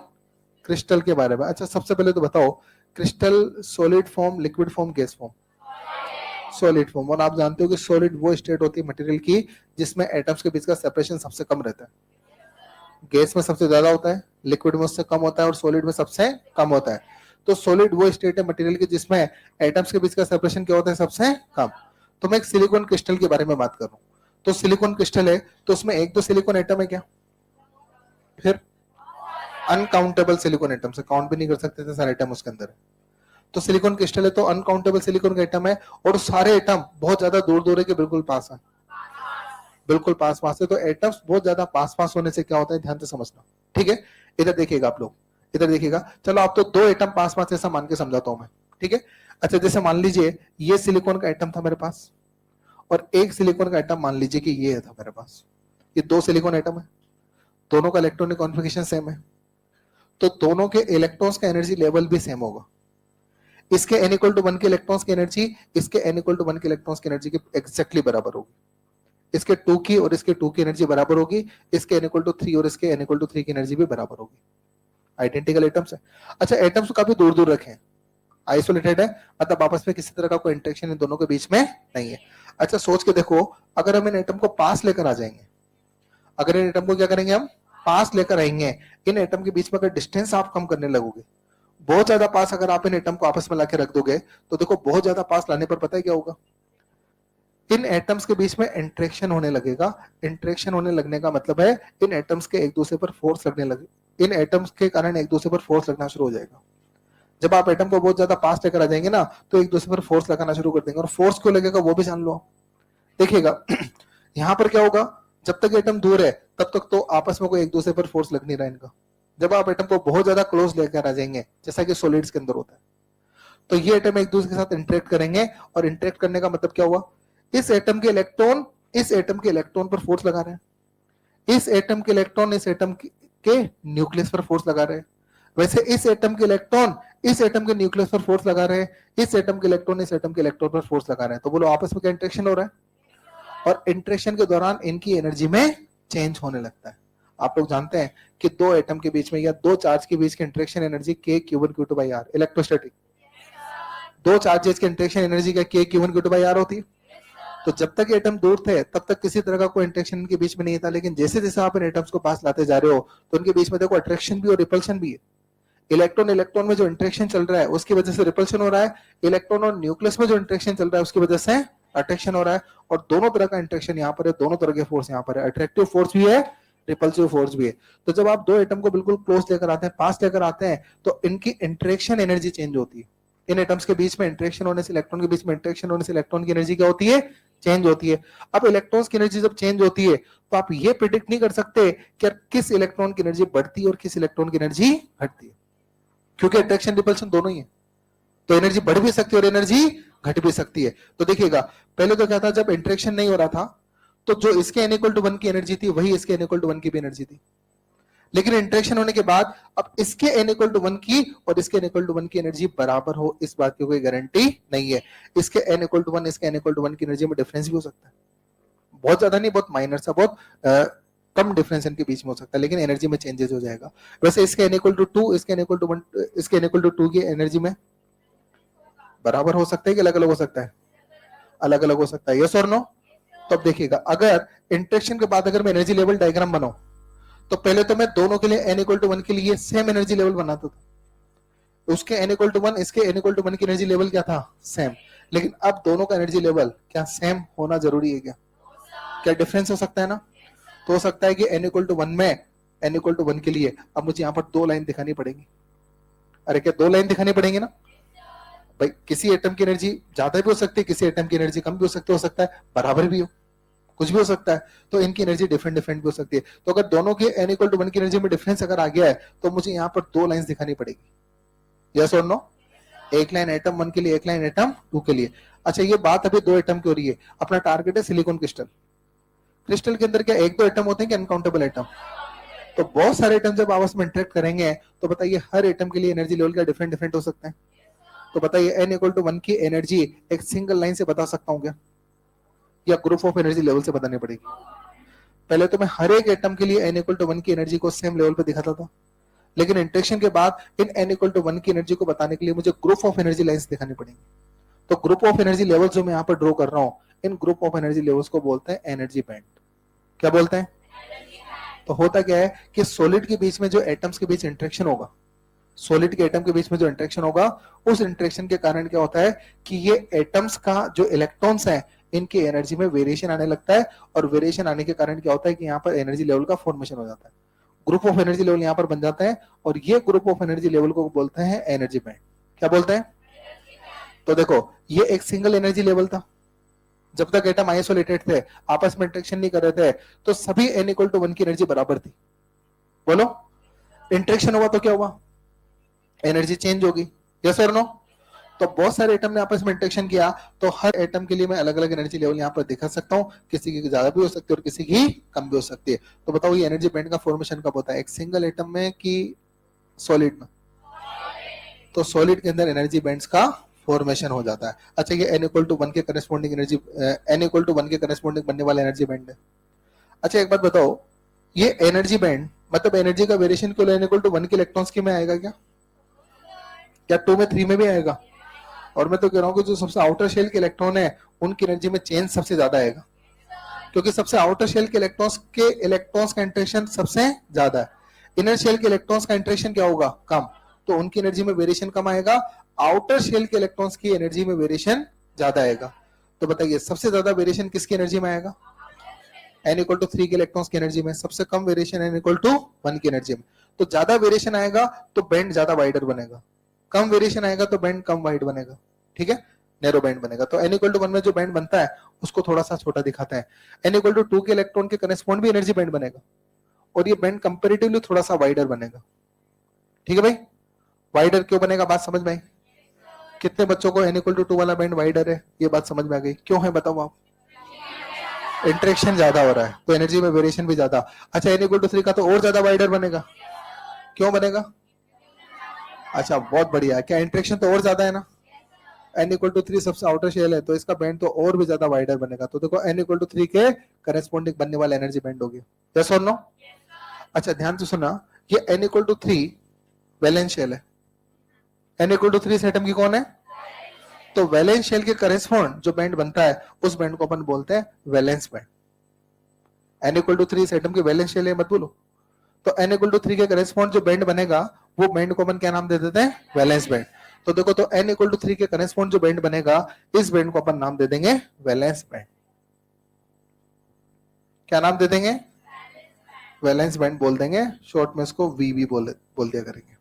[SPEAKER 1] क्रिस्टल के बारे में। अच्छा सबसे पहले तो बताओ crystal solid form, liquid form, gas form? Solid form. और आप जानते हो कि सॉलिड वो स्टेट होती है मटेरियल की जिसमें एटम्स के बीच का सेपरेशन सबसे कम रहता है, गैस में सबसे ज्यादा होता है, लिक्विड में उससे कम होता है, और सॉलिड में सबसे कम होता है। तो सॉलिड वो स्टेट है मटेरियल की जिसमें एटम्स के बीच का सेपरेशन क्या होता है? सबसे कम। तो मैं एक सिलिकॉन क्रिस्टल के बारे में बात कर रहा हूँ। तो सिलिकॉन क्रिस्टल है तो उसमें एक दो सिलिकॉन एटम है क्या? फिर अनकाउंटेबल सिलिकॉन एटम से काउंट भी नहीं कर सकते थे सारे एटम उसके अंदर है। तो सिलिकॉन क्रिस्टल है तो अनकाउंटेबल सिलिकॉन का एटम है, और सारे एटम बहुत ज्यादा दूर दूर है कि बिल्कुल पास है? बिल्कुल पास पास है। तो एटम्स बहुत ज्यादा पास पास होने से क्या होता है, ध्यान से समझना, ठीक है। इधर देखिएगा आप लोग, इधर देखिएगा। चलो आप तो दो एटम पास पास ऐसा मान के समझाता हूं मैं, ठीक है। अच्छा जैसे मान लीजिए ये सिलिकॉन का एटम था मेरे पास, और एक सिलिकॉन का एटम मान लीजिए कि ये था मेरे पास, ये दो सिलिकॉन एटम है, दोनों का इलेक्ट्रॉनिक कॉन्फ़िगरेशन सेम है, तो दोनों के इलेक्ट्रॉन्स का एनर्जी लेवल भी सेम होगा। इसके n इक्वल टू 1 के इलेक्ट्रॉन्स की एनर्जी इसके n इक्वल टू 1 के इलेक्ट्रॉन्स की एनर्जी के एग्जैक्टली बराबर होगी, इसके 2 की और इसके 2 की एनर्जी बराबर होगी, इसके n इक्वल टू 3 और इसके n इक्वल टू 3 की एनर्जी भी बराबर होगी। आइडेंटिकल एटम्स है। अच्छा एटम्स काफी दूर दूर रखे, आइसोलेटेड है, मतलब आपस में किसी तरह का कोई इंटरेक्शन इन दोनों के बीच में नहीं है। अच्छा सोच के देखो, अगर हम इन एटम को पास लेकर आ जाएंगे, अगर इन एटम को क्या करेंगे हम? पास लेकर आएंगे, इन एटम के बीच में अगर डिस्टेंस आप कम करने लगोगे, बहुत ज्यादा पास अगर आप इन एटम को आपस में लाके रख दोगे, तो देखो बहुत ज्यादा पास लाने पर पता है क्या होगा? इन एटम्स के बीच में इंटरेक्शन होने लगेगा। इंटरेक्शन होने लगने का मतलब है इन एटम्स के एक दूसरे पर फोर्स लगने लगे, इन एटम्स के कारण एक दूसरे पर फोर्स लगना शुरू हो जाएगा। जब आप एटम को बहुत ज्यादा पास लेकर आ जाएंगे ना, तो एक दूसरे पर फोर्स लगाना शुरू कर देंगे, और फोर्स क्यों लगेगा वो भी जान लो। देखिएगा यहाँ पर क्या होगा, जब तक एटम दूर है तब तक तो आपस में कोई एक दूसरे पर फोर्स लग नहीं रहा इनका। जब आप एटम को बहुत ज्यादा क्लोज लेकर आ जाएंगे, जैसा कि सॉलिड्स के अंदर होता है, तो ये एटम एक दूसरे के साथ इंटरेक्ट करेंगे, और इंटरेक्ट करने का मतलब क्या हुआ, इस एटम के इलेक्ट्रॉन इस एटम के इलेक्ट्रॉन पर फोर्स लगा रहे हैं, इस एटम के इलेक्ट्रॉन इस एटम के न्यूक्लियस पर फोर्स लगा रहे हैं, वैसे इस एटम के इलेक्ट्रॉन इस एटम के न्यूक्लियस पर फोर्स लगा रहे हैं, इस एटम के इलेक्ट्रॉन इस एटम के इलेक्ट्रॉन पर फोर्स लगा रहे हैं। तो बोलो आपस में क्या इंटरेक्शन हो रहा है, और इंटरेक्शन के दौरान इनकी एनर्जी में चेंज होने लगता है। आप लोग जानते हैं कि दो एटम के बीच में या दो चार्ज के बीच की interaction energy K Q1 Q2 by R, electrostatic. दो चार्जेस की इंटरेक्शन एनर्जी क्या K Q1 Q2 by R होती है। तो जब तक एटम दूर थे तब तक किसी तरह का कोई इंटरेक्शन इनके बीच में नहीं था, लेकिन जैसे जैसे आप इन एटम्स को पास लाते जा रहे हो तो उनके बीच में देखो अट्रैक्शन भी और रिपल्शन भी है। इलेक्ट्रॉन इलेक्ट्रॉन में जो इंटरेक्शन चल रहा है उसकी वजह से रिपल्शन हो रहा है, इलेक्ट्रॉन और न्यूक्लियस में जो इंटरेक्शन चल रहा है उसकी वजह से अट्रैक्शन हो रहा है, और दोनों तरह का इंटरेक्शन यहाँ पर है, दोनों तरह के फोर्स यहाँ पर है, अट्रैक्टिव फोर्स भी है, रिपल्सिव फोर्स भी है। तो जब आप दो एटम को बिल्कुल क्लोज लेकर आते हैं, पास लेकर आते हैं, तो इनकी इंटरेक्शन एनर्जी चेंज होती है। इन एटम्स के बीच में इंटरेक्शन होने से, इलेक्ट्रॉन के बीच में इंटरेक्शन होने से इलेक्ट्रॉन की एनर्जी क्या होती है, चेंज होती है। अब इलेक्ट्रॉन्स की एनर्जी जब चेंज होती है तो आप ये प्रिडिक्ट नहीं कर सकते कि किस इलेक्ट्रॉन की एनर्जी बढ़ती है और किस इलेक्ट्रॉन की एनर्जी घटती है, क्योंकि अट्रैक्शन रिपल्शन दोनों ही है। तो एनर्जी बढ़ भी सकती है और एनर्जी घट भी सकती है। तो देखिएगा पहले तो क्या था, जब इंटरेक्शन नहीं हो रहा था तो जो इसके n = 1 की एनर्जी थी वही इसके n = 1 की भी एनर्जी थी, लेकिन इंटरेक्शन होने के बाद अब इसके n = 1 की और इसके न = 1 की एनर्जी बराबर हो, इस बात की कोई गारंटी नहीं है। इसके n = 1 इसके n = 1 की एनर्जी में डिफरेंस भी हो सकता है, बहुत ज्यादा नहीं, बहुत माइनर सा, बहुत कम डिफरेंस इनके बीच में हो सकता है, लेकिन एनर्जी में चेंजेस हो जाएगा। वैसे इसके n = 2 इसके n = 1 इसके n = 2 की एनर्जी में बराबर हो सकता है कि अलग अलग हो सकता है, अलग अलग हो सकता है, यस और नो। तो अब देखिएगा अगर इंटरेक्शन के बाद अगर मैं एनर्जी लेवल डायग्राम बनाऊं तो पहले तो मैं दोनों के लिए n = 1 के लिए सेम एनर्जी लेवल बनाता था, उसके n = 1 इसके n = 1 की एनर्जी लेवल क्या था, सेम। लेकिन अब दोनों का एनर्जी लेवल क्या सेम होना जरूरी है क्या, क्या डिफरेंस हो सकता है ना। तो हो सकता है कि n = 1 में n = 1 के लिए अब मुझे यहाँ पर दो लाइन दिखानी पड़ेगी। अरे क्या दो लाइन दिखानी पड़ेंगी ना भाई, किसी एटम की एनर्जी ज्यादा भी हो सकती है, किसी एटम की एनर्जी कम भी हो सकता है बराबर भी हो, कुछ भी हो सकता है। तो इनकी एनर्जी डिफरेंट डिफरेंट भी हो सकती है। तो अगर दोनों के n = 1 की एनर्जी में डिफरेंस अगर आ गया है तो मुझे यहाँ पर दो लाइंस दिखानी पड़ेगी, यस और नो। एक लाइन एटम 1 के लिए, एक लाइन एटम 2 के लिए। अच्छा ये बात अभी दो एटम की हो रही है, अपना टारगेट है सिलिकॉन क्रिस्टल। क्रिस्टल के अंदर क्या एक दो एटम होते हैं कि अनकाउंटेबल एटम, तो बहुत सारे एटम जब आपस में इंटरेक्ट करेंगे तो बताइए हर एटम के लिए एनर्जी लेवल क्या डिफरेंट डिफरेंट हो सकता है। तो बताइए n = 1 की एनर्जी एक सिंगल लाइन से बता सकता हूं क्या, या ग्रुप ऑफ एनर्जी लेवल से बतानी पड़ेगी। पहले तो मैं हर एक एटम के लिए n = 1 की एनर्जी को सेम लेवल पे दिखाता था, लेकिन इंटरेक्शन के बाद इन n = 1 की एनर्जी को बताने के लिए मुझे ग्रुप ऑफ एनर्जी लाइंस दिखानी पड़ेंगी। तो ग्रुप ऑफ एनर्जी लेवल जो मैं यहाँ पर ड्रॉ कर रहा हूँ, इन ग्रुप ऑफ एनर्जी लेवल्स को बोलते हैं एनर्जी बैंड। क्या बोलते हैं, तो होता क्या है कि सॉलिड के बीच में जो एटम्स के बीच इंटरेक्शन होगा, सॉलिड के एटम के बीच में जो इंटरेक्शन होगा, उस इंटरेक्शन के कारण क्या होता है कि ये एटम्स का जो इलेक्ट्रॉन्स हैं इनकी एनर्जी में वेरिएशन आने लगता है, और वेरिएशन आने के कारण क्या होता है कि यहाँ पर एनर्जी लेवल का फॉर्मेशन हो जाता है, ग्रुप ऑफ एनर्जी लेवल यहाँ पर बन जाता है, और ये ग्रुप ऑफ एनर्जी लेवल को बोलते हैं एनर्जी बैंड। क्या बोलते हैं, तो देखो ये एक सिंगल एनर्जी लेवल था, जब तक एटम आइसोलेटेड थे, आपस में इंटरेक्शन नहीं कर रहे थे, तो सभी n = 1 की एनर्जी बराबर थी। बोलो इंटरेक्शन हुआ तो क्या हुआ, एनर्जी चेंज होगी, यस और नो। तो बहुत सारे एटम ने आपस में इंटरेक्शन किया, तो हर एटम के लिए मैं अलग अलग एनर्जी लेवल यहाँ पर दिखा सकता हूँ, किसी की ज्यादा भी हो सकती है और किसी की कम भी हो सकती है। तो बताओ ये एनर्जी बैंड का फॉर्मेशन कब होता है, एक सिंगल एटम में कि सॉलिड में, तो सॉलिड के अंदर एनर्जी बैंड्स का फॉर्मेशन हो जाता है। अच्छा ये n = 1 के करस्पॉन्डिंग एनर्जी, n = 1 के करस्पॉन्डिंग बनने वाला एनर्जी बैंड है। अच्छा एक बात बताओ, ये एनर्जी बैंड मतलब एनर्जी का वेरिएशन केवल n = 1 के इलेक्ट्रॉन्स की में आएगा क्या, क्या 2 में 3 में भी आएगा। और मैं तो कह रहा हूँ कि जो सबसे आउटर शेल के इलेक्ट्रॉन है उनकी एनर्जी में चेंज सबसे ज्यादा आएगा, क्योंकि सबसे आउटर शेल के इलेक्ट्रॉन्स का इंटरेक्शन सबसे ज्यादा है। इनर शेल के इलेक्ट्रॉन्स का इंटरेक्शन क्या होगा, कम, तो उनकी एनर्जी में वेरिएशन कम आएगा, आउटर शेल के इलेक्ट्रॉन्स की एनर्जी में वेरिएशन ज्यादा आएगा। तो बताइए सबसे ज्यादा वेरिएशन किसकी एनर्जी में आएगा, n = 3 के इलेक्ट्रॉन्स की एनर्जी में, सबसे कम वेरिएशन n = 1 की एनर्जी में। तो ज्यादा वेरिएशन आएगा तो बैंड ज्यादा वाइडर बनेगा, कम वेरिएशन आएगा तो बैंड कम वाइड बनेगा, ठीक है। नैरो बैंड बनेगा। तो n=1 में जो बैंड बनता है उसको थोड़ा सा छोटा दिखाते हैं। n=2 के इलेक्ट्रॉन के करेस्पॉन्ड भी एनर्जी बैंड बनेगा और ये बैंड कंपैरेटिवली थोड़ा सा वाइडर बनेगा। ठीक है भाई, वाइडर क्यों बनेगा, बात समझ में आई? कितने बच्चों को n=2 वाला बैंड वाइडर है, ये बात समझ में आ गई? क्यों है बताओ आप? इंटरेक्शन ज्यादा हो रहा है तो एनर्जी में वेरिएशन भी ज्यादा। अच्छा, n=3 का तो और ज्यादा वाइडर बनेगा, क्यों बनेगा? अच्छा बहुत बढ़िया, क्या इंटरेक्शन तो और ज्यादा है ना? n=3 सबसे आउटर शेल है तो इसका बैंड तो और भी ज्यादा वाइडर बनेगा। तो देखो n=3 के करेस्पॉन्डिंग बनने वाला एनर्जी बैंड हो गया। यस और नो? अच्छा ध्यान से सुना, ये n=3 वैलेंस शेल है। n=3 से एटम की कौन है? तो वैलेंस शेल के करेस्पॉन्ड जो बैंड बनता है उस बैंड को अपन बोलते हैं वैलेंस बैंड। n=3 से एटम की वैलेंस शेल है, मत बोलो। तो n=3 के करेस्पॉन्ड जो बैंड बनेगा वो बैंड को अपन क्या नाम दे देते हैं? Valence band. तो देखो, तो n=3 के करेस्पॉन्ड जो बैंड बनेगा इस बैंड को अपन नाम दे देंगे वैलेंस बैंड। क्या नाम दे देंगे? वैलेंस बैंड बोल देंगे, शॉर्ट में इसको वीबी बोल दिया करेंगे।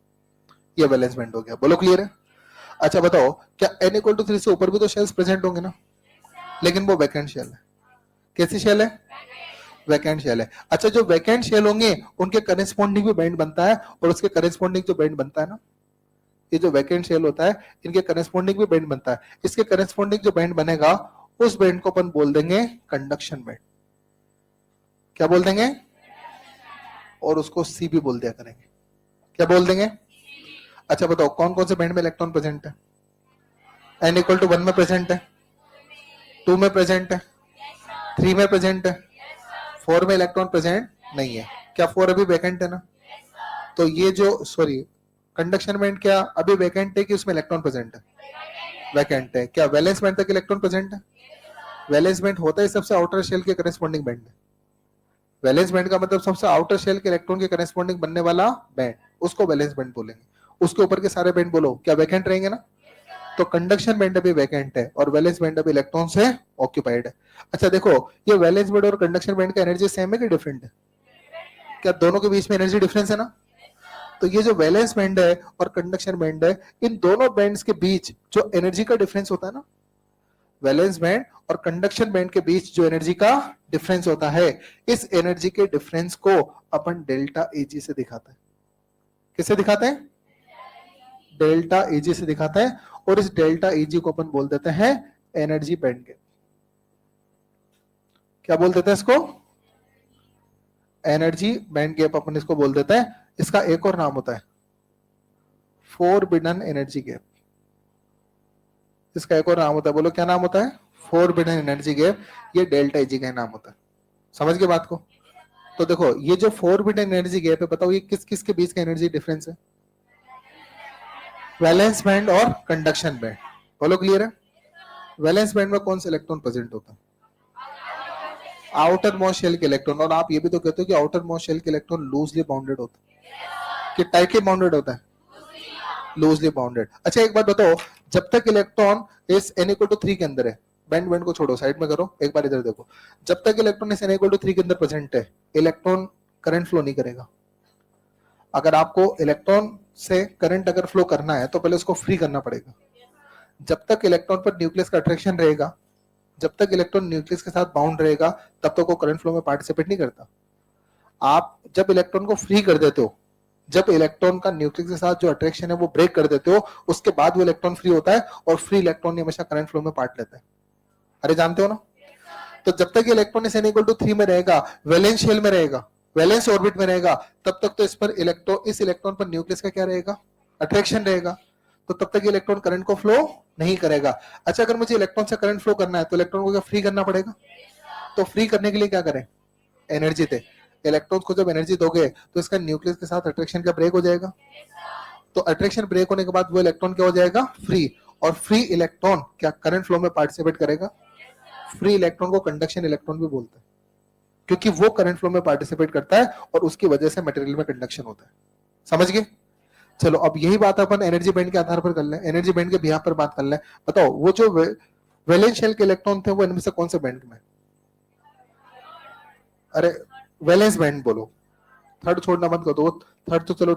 [SPEAKER 1] ये वैलेंस बैंड हो गया। बोलो क्लियर है? अच्छा बताओ, क्या n=3 से ऊपर भी तो शेल्स प्रेजेंट होंगे ना, लेकिन वो वैकेंट शेल है। कैसी शेल है? वैकेंट शेल है। अच्छा, जो वैकेंट शेल होंगे उनके करेस्पॉन्डिंग भी बैंड बनता है और उसके करेस्पॉन्डिंग जो बैंड बनता है ना, ये जो वैकेंट शेल होता है इनके करेस्पॉन्डिंग भी बैंड बनता है। इसके करेस्पॉन्डिंग जो बैंड बनेगा उस बैंड को अपन बोल देंगे कंडक्शन बैंड। क्या बोल देंगे? और उसको सी भी बोल दिया करेंगे। क्या बोल देंगे? अच्छा बताओ, कौन कौन से बैंड में इलेक्ट्रॉन प्रेजेंट है? n=1 में प्रेजेंट है, 2 में प्रेजेंट है, 3 में प्रेजेंट है, 4 में इलेक्ट्रॉन प्रेजेंट नहीं है। क्या 4 अभी वैकेंट है ना? तो ये जो सॉरी कंडक्शन बैंड क्या अभी वैकेंट है कि उसमें इलेक्ट्रॉन प्रेजेंट है? वैकेंट है। क्या वैलेंस बैंड तक इलेक्ट्रॉन प्रेजेंट है? वैलेंस बैंड होता है सबसे आउटर शेल के करेस्पॉन्डिंग बैंड है। वैलेंस बैंड का मतलब सबसे आउटर शेल के इलेक्ट्रॉन के करेस्पॉन्डिंग बनने वाला बैंड, उसको वैलेंस बैंड बोलेंगे। उसके ऊपर के सारे बैंड बोलो क्या वैकेंट रहेंगे ना? तो कंडक्शन बैंड अभी वैकेंट है और वैलेंस बैंड अभी इलेक्ट्रॉन से ऑक्यूपाइड है। अच्छा देखो, ये वैलेंस बैंड और कंडक्शन बैंड का एनर्जी सेम है कि डिफरेंट है? क्या दोनों के बीच में एनर्जी डिफरेंस है ना? तो ये जो वैलेंस बैंड है और कंडक्शन बैंड है, इन दोनों बैंड्स के बीच जो एनर्जी का डिफरेंस होता है ना, वैलेंस बैंड और कंडक्शन बैंड के बीच जो एनर्जी का डिफरेंस होता है, इस एनर्जी के डिफरेंस को अपन डेल्टा एजी से दिखाते हैं। किससे दिखाते हैं? डेल्टा एजी से दिखाते हैं। और इस डेल्टा एजी को अपन बोल देते हैं एनर्जी बैंड गैप। क्या बोल देते हैं इसको? एनर्जी बैंड गैप अपन इसको बोल देते हैं। इसका एक और नाम होता है फोरबिडन एनर्जी गैप। इसका एक और नाम होता है, बोलो क्या नाम होता है? Forbidden energy gap. ये डेल्टा एजी का नाम होता है। समझ गए बात को? तो देखो, ये जो फोरबिडन एनर्जी गैप है, बताओ ये किस किस के बीच का एनर्जी डिफरेंस है? वैलेंस बैंड और कंडक्शन बैंड। बोलो क्लियर है? वैलेंस बैंड में कौन सा इलेक्ट्रॉन प्रेजेंट होता है? आउटर मोस्ट शेल के इलेक्ट्रॉन। और आप ये भी तो कहते हो कि आउटर मोस्ट शेल के इलेक्ट्रॉन लूजली बाउंडेड होता है कि टाइटली बाउंडेड होता है? Loosely bounded. अच्छा एक बात बताओ, जब तक इलेक्ट्रॉन इस n=3 के अंदर है, बैंड बैंड को छोड़ो, साइड में करो, एक बार इधर देखो, जब तक इलेक्ट्रॉन इस n=3 के अंदर प्रेजेंट है, इलेक्ट्रॉन करंट फ्लो नहीं करेगा। अगर आपको इलेक्ट्रॉन से करंट अगर फ्लो करना है तो पहले उसको फ्री करना पड़ेगा। जब तक इलेक्ट्रॉन पर न्यूक्लियस का अट्रैक्शन रहेगा, जब तक इलेक्ट्रॉन न्यूक्लियस के साथ बाउंड रहेगा, तब तक वो करंट फ्लो में पार्टिसिपेट नहीं करता। आप जब इलेक्ट्रॉन को फ्री कर देते हो, जब इलेक्ट्रॉन का न्यूक्लियस के साथ जो अट्रैक्शन है वो ब्रेक कर देते हो, उसके बाद वो इलेक्ट्रॉन फ्री होता है और फ्री इलेक्ट्रॉन हमेशा करंट फ्लो में पार्ट लेता है। अरे जानते हो ना? तो जब तक इलेक्ट्रॉन इस n=3 में रहेगा, वैलेंस शेल में रहेगा, वैलेंस ऑर्बिट में रहेगा, तब तक तो इस पर इस इलेक्ट्रॉन पर न्यूक्लियस का क्या रहेगा? अट्रैक्शन रहेगा। तो तब तक इलेक्ट्रॉन करंट को फ्लो नहीं करेगा। अच्छा, अगर मुझे इलेक्ट्रॉन से करंट फ्लो करना है तो इलेक्ट्रॉन को क्या फ्री करना पड़ेगा? तो फ्री करने के लिए क्या करें? एनर्जी दे। इलेक्ट्रॉन को जब एनर्जी दोगे तो इसका न्यूक्लियस के साथ अट्रैक्शन का ब्रेक हो जाएगा। तो अट्रैक्शन ब्रेक होने के बाद वो इलेक्ट्रॉन क्या हो जाएगा? फ्री। और फ्री इलेक्ट्रॉन क्या करंट फ्लो में पार्टिसिपेट करेगा? फ्री इलेक्ट्रॉन को कंडक्शन इलेक्ट्रॉन भी बोलते हैं, क्योंकि वो करंट फ्लो में पार्टिसिपेट करता है और उसकी वजह से मटेरियल में कंडक्शन होता है। समझ गए? चलो अब यही बात अपन एनर्जी बैंड के आधार पर कर लें, एनर्जी बैंड के बिहाफ पर बात कर लें। बताओ, वो जो वैलेंस शेल के इलेक्ट्रॉन थे वो इनमें से कौन से बैंड में? अरे वैलेंस बैंड बोलो, थर्ड छोड़ना मत करो। थर्ड तो चलो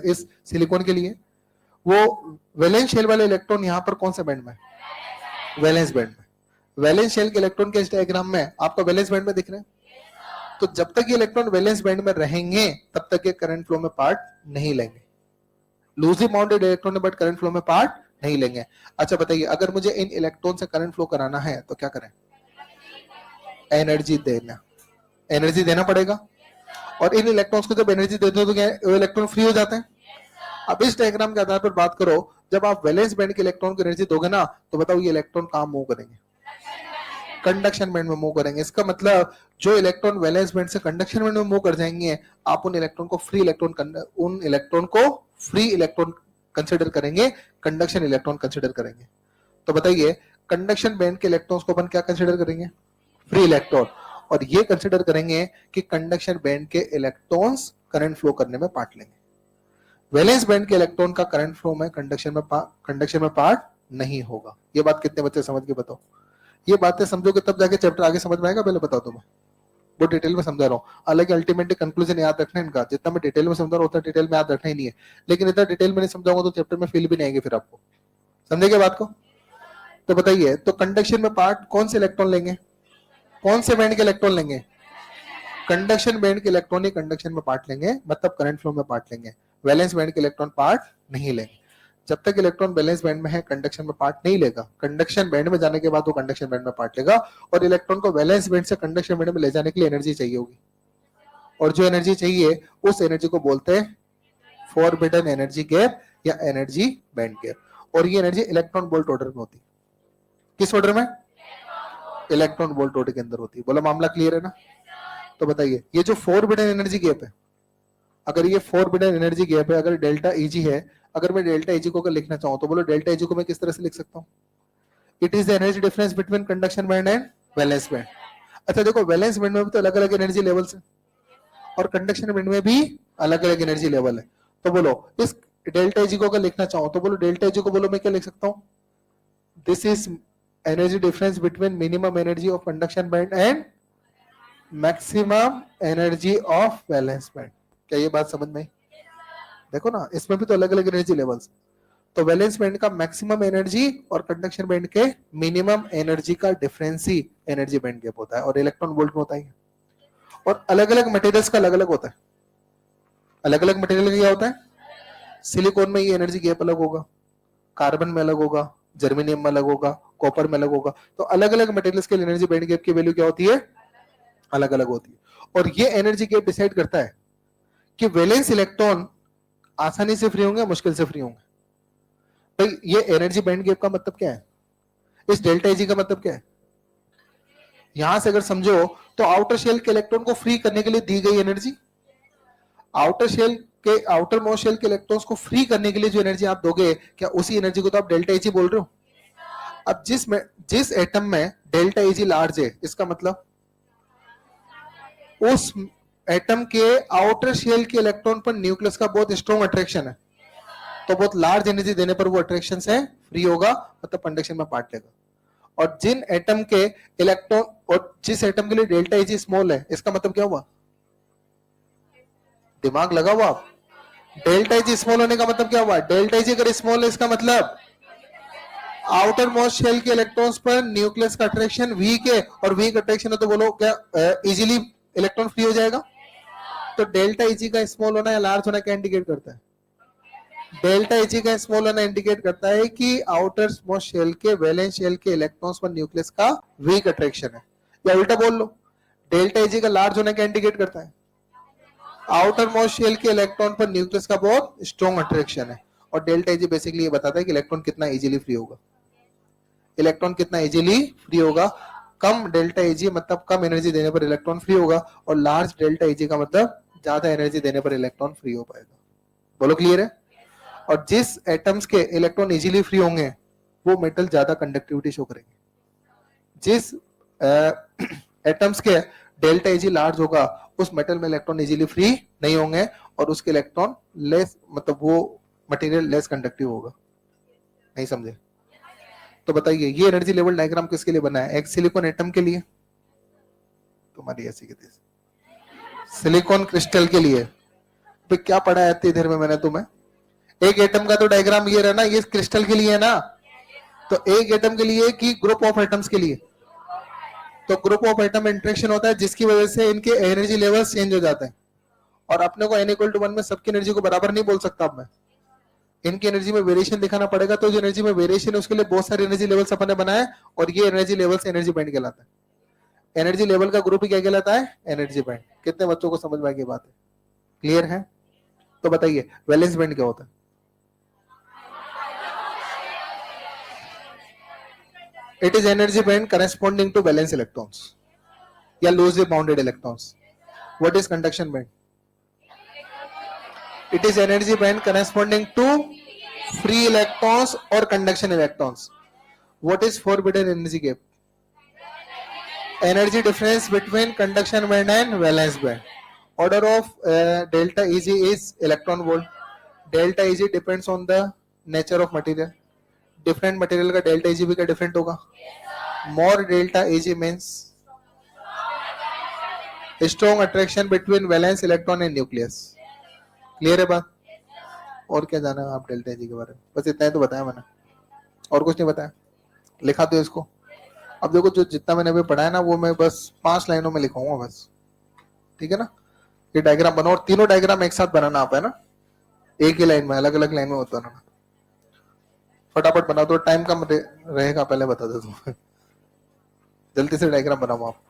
[SPEAKER 1] इस सिलिकॉन के लिए। वो वैलेंस शेल वाले इलेक्ट्रॉन यहाँ पर कौन से बैंड में? वैलेंस बैंड में। वैलेंस शेल के इलेक्ट्रॉन के इस डायग्राम में आपको वैलेंस बैंड में दिख रहे हैं। तो जब तक ये इलेक्ट्रॉन वैलेंस बैंड में रहेंगे तब तक ये करंट फ्लो में पार्ट नहीं लेंगे। लूजली बाउंडेड इलेक्ट्रॉन है बट करंट फ्लो में पार्ट नहीं लेंगे। अच्छा बताइए, अगर मुझे इन इलेक्ट्रॉन से करंट फ्लो कराना है तो क्या करें? एनर्जी देना, एनर्जी देना पड़ेगा। और इन इलेक्ट्रॉन्स को जब एनर्जी देते हो तो क्या वो इलेक्ट्रॉन फ्री हो जाते हैं। अब इस डायग्राम के आधार पर बात करो, जब आप वैलेंस बैंड के इलेक्ट्रॉन को एनर्जी दोगे ना तो बताओ ये इलेक्ट्रॉन कहां मूव करेंगे? कंडक्शन बैंड में मूव करेंगे। इसका मतलब जो इलेक्ट्रॉन वैलेंस बैंड से कंडक्शन बैंड में मूव कर जाएंगे, आप उन इलेक्ट्रॉन को फ्री इलेक्ट्रॉन कंसिडर करेंगे, कंडक्शन इलेक्ट्रॉन कंसिडर करेंगे। तो बताइए, कंडक्शन बैंड के इलेक्ट्रॉन्स को अपन क्या कंसिडर करेंगे? Free electron. और ये कंसिडर करेंगे कि कंडक्शन बैंड के इलेक्ट्रॉन्स करंट फ्लो करने में पार्ट लेंगे। वैलेंस बैंड के इलेक्ट्रॉन का करंट फ्लो में कंडक्शन में पार्ट नहीं होगा। ये बात कितने बच्चे समझ के बताओ? ये बातें समझोगे तब जाके चैप्टर आगे समझ में आएगा। पहले बताओ तुम्हें, बहुत डिटेल में समझा रहा हूँ। हालांकि अल्टीमेटली कंक्लूजन याद रखना है इनका, जितना मैं डिटेल में समझा रहा हूँ उतना डिटेल में याद रखना ही नहीं है। लेकिन इतना डिटेल में नहीं समझाऊंगा तो चैप्टर में फील भी नहीं आएगी फिर आपको। समझेंगे बात को? तो बताइए, तो कंडक्शन में पार्ट कौन से इलेक्ट्रॉन लेंगे? कौन से बैंड के इलेक्ट्रॉन लेंगे? कंडक्शन बैंड के इलेक्ट्रॉन ही कंडक्शन में पार्ट लेंगे, मतलब करंट फ्लो में पार्ट लेंगे। वैलेंस बैंड के इलेक्ट्रॉन पार्ट नहीं लेंगे। जब तक इलेक्ट्रॉन बैलेंस बैंड में है कंडक्शन में पार्ट नहीं लेगा। कंडक्शन बैंड में जाने के बाद वो कंडक्शन बैंड में पार्ट लेगा। और इलेक्ट्रॉन को वैलेंस बैंड से कंडक्शन बैंड में ले जाने के लिए एनर्जी चाहिए होगी, और जो एनर्जी चाहिए उस एनर्जी को बोलते हैं फॉरबिडन एनर्जी गैप या एनर्जी बैंड गैप। और ये एनर्जी इलेक्ट्रॉन वोल्ट ऑर्डर में होती है। किस ऑर्डर में? इलेक्ट्रॉन वोल्ट ऑर्डर के अंदर होती है। बोला मामला क्लियर है ना? तो बताइए, ये जो फॉरबिडन एनर्जी गैप है, अगर ये फॉरबिडन एनर्जी गैप है, अगर डेल्टा ईजी है, अगर मैं डेल्टा ईजी को लिखना चाहूं तो बोलो डेल्टा ईजी को मैं किस तरह से लिख सकता हूं? It is the energy difference between conduction band and valence band. अच्छा देखो, वैलेंस बैंड में भी तो अलग अलग एनर्जी लेवल्स है और कंडक्शन बैंड में भी अलग अलग एनर्जी लेवल है। तो बोलो इस डेल्टा ईजी को अगर लिखना चाहूं तो बोलो डेल्टा ईजी को बोलो मैं क्या लिख सकता हूं? This is energy difference between minimum energy of conduction band and maximum energy of valence band. क्या ये बात समझ में आई? देखो ना, इसमें भी तो अलग अलग एनर्जी लेवल्स। तो वैलेंस बैंड का मैक्सिमम एनर्जी और कंडक्शन बैंड के मिनिमम एनर्जी का डिफरेंस ही एनर्जी बैंड गैप होता है, और इलेक्ट्रॉन वोल्ट में होता है। और अलग अलग मटेरियल्स का अलग अलग होता है। अलग अलग मटेरियल का क्या होता है? सिलिकॉन में ये एनर्जी गैप अलग होगा, कार्बन में अलग होगा, जर्मेनियम में अलग होगा, कॉपर में अलग होगा। तो अलग अलग मटेरियल्स के एनर्जी बैंड गैप की वैल्यू क्या होती है? अलग अलग होती है। और ये एनर्जी गैप डिसाइड करता है कि वैलेंस इलेक्ट्रॉन आसानी से फ्री होंगे, मुश्किल से फ्री होंगे। भाई ये एनर्जी बैंड गैप का मतलब क्या है? इस डेल्टा जी का मतलब क्या है? यहां से अगर समझो तो आउटर शेल के इलेक्ट्रॉन को फ्री करने के लिए दी गई एनर्जी, आउटर मोस्ट शेल के इलेक्ट्रॉन्स को फ्री करने के लिए जो एनर्जी आप दोगे, क्या उसी एनर्जी को तो आप डेल्टा जी बोल रहे हो? अब जिस एटम में डेल्टा जी लार्ज है, इसका मतलब उस एटम के आउटर शेल के इलेक्ट्रॉन पर न्यूक्लियस का बहुत स्ट्रॉन्ग अट्रैक्शन है। तो बहुत लार्ज एनर्जी देने पर वो अट्रैक्शन से फ्री होगा, मतलब कंडक्शन में पार्ट लेगा। और जिन एटम के इलेक्ट्रॉन और जिस एटम के लिए डेल्टा जी स्मॉल है, इसका मतलब क्या हुआ? दिमाग लगा हुआ आप? डेल्टा जी स्मॉल होने का मतलब क्या हुआ? डेल्टा जी अगर स्मॉल है, इसका मतलब आउटर मोस्ट शेल के इलेक्ट्रॉन्स पर न्यूक्लियस का अट्रैक्शन वीक है, और वीक अट्रैक्शन है तो बोलो क्या इजीली इलेक्ट्रॉन फ्री हो जाएगा? तो डेल्टा जी का स्मॉल होना या लार्ज होना क्या इंडिकेट करता है? डेल्टा जी का स्मॉल होना इंडिकेट करता है कि आउटर मोस्ट शेल के वैलेंस शेल के इलेक्ट्रॉन्स पर न्यूक्लियस का वीक अट्रैक्शन है। या उल्टा बोल लो, डेल्टा जी का लार्ज होना क्या इंडिकेट करता है? आउटर मोस्ट शेल के इलेक्ट्रॉन पर न्यूक्लियस का बहुत स्ट्रॉन्ग अट्रैक्शन है। और डेल्टा जी बेसिकली ये बताता है कि इलेक्ट्रॉन कितना इजीली फ्री होगा। इलेक्ट्रॉन कितना इजीली फ्री होगा? कम डेल्टा जी मतलब कम एनर्जी देने पर इलेक्ट्रॉन फ्री होगा, और लार्ज डेल्टा जी का मतलब ज्यादा एनर्जी देने पर इलेक्ट्रॉन फ्री हो पाएगा। बोलो क्लियर है? और जिस एटम्स के इलेक्ट्रॉन इजीली फ्री होंगे वो मेटल ज्यादा कंडक्टिविटी शो करेंगे। जिस एटम्स के डेल्टा जी लार्ज होगा उस मेटल में इलेक्ट्रॉन इजीली फ्री नहीं होंगे, और उसके इलेक्ट्रॉन लेस, मतलब वो मटेरियल लेस कंडक्टिव होगा। नहीं समझे? तो बताइए, ये एनर्जी लेवल डायग्राम किसके लिए बना है? एक सिलिकॉन एटम के लिए, तुम्हारी ऐसी के सिलिकॉन क्रिस्टल के लिए। तो क्या पढ़ा है इतनी देर में मैंने तुम्हें? एक एटम का तो डायग्राम ये रहा ना, ये क्रिस्टल के लिए है ना। तो एक एटम के लिए कि ग्रुप ऑफ एटम्स के लिए? तो ग्रुप ऑफ एटम इंटरेक्शन होता है जिसकी वजह से इनके एनर्जी लेवल्स चेंज हो जाते हैं, और अपने को n=1 में सबकी एनर्जी को बराबर नहीं बोल सकता अब मैं, इनकी एनर्जी में वेरिएशन दिखाना पड़ेगा। तो जो एनर्जी में वेरिएशन है उसके लिए बहुत सारे एनर्जी लेवल्स अपन ने बनाए, और ये एनर्जी लेवल्स एनर्जी बैंड कहलाता है। एनर्जी लेवल का ग्रुप ही क्या कहलाता है? Energy band. कितने बच्चों को समझ में आ गई बात है? क्लियर है? तो बताइए वैलेंस बैंड क्या होता है? It is energy band corresponding to valence electrons या loosely bounded electrons. What is conduction band? It is energy band corresponding to free electrons or conduction electrons. What is forbidden energy gap? Energy difference between conduction band and valence band. Order of delta Eg is electron volt. Delta Eg depends on the nature of material. Different material का delta Eg भी का different होगा. More delta Eg means strong attraction between valence electron and nucleus. Clear है बात? और क्या जाना है आप डेल्टा जी के बारे में? बस इतना ही तो बताया मैंने, और कुछ नहीं बताया। लिखा दो इसको। अब देखो जो जितना मैंने अभी पढ़ा है ना वो मैं बस 5 लाइनों में लिखूंगा बस, ठीक है ना? ये डायग्राम बनाओ और तीनों डायग्राम एक साथ बनाना आप, है ना? एक ही लाइन में, अलग अलग लाइन में होता है ना। फटाफट बना दो, टाइम कम रहेगा, पहले बता दो तुम। जल्दी से डायग्राम बनाओ आप।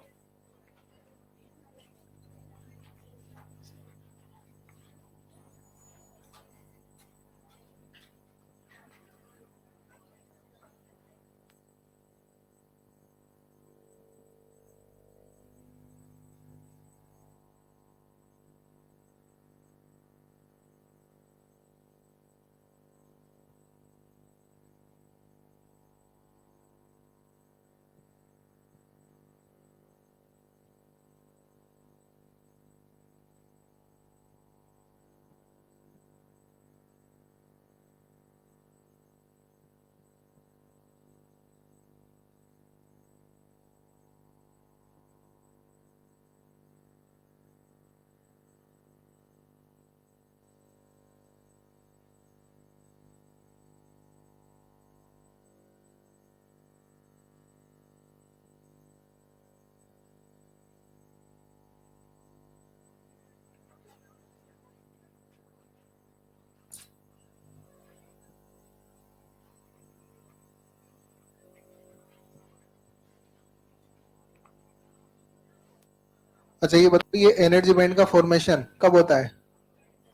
[SPEAKER 1] अच्छा ये बताइए, ये एनर्जी बैंड का फॉर्मेशन कब होता है?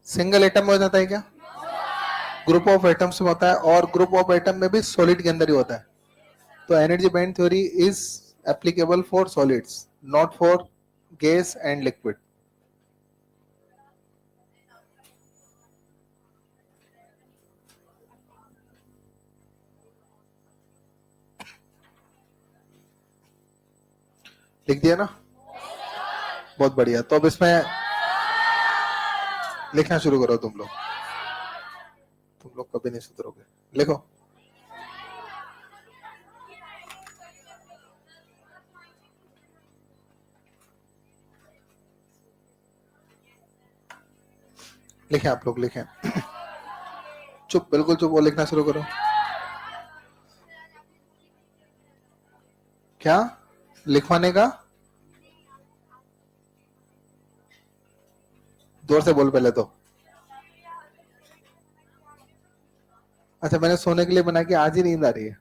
[SPEAKER 1] सिंगल एटम में हो जाता है क्या? ग्रुप ऑफ एटम्स में होता है, और ग्रुप ऑफ एटम में भी सॉलिड के अंदर ही होता है। तो energy band theory is applicable for solids, not for gas and liquid. लिख दिया ना? बहुत बढ़िया। तो अब इसमें लिखना शुरू करो तुम लोग कभी नहीं सुधरोगे। लिखो। लिखें आप लोग, लिखें। चुप, बिल्कुल चुप, वो लिखना शुरू करो। क्या लिखवाने का? जोर से बोल पहले तो। अच्छा मैंने सोने के लिए बना के आज ही नींद आ रही है।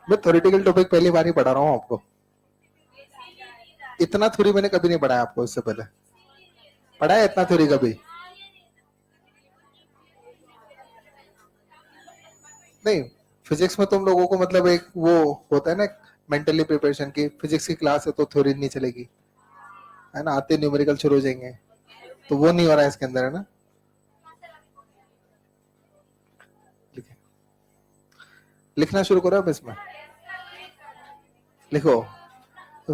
[SPEAKER 1] मैं थ्योरेटिकल टॉपिक पहली बार ही पढ़ा रहा हूँ आपको। इतना थ्योरी मैंने कभी नहीं पढ़ाया आपको, इससे पहले पढ़ा है इतना थ्योरी कभी? नहीं, फिजिक्स में तुम लोगों को मतलब एक वो होता है ना मेंटली प्रिपरेशन की, फिजिक्स की क्लास है तो थ्योरी नहीं चलेगी, है ना? आते न्यूमेरिकल शुरू हो जाएंगे, तो वो नहीं हो रहा है इसके अंदर, है ना? लिखना शुरू करो अब इसमें। लिखो,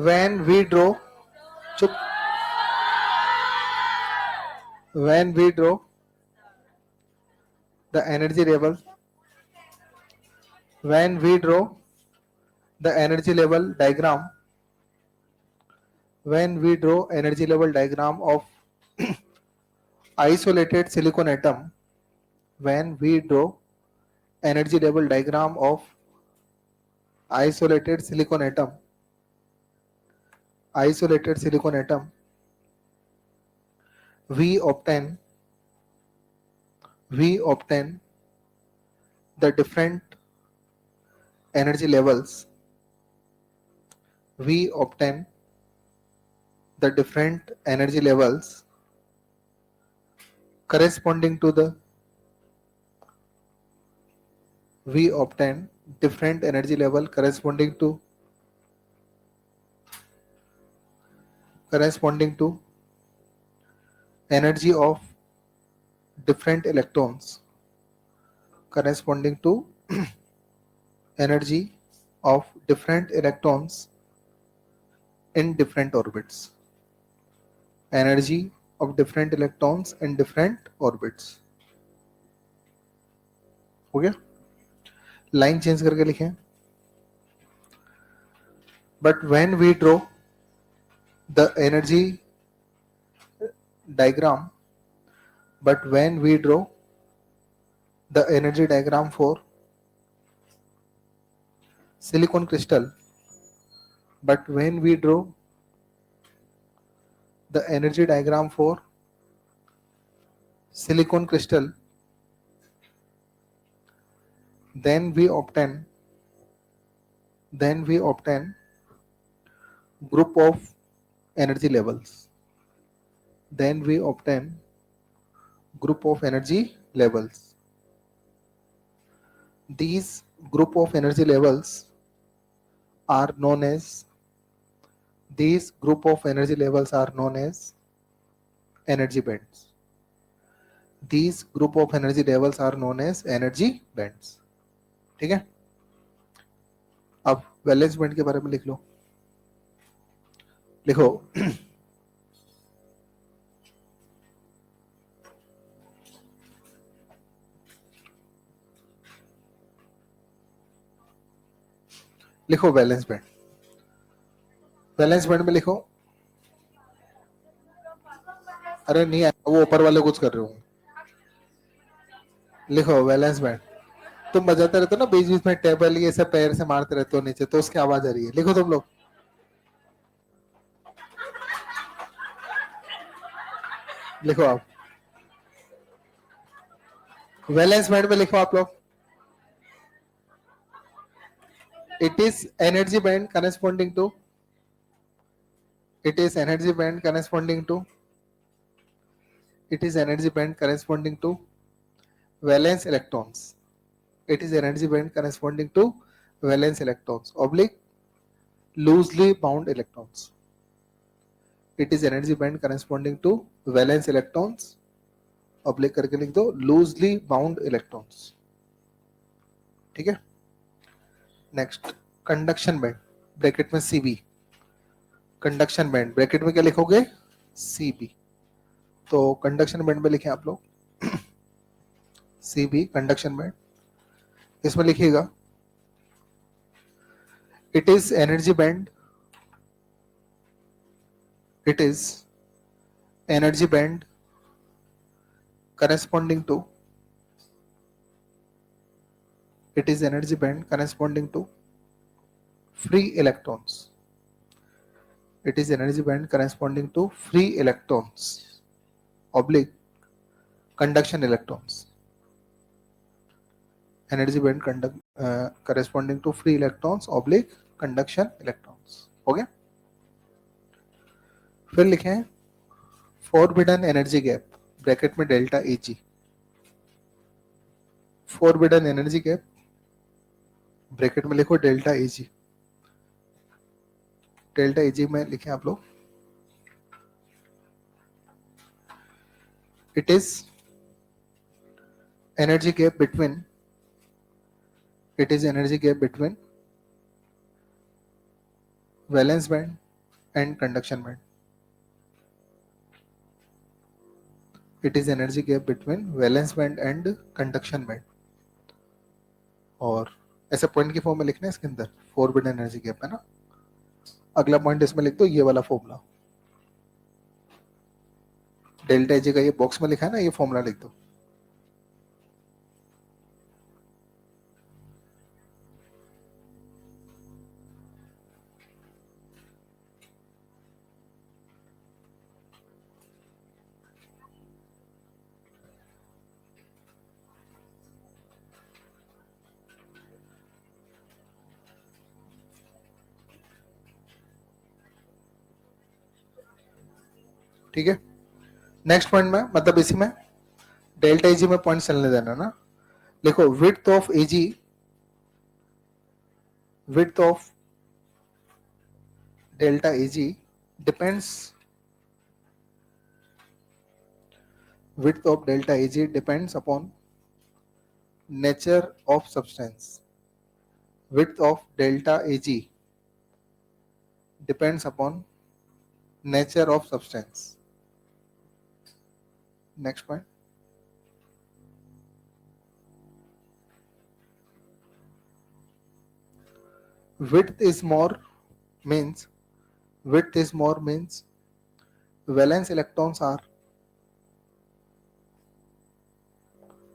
[SPEAKER 1] when we draw, चुप, when we draw the energy level, when we draw the energy level diagram, when we draw energy level diagram of isolated silicon atom, when we draw energy level diagram of isolated silicon atom, we obtain the different energy levels. We obtain the different energy levels corresponding to the different energy level corresponding to energy of different electrons, corresponding to energy of different electrons in different orbits, energy of different electrons in different orbits. हो गया? Line change करके लिखें. But when we draw the energy diagram, for silicon crystal, but when we draw the energy diagram for silicon crystal, then we obtain group of energy levels. These group of energy levels are known as energy bands. These group of energy levels are known as energy bands. ठीक है? अब valence band के बारे में लिख लो. लिखो लिखो valence band. Valence band में लिखो. अरे नहीं, वो ऊपर वाले कुछ कर रहे हो. लिखो वैलेंस बैंड. तुम बजाते रहते हो ना बीच बीच में, टेबल ये सब पैर से मारते रहते हो नीचे, तो उसकी आवाज आ रही है. लिखो तुम लोग. लिखो आप वैलेंस बैंड में. लिखो आप लोग. It is energy band corresponding to valence electrons. It is energy band corresponding to valence electrons oblique loosely bound electrons. It is energy band corresponding to valence electrons oblique करके लिख दो loosely bound electrons. ठीक है? Next conduction band, bracket में Cb. Conduction band bracket में क्या लिखोगे? Cb. तो कंडक्शन बैंड में लिखें आप लोग Cb कंडक्शन बैंड. इसमें लिखिएगा it is energy band corresponding to free electrons. It is energy band corresponding to free electrons oblique conduction electrons. Energy band corresponding to free electrons oblique conduction electrons. हो गया? फिर लिखें forbidden energy gap bracket में delta Ag. forbidden energy gap bracket में लिखो delta Ag. Delta Ag में लिखें आप लोग it is energy gap between valence band and conduction band. It is energy gap between valence band and conduction band. और ऐसे point की form में लिखना है इसके अंदर फोरबिडन एनर्जी गैप है ना. अगला पॉइंट इसमें लिख दो ये वाला फॉर्मूला. डेल्टा Ag का ये बॉक्स में लिखा है ना, ये फॉर्मूला लिख दो. ठीक है, नेक्स्ट पॉइंट में मतलब इसी में डेल्टा एजी में पॉइंट चलने देना ना. देखो width of AG, width of delta Ag depends, width of delta Ag depends upon nature of substance. Width of delta Ag depends upon nature of substance. Next point. Width is more means valence electrons are,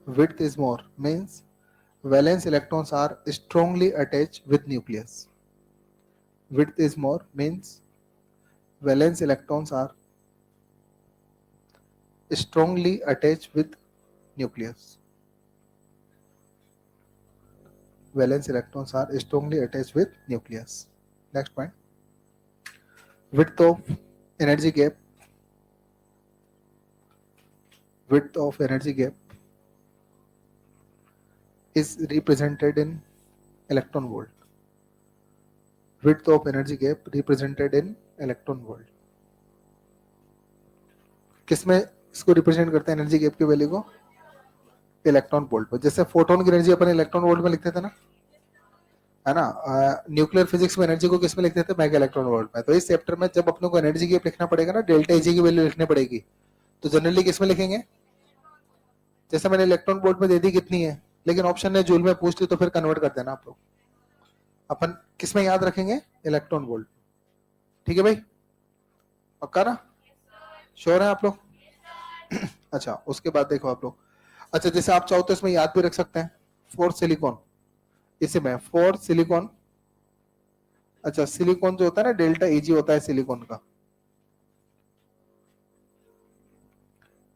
[SPEAKER 1] width is more means valence electrons are strongly attached with nucleus. Width is more means valence electrons are strongly attached with nucleus. Valence electrons are strongly attached with nucleus. Next point. Width of energy gap. Width of energy gap is represented in electron volt. Width of energy gap represented in electron volt. किसमें इसको represent करते हैं energy gap की value को? Electron volt पर. जैसे photon की energy अपन electron volt में लिखते थे ना, है ना. न्यूक्लियर फिजिक्स में एनर्जी को किसमें लिखते थे? मेगा इलेक्ट्रॉन वोल्ट में. तो इस चैप्टर में जब अपने को एनर्जी गैप लिखना पड़ेगा ना, डेल्टा एजी की वैल्यू लिखनी पड़ेगी, तो जनरली किसमें लिखेंगे? जैसे मैंने इलेक्ट्रॉन वोल्ट में दे दी कितनी है, लेकिन ऑप्शन ने जूल में पूछ ली, तो फिर कन्वर्ट कर देना आप लोग. अपन किसमें याद रखेंगे? Electron volt. ठीक है भाई, पक्का ना? श्योर है आप लोग? अच्छा, उसके बाद देखो आप लोग, अच्छा जैसे आप चाहो तो इसमें याद भी रख सकते हैं फॉर सिलिकॉन. इसी में फॉर सिलिकॉन, अच्छा सिलिकॉन जो होता है ना, डेल्टा एजी होता है सिलिकॉन का.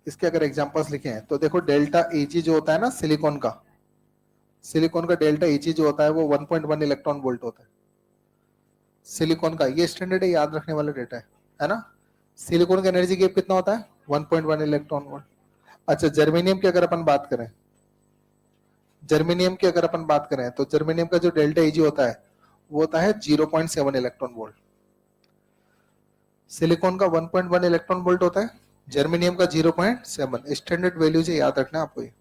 [SPEAKER 1] इसके अगर एग्जांपल्स लिखे हैं तो देखो, डेल्टा एजी जो होता है ना सिलिकॉन का डेल्टा एजी जो होता है वो 1.1 इलेक्ट्रॉन वोल्ट होता है सिलिकॉन का. ये स्टैंडर्ड है, याद रखने वाला डेटा है ना. सिलिकॉन का एनर्जी गैप कितना होता है? 1.1 इलेक्ट्रॉन वोल्ट. अच्छा जर्मेनियम की अगर अपन बात करें, तो जर्मेनियम का जो डेल्टा एजी होता है वो होता है 0.7 इलेक्ट्रॉन वोल्ट. सिलिकॉन का 1.1 इलेक्ट्रॉन वोल्ट होता है, जर्मेनियम का 0.7. स्टैंडर्ड वैल्यू से याद रखना आपको. ये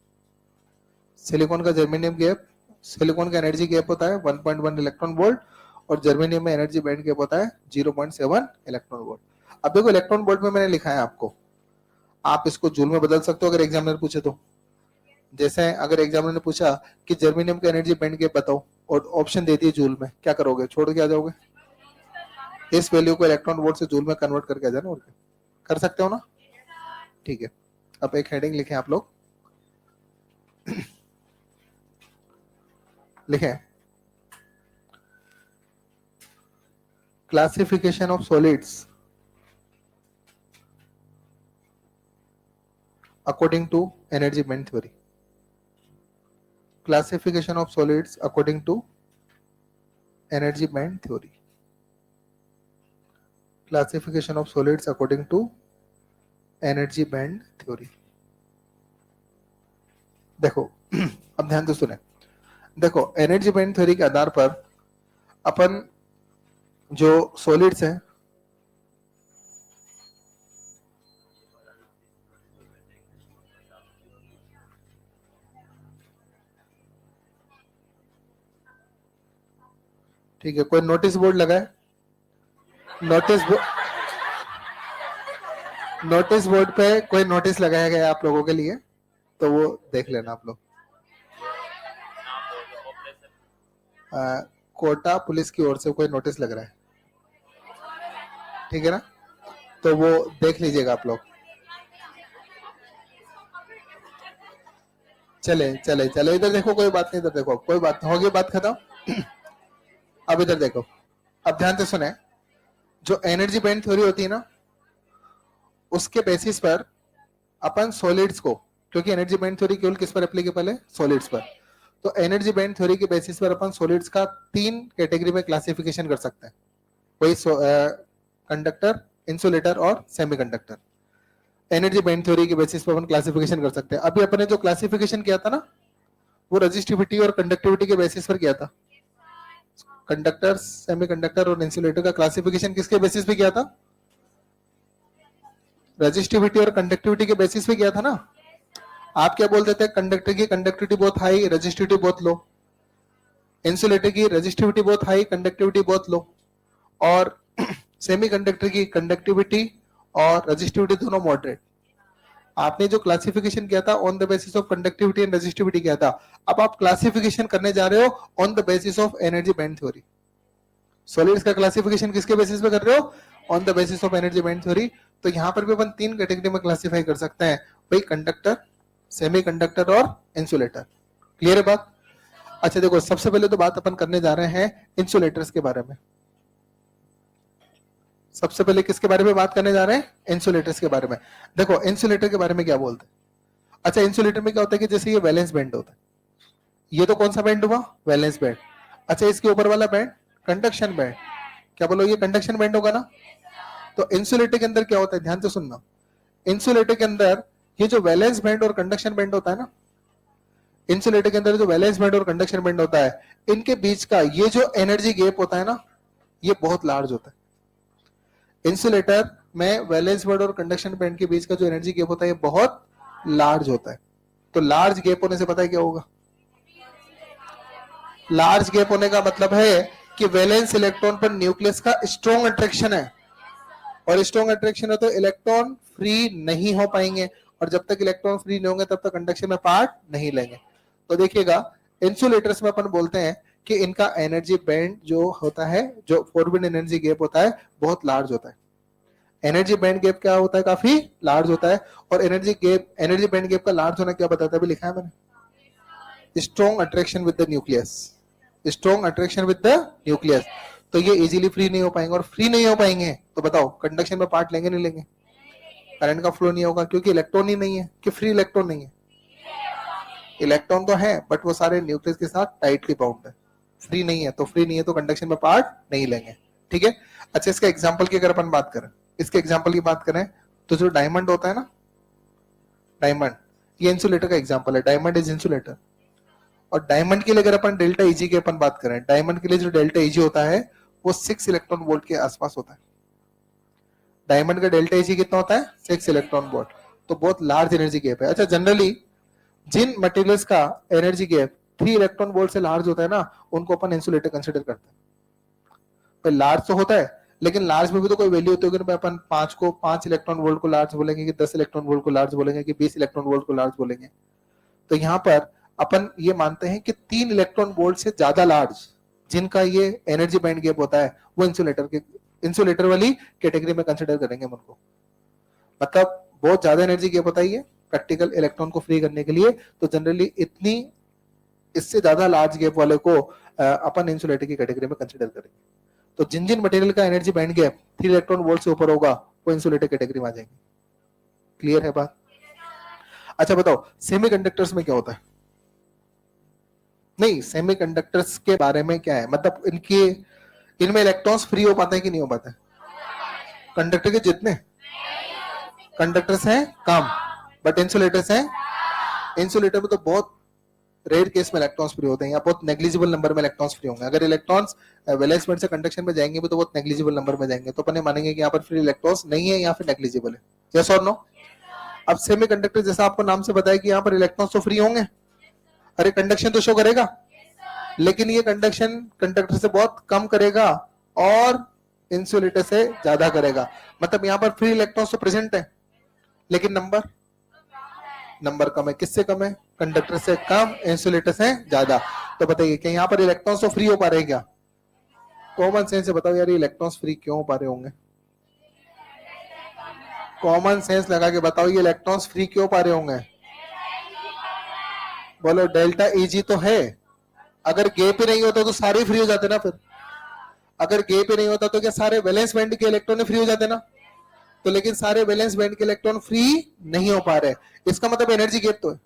[SPEAKER 1] सिलिकॉन का जर्मेनियम गैप, सिलिकॉन का एनर्जी गैप होता है 1.1 इलेक्ट्रॉन वोल्ट, और जर्मेनियम में एनर्जी बैंड गैप होता है 0.7 इलेक्ट्रॉन वोल्ट. अब देखो इलेक्ट्रॉन वोल्ट में मैंने लिखा है आपको, आप इसको जूल में बदल सकते हो अगर एग्जामिनर पूछे तो. जैसे अगर एग्जामिनर ने पूछा कि जर्मेनियम का एनर्जी बैंड गैप बताओ, और ऑप्शन दे दिए जूल में, क्या करोगे? छोड़ के आ जाओगे? इस वैल्यू को इलेक्ट्रॉन वोल्ट से जूल में कन्वर्ट करके आ जाना. और कर सकते हो ना? ठीक है, अब एक हेडिंग लिखें आप लोग. लिखें classification of solids according to energy band theory. Classification of solids according to energy band theory. Classification of solids according to energy band theory. देखो अब ध्यान से सुने. देखो एनर्जी बैंड थ्योरी के आधार पर अपन जो सॉलिड्स हैं, ठीक है, कोई नोटिस बोर्ड लगाए? नोटिस बोर्ड पे कोई नोटिस लगाया गया आप लोगों के लिए, तो वो देख लेना आप लोग. कोटा पुलिस की ओर से कोई नोटिस लग रहा है, ठीक है ना, तो वो देख लीजिएगा आप लोग. चले चले चले, इधर देखो, कोई बात नहीं, इधर देखो, कोई बात होगी, बात खत्म. अब इधर देखो, अब ध्यान से सुने. जो एनर्जी बैंड थ्योरी होती है ना, उसके बेसिस पर अपन सॉलिड्स को, क्योंकि एनर्जी बैंड थ्योरी केवल किस पर एप्लीकेबल है? सॉलिड्स पर. तो एनर्जी बैंड थ्योरी के बेसिस पर अपन सॉलिड्स का 3 कैटेगरी में क्लासिफिकेशन कर सकते हैं. वही कंडक्टर, इंसुलेटर और सेमीकंडक्टर. एनर्जी बैंड थ्योरी के बेसिस पर अपन क्लासिफिकेशन कर सकते हैं। अभी अपने जो क्लासिफिकेशन किया था ना, वो रजिस्टिविटी और कंडक्टिविटी के बेसिस पर किया था। कंडक्टर, सेमीकंडक्टर और इंसुलेटर का क्लासिफिकेशन किसके बेसिस पे किया था? रजिस्टिविटी और कंडक्टिविटी के बेसिस पे किया था ना। आप क्या बोलते थे? कंडक्टर की कंडक्टिविटी बहुत हाई, रजिस्टिविटी बहुत लो। इंसुलेटर की रजिस्टिविटी बहुत हाई, कंडक्टिविटी बहुत लो। और सेमीकंडक्टर की कंडक्टिविटी और रजिस्टिविटी दोनों मॉडरेट। आपने जो क्लासिफिकेशन किया था on the basis of conductivity and resistivity किया था, अब आप क्लासिफिकेशन करने जा रहे हो on the basis of energy band theory. Solids का क्लासिफिकेशन किसके बेसिस पे कर रहे हो? On the basis of energy band theory. तो यहां पर भी अपन 3 कैटेगरी में क्लासिफाई कर सकते हैं भाई, कंडक्टर, सेमीकंडक्टर और इंसुलेटर। क्लियर है बात? अच्छा देखो, सबसे पहले तो बात अपन करने जा रहे हैं इंसुलेटर्स के बारे में। सबसे पहले किसके बारे में बात करने जा रहे हैं? इंसुलेटर्स के बारे में। देखो इंसुलेटर के बारे में क्या बोलते हैं। अच्छा, इंसुलेटर में क्या होता है कि जैसे ये वैलेंस बैंड होता है, ये तो कौन सा बैंड हुआ? Valence band. अच्छा, इसके ऊपर वाला बैंड कंडक्शन बैंड। क्या बोलो, ये कंडक्शन बैंड होगा ना। तो इंसुलेटर के अंदर क्या होता है, ध्यान से सुनना। इंसुलेटर के अंदर ये जो वैलेंस बैंड और कंडक्शन बैंड होता है ना, इंसुलेटर के अंदर जो वैलेंस बैंड और कंडक्शन बैंड होता है, इनके बीच का ये जो एनर्जी गैप होता है ना, ये बहुत लार्ज होता है। इंसुलेटर में वैलेंस बैंड और कंडक्शन बैंड के बीच का जो एनर्जी गैप होता है, ये बहुत लार्ज होता है। तो लार्ज गैप होने से पता है क्या होगा? लार्ज गैप होने का मतलब है कि वैलेंस इलेक्ट्रॉन पर न्यूक्लियस का स्ट्रॉन्ग अट्रैक्शन है, और स्ट्रॉन्ग अट्रैक्शन है तो इलेक्ट्रॉन फ्री नहीं हो पाएंगे, और जब तक इलेक्ट्रॉन फ्री नहीं होंगे तब तक कंडक्शन में पार्ट नहीं लेंगे। तो देखिएगा, इंसुलेटर्स में अपन बोलते हैं कि इनका एनर्जी बैंड जो होता है, जो फॉरवर्ड एनर्जी गैप होता है, बहुत लार्ज होता है। एनर्जी बैंड गैप क्या होता है? काफी लार्ज होता है। और एनर्जी बैंड गैप का लार्ज होना क्या बताता है? अभी लिखा है मैंने, strong attraction with the nucleus. Strong attraction with the nucleus. तो ये इजीली फ्री नहीं हो पाएंगे, और फ्री नहीं हो पाएंगे तो बताओ कंडक्शन में पार्ट लेंगे नहीं लेंगे? करंट का फ्लो नहीं होगा, क्योंकि इलेक्ट्रॉन ही नहीं है। कि फ्री इलेक्ट्रॉन नहीं है? इलेक्ट्रॉन तो है, बट वो सारे न्यूक्लियस के साथ टाइटली बाउंड है। फ्री नहीं है, तो फ्री नहीं है तो कंडक्शन में पार्ट नहीं लेंगे। ठीक है। अच्छा, इसका एग्जाम्पल की अगर अपन बात करें, इसके एग्जाम्पल की बात करें तो जो डायमंड होता है ना, डायमंड, ये इंसुलेटर का एग्जाम्पल है। Diamond is insulator. और डायमंड के लिए अगर अपन डेल्टा ईजी की अपन बात करें, डायमंड के लिए जो डेल्टा ईजी होता है वो 6 इलेक्ट्रॉन वोल्ट के आसपास होता है। डायमंड का डेल्टा ईजी कितना होता है? 6 इलेक्ट्रॉन वोल्ट। तो बहुत लार्ज एनर्जी गैप है। अच्छा, जनरली जिन मटेरियल्स का एनर्जी गैप 3 इलेक्ट्रॉन वोल्ट से लार्ज होता है ना, उनको अपन इंसुलेटर कंसिडर करते हैं। लार्ज तो होता है, लेकिन लार्ज में भी तो कोई वैल्यू होती है। अपन 5 इलेक्ट्रॉन वोल्ट को लार्ज बोलेंगे, कि 10 इलेक्ट्रॉन वोल्ट को लार्ज बोलेंगे, कि 20 इलेक्ट्रॉन वोल्ट को लार्ज बोलेंगे। तो यहाँ पर अपन ये मानते हैं कि 3 इलेक्ट्रॉन वोल्ट से ज्यादा लार्ज जिनका ये एनर्जी बैंड गैप होता है, वो इंसुलेटर वाली कैटेगरी में कंसिडर करेंगे हम उनको। मतलब बहुत ज्यादा एनर्जी गैप होता है ये प्रैक्टिकल इलेक्ट्रॉन को फ्री करने के लिए। तो जनरली इतनी, इससे ज्यादा लार्ज गैप वाले को अपन इंसुलेटर की कैटेगरी में कंसिडर करेंगे। तो जिन जिन मटेरियल का energy band gap 3 electron volt से ऊपर होगा, वो इंसुलेटर कैटेगरी में आ जाएंगे। क्लियर है बात? अच्छा बताओ, सेमीकंडक्टर्स में क्या होता है? नहीं, सेमीकंडक्टर्स के बारे में क्या है, मतलब इनमें इलेक्ट्रॉन्स फ्री हो पाते हैं कि नहीं हो पाते? कंडक्टर के जितने कंडक्टर्स हैं कम, बट इंसुलेटर्स हैं। इंसुलेटर में तो बहुत रेयर केस में इलेक्ट्रॉन्स फ्री होते हैं, या बहुत नेग्लिजिबल नंबर में इलेक्ट्रॉन्स फ्री होंगे। अगर इलेक्ट्रॉन्स वैलेंस बैंड से कंडक्शन में जाएंगे भी तो बहुत नेग्लिजिबल नंबर में जाएंगे, तो अपन मानेंगे कि यहाँ पर फ्री इलेक्ट्रॉन्स नहीं है या फिर नेग्लिजिबल है। यस और नो? अब सेमीकंडक्टर जैसा आपको नाम से बताया कि यहाँ पर इलेक्ट्रॉन्स तो फ्री होंगे, अरे कंडक्शन तो शो करेगा, लेकिन ये कंडक्शन कंडक्टर से बहुत कम करेगा और इंसुलेटर से ज्यादा करेगा। मतलब यहाँ पर फ्री इलेक्ट्रॉन्स तो प्रेजेंट है, लेकिन नंबर कम है। किससे कम है? कंडक्टर से कम, इंसुलेटर से ज्यादा। तो बताइए कि यहाँ पर इलेक्ट्रॉन्स तो फ्री हो पा रहे हैं क्या? कॉमन सेंस से बताओ यार, ये इलेक्ट्रॉन्स फ्री क्यों हो पा रहे होंगे? कॉमन सेंस लगा के बताओ, ये इलेक्ट्रॉन्स फ्री क्यों पा रहे होंगे? बोलो, डेल्टा ईजी तो है। अगर गैप ही नहीं होता तो सारे फ्री हो जाते ना। फिर अगर गैप ही नहीं होता तो क्या सारे वैलेंस बैंड के इलेक्ट्रॉन फ्री हो जाते ना? तो लेकिन सारे वैलेंस बैंड के इलेक्ट्रॉन फ्री नहीं हो पा रहे। इसका मतलब एनर्जी गैप तो है।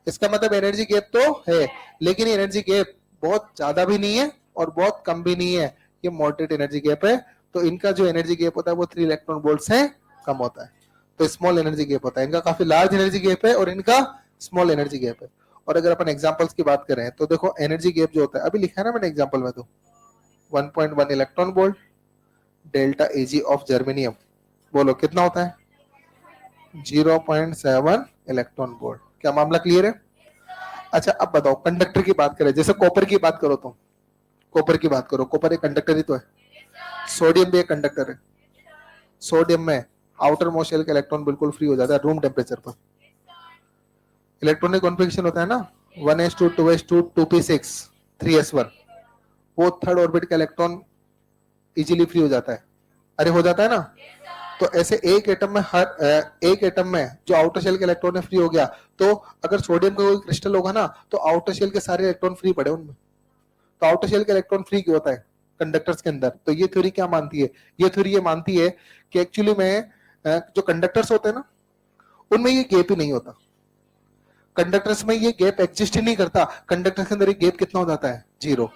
[SPEAKER 1] इसका मतलब एनर्जी गैप तो है, लेकिन एनर्जी गैप बहुत ज्यादा भी नहीं है और बहुत कम भी नहीं है। ये मॉडरेट एनर्जी गैप है। तो इनका जो एनर्जी गैप होता है वो 3 इलेक्ट्रॉन वोल्ट से कम होता है। तो स्मॉल एनर्जी गैप होता है। इनका काफी लार्ज एनर्जी गैप है और इनका स्मॉल एनर्जी गैप है। और अगर अपन एग्जांपल्स की बात करें तो देखो एनर्जी गैप जो होता है, अभी लिखा है ना मैंने एग्जांपल में, तो 1.1 electron volt delta AG of germanium, बोलो कितना होता है? 0.7 इलेक्ट्रॉन वोल्ट। क्या मामला क्लियर है? अच्छा अब बताओ कंडक्टर की बात करें, जैसे कॉपर की बात करो, तो कॉपर की बात करो, कॉपर एक कंडक्टर ही तो है। सोडियम भी एक कंडक्टर है। सोडियम में आउटर मोस्ट शेल का इलेक्ट्रॉन बिल्कुल फ्री हो जाता है रूम टेम्परेचर पर। इलेक्ट्रॉनिक कॉन्फ़िगरेशन होता है ना 1s2 2s2 2p6 3s1, वो थर्ड ऑर्बिट का इलेक्ट्रॉन इजीली फ्री हो जाता है। अरे हो जाता है ना। तो ऐसे एक एटम में एक एटम में जो आउटर शेल के इलेक्ट्रॉन है फ्री हो गया, तो अगर सोडियम का कोई क्रिस्टल होगा ना तो आउटर शेल के सारे इलेक्ट्रॉन फ्री पड़े उनमें। तो आउटर शेल का इलेक्ट्रॉन फ्री क्यों होता है कंडक्टर्स के अंदर? तो ये थ्योरी क्या मानती है? ये थ्योरी ये मानती है कि एक्चुअली में जो कंडक्टर्स होते हैं ना उनमें ये गैप ही नहीं होता। कंडक्टर्स में ये गैप एग्जिस्ट ही नहीं करता। कंडक्टर्स के अंदर ये गैप कितना हो जाता है? 0।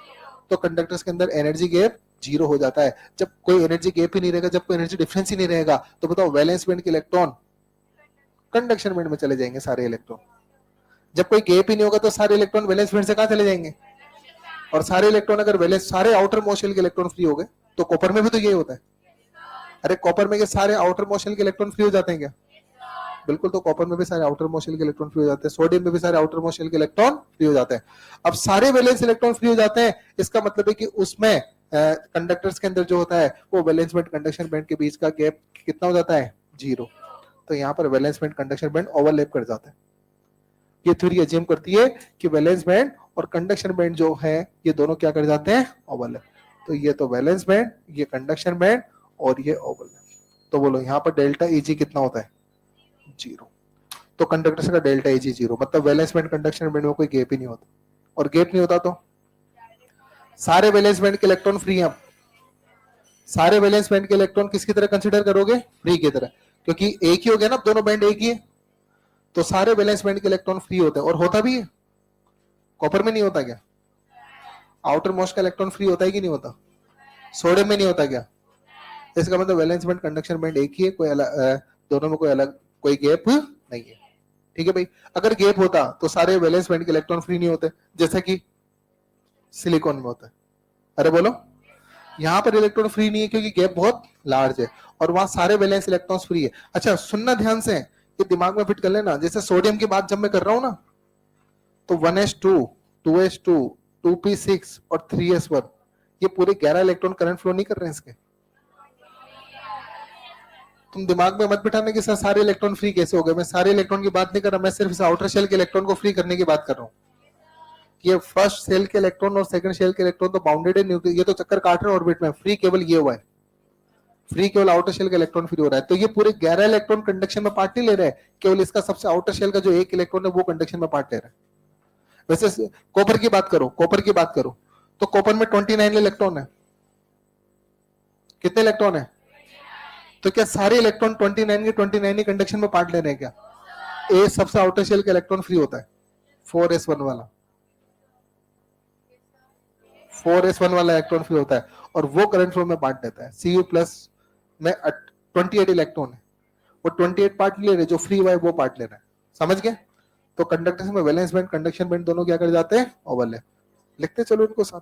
[SPEAKER 1] तो कंडक्टर्स के अंदर एनर्जी गैप 0 हो जाता है। जब कोई एनर्जी गैप ही नहीं रहेगा, जब कोई एनर्जी डिफरेंस ही नहीं रहेगा, तो बताओ वैलेंस बैंड के इलेक्ट्रॉन कंडक्शन बैंड में चले जाएंगे सारे इलेक्ट्रॉन। जब कोई गैप ही नहीं होगा तो सारे इलेक्ट्रॉन वैलेंस बैंड से कहां चले जाएंगे? और सारे इलेक्ट्रॉन अगर वैलेंस, सारे आउटर मोस्ट शेल के इलेक्ट्रॉन फ्री हो गए, तो कॉपर में भी तो यही होता है। अरे कॉपर में के सारे आउटर मोस्ट शेल के इलेक्ट्रॉन फ्री हो जाते हैं क्या? बिल्कुल। तो कॉपर में भी सारे आउटर मोस्ट शेल के इलेक्ट्रॉन फ्री हो जाते हैं, सोडियम में भी सारे आउटर मोस्ट शेल के इलेक्ट्रॉन फ्री हो जाते हैं। अब सारे वैलेंस इलेक्ट्रॉन फ्री हो जाते हैं, इसका मतलब है कि उसमें कंडक्टर्स के अंदर जो होता है वो वैलेंस बैंड कंडक्शन बैंड के बीच का गैप कितना हो जाता है? 0। तो यहाँ पर valence band conduction band overlap कर जाता है। ये थ्योरी अज्यूम करती है कि वैलेंस बैंड और कंडक्शन बैंड जो है ये दोनों क्या कर जाते हैं? ओवरलैप। तो ये तो वैलेंस बैंड, ये कंडक्शन बैंड और ये ओवरलैप। तो बोलो यहाँ पर डेल्टा ईजी कितना होता है? 0। तो कंडक्टर का डेल्टा एजी 0, मतलब वैलेंस बैंड कंडक्शन बैंड में कोई गैप ही नहीं होता। और गैप नहीं होता तो सारे वैलेंस बैंड के इलेक्ट्रॉन फ्री हैं। सारे वैलेंस बैंड के इलेक्ट्रॉन किसकी तरह कंसीडर करोगे? फ्री की तरह, क्योंकि एक ही हो गया ना, दोनों बैंड एक ही है। तो सारे वैलेंस बैंड के इलेक्ट्रॉन फ्री होते हैं। और होता भी है, कॉपर में नहीं होता क्या? आउटर मोस्ट का इलेक्ट्रॉन फ्री होता है कि नहीं होता? सोडियम में नहीं होता क्या? इसका मतलब वैलेंस बैंड कंडक्शन बैंड एक ही है, कोई अलग दोनों में कोई अलग कोई गैप नहीं है। ठीक है भाई। अगर गैप होता तो सारे वैलेंस बैंड के इलेक्ट्रॉन फ्री नहीं होते, जैसे कि सिलिकॉन में होता है। अरे बोलो, यहाँ पर इलेक्ट्रॉन फ्री नहीं है क्योंकि गैप बहुत लार्ज है और वहां सारे वैलेंस इलेक्ट्रॉन्स फ्री है। अच्छा सुनना ध्यान से, ये दिमाग में फिट कर लेना। जैसे सोडियम की बात जब मैं कर रहा हूं ना, तो 1s2 2s2 2p6 और 3s1, ये पूरे 11 इलेक्ट्रॉन करंट फ्लो नहीं कर रहे हैं इसके। तुम दिमाग में मत बिठाने कि सर सारे इलेक्ट्रॉन फ्री कैसे हो गए। मैं सारे इलेक्ट्रॉन की बात नहीं कर रहा, मैं सिर्फ इस आउटर शेल के इलेक्ट्रॉन को फ्री करने की बात कर रहा हूँ। ये फर्स्ट शेल के इलेक्ट्रॉन और सेकंड शेल के इलेक्ट्रॉन तो बाउंडेड है न्यूक्लियर, ये तो चक्कर काट रहे हैं ऑर्बिट में, फ्री केवल ये हुआ है। फ्री केवल आउटर शेल का इलेक्ट्रॉन फ्री हो रहा है। तो ये पूरे 11 इलेक्ट्रॉन कंडक्शन में पार्ट नहीं ले रहे हैं, केवल इसका सबसे आउटर शेल का जो एक इलेक्ट्रॉन है वो कंडक्शन में पार्ट ले रहा है। वैसे कॉपर की बात करो, कॉपर की बात करो तो कॉपर में 29 इलेक्ट्रॉन है। कितने इलेक्ट्रॉन है? तो क्या सारे इलेक्ट्रॉन 29 के 29 ही कंडक्शन में पार्ट ले रहे हैं क्या? ए सबसे आउटर शेल का इलेक्ट्रॉन फ्री होता है, 4s1 वाला, 4s1 वाला इलेक्ट्रॉन फ्री होता है और वो करंट फ्लो में पार्ट लेता है। Cu प्लस में 28 इलेक्ट्रॉन है, वो 28 पार्ट ले रहे, जो फ्री हुआ है वो पार्ट ले रहा है। समझ गए? तो कंडक्टर में वैलेंस बैंड कंडक्शन बैंड दोनों क्या कर जाते हैं? ओवरलैप। लिखते चलो इनको साथ।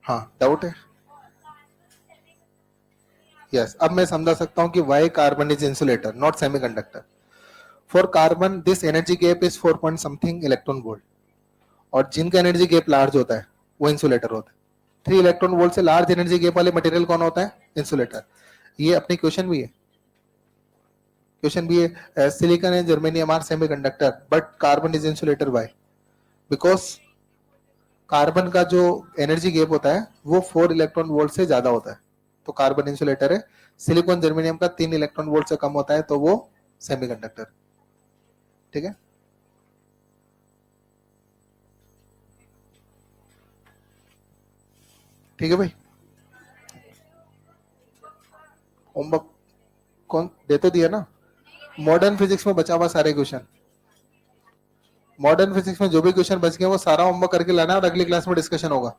[SPEAKER 1] हाँ डाउट है? यस, अब मैं समझा सकता हूं कि why carbon is insulator not semiconductor. For carbon this energy gap is 4 point something electron volt, और जिनका एनर्जी गैप लार्ज होता है वो इंसुलेटर होता है। 3 इलेक्ट्रॉन वोल्ट से लार्ज एनर्जी गैप वाले मटेरियल कौन होता है? इंसुलेटर। ये अपनी क्वेश्चन भी है, क्वेश्चन भी है, silicon and germanium are semiconductor but carbon is insulator. Why? Because carbon का जो एनर्जी गैप होता है वो 4 इलेक्ट्रॉन वोल्ट से ज्यादा होता है, तो कार्बन इंसुलेटर है। सिलिकॉन जर्मेनियम का 3 इलेक्ट्रॉन वोल्ट से कम होता है, तो वो सेमीकंडक्टर। ठीक है। ठीक है भाई, होमवर्क कौन देते दिया ना। मॉडर्न फिजिक्स में बचा हुआ सारे क्वेश्चन, मॉडर्न फिजिक्स में जो भी क्वेश्चन बच गए वो सारा होमवर्क करके लाना और अगली क्लास में डिस्कशन होगा।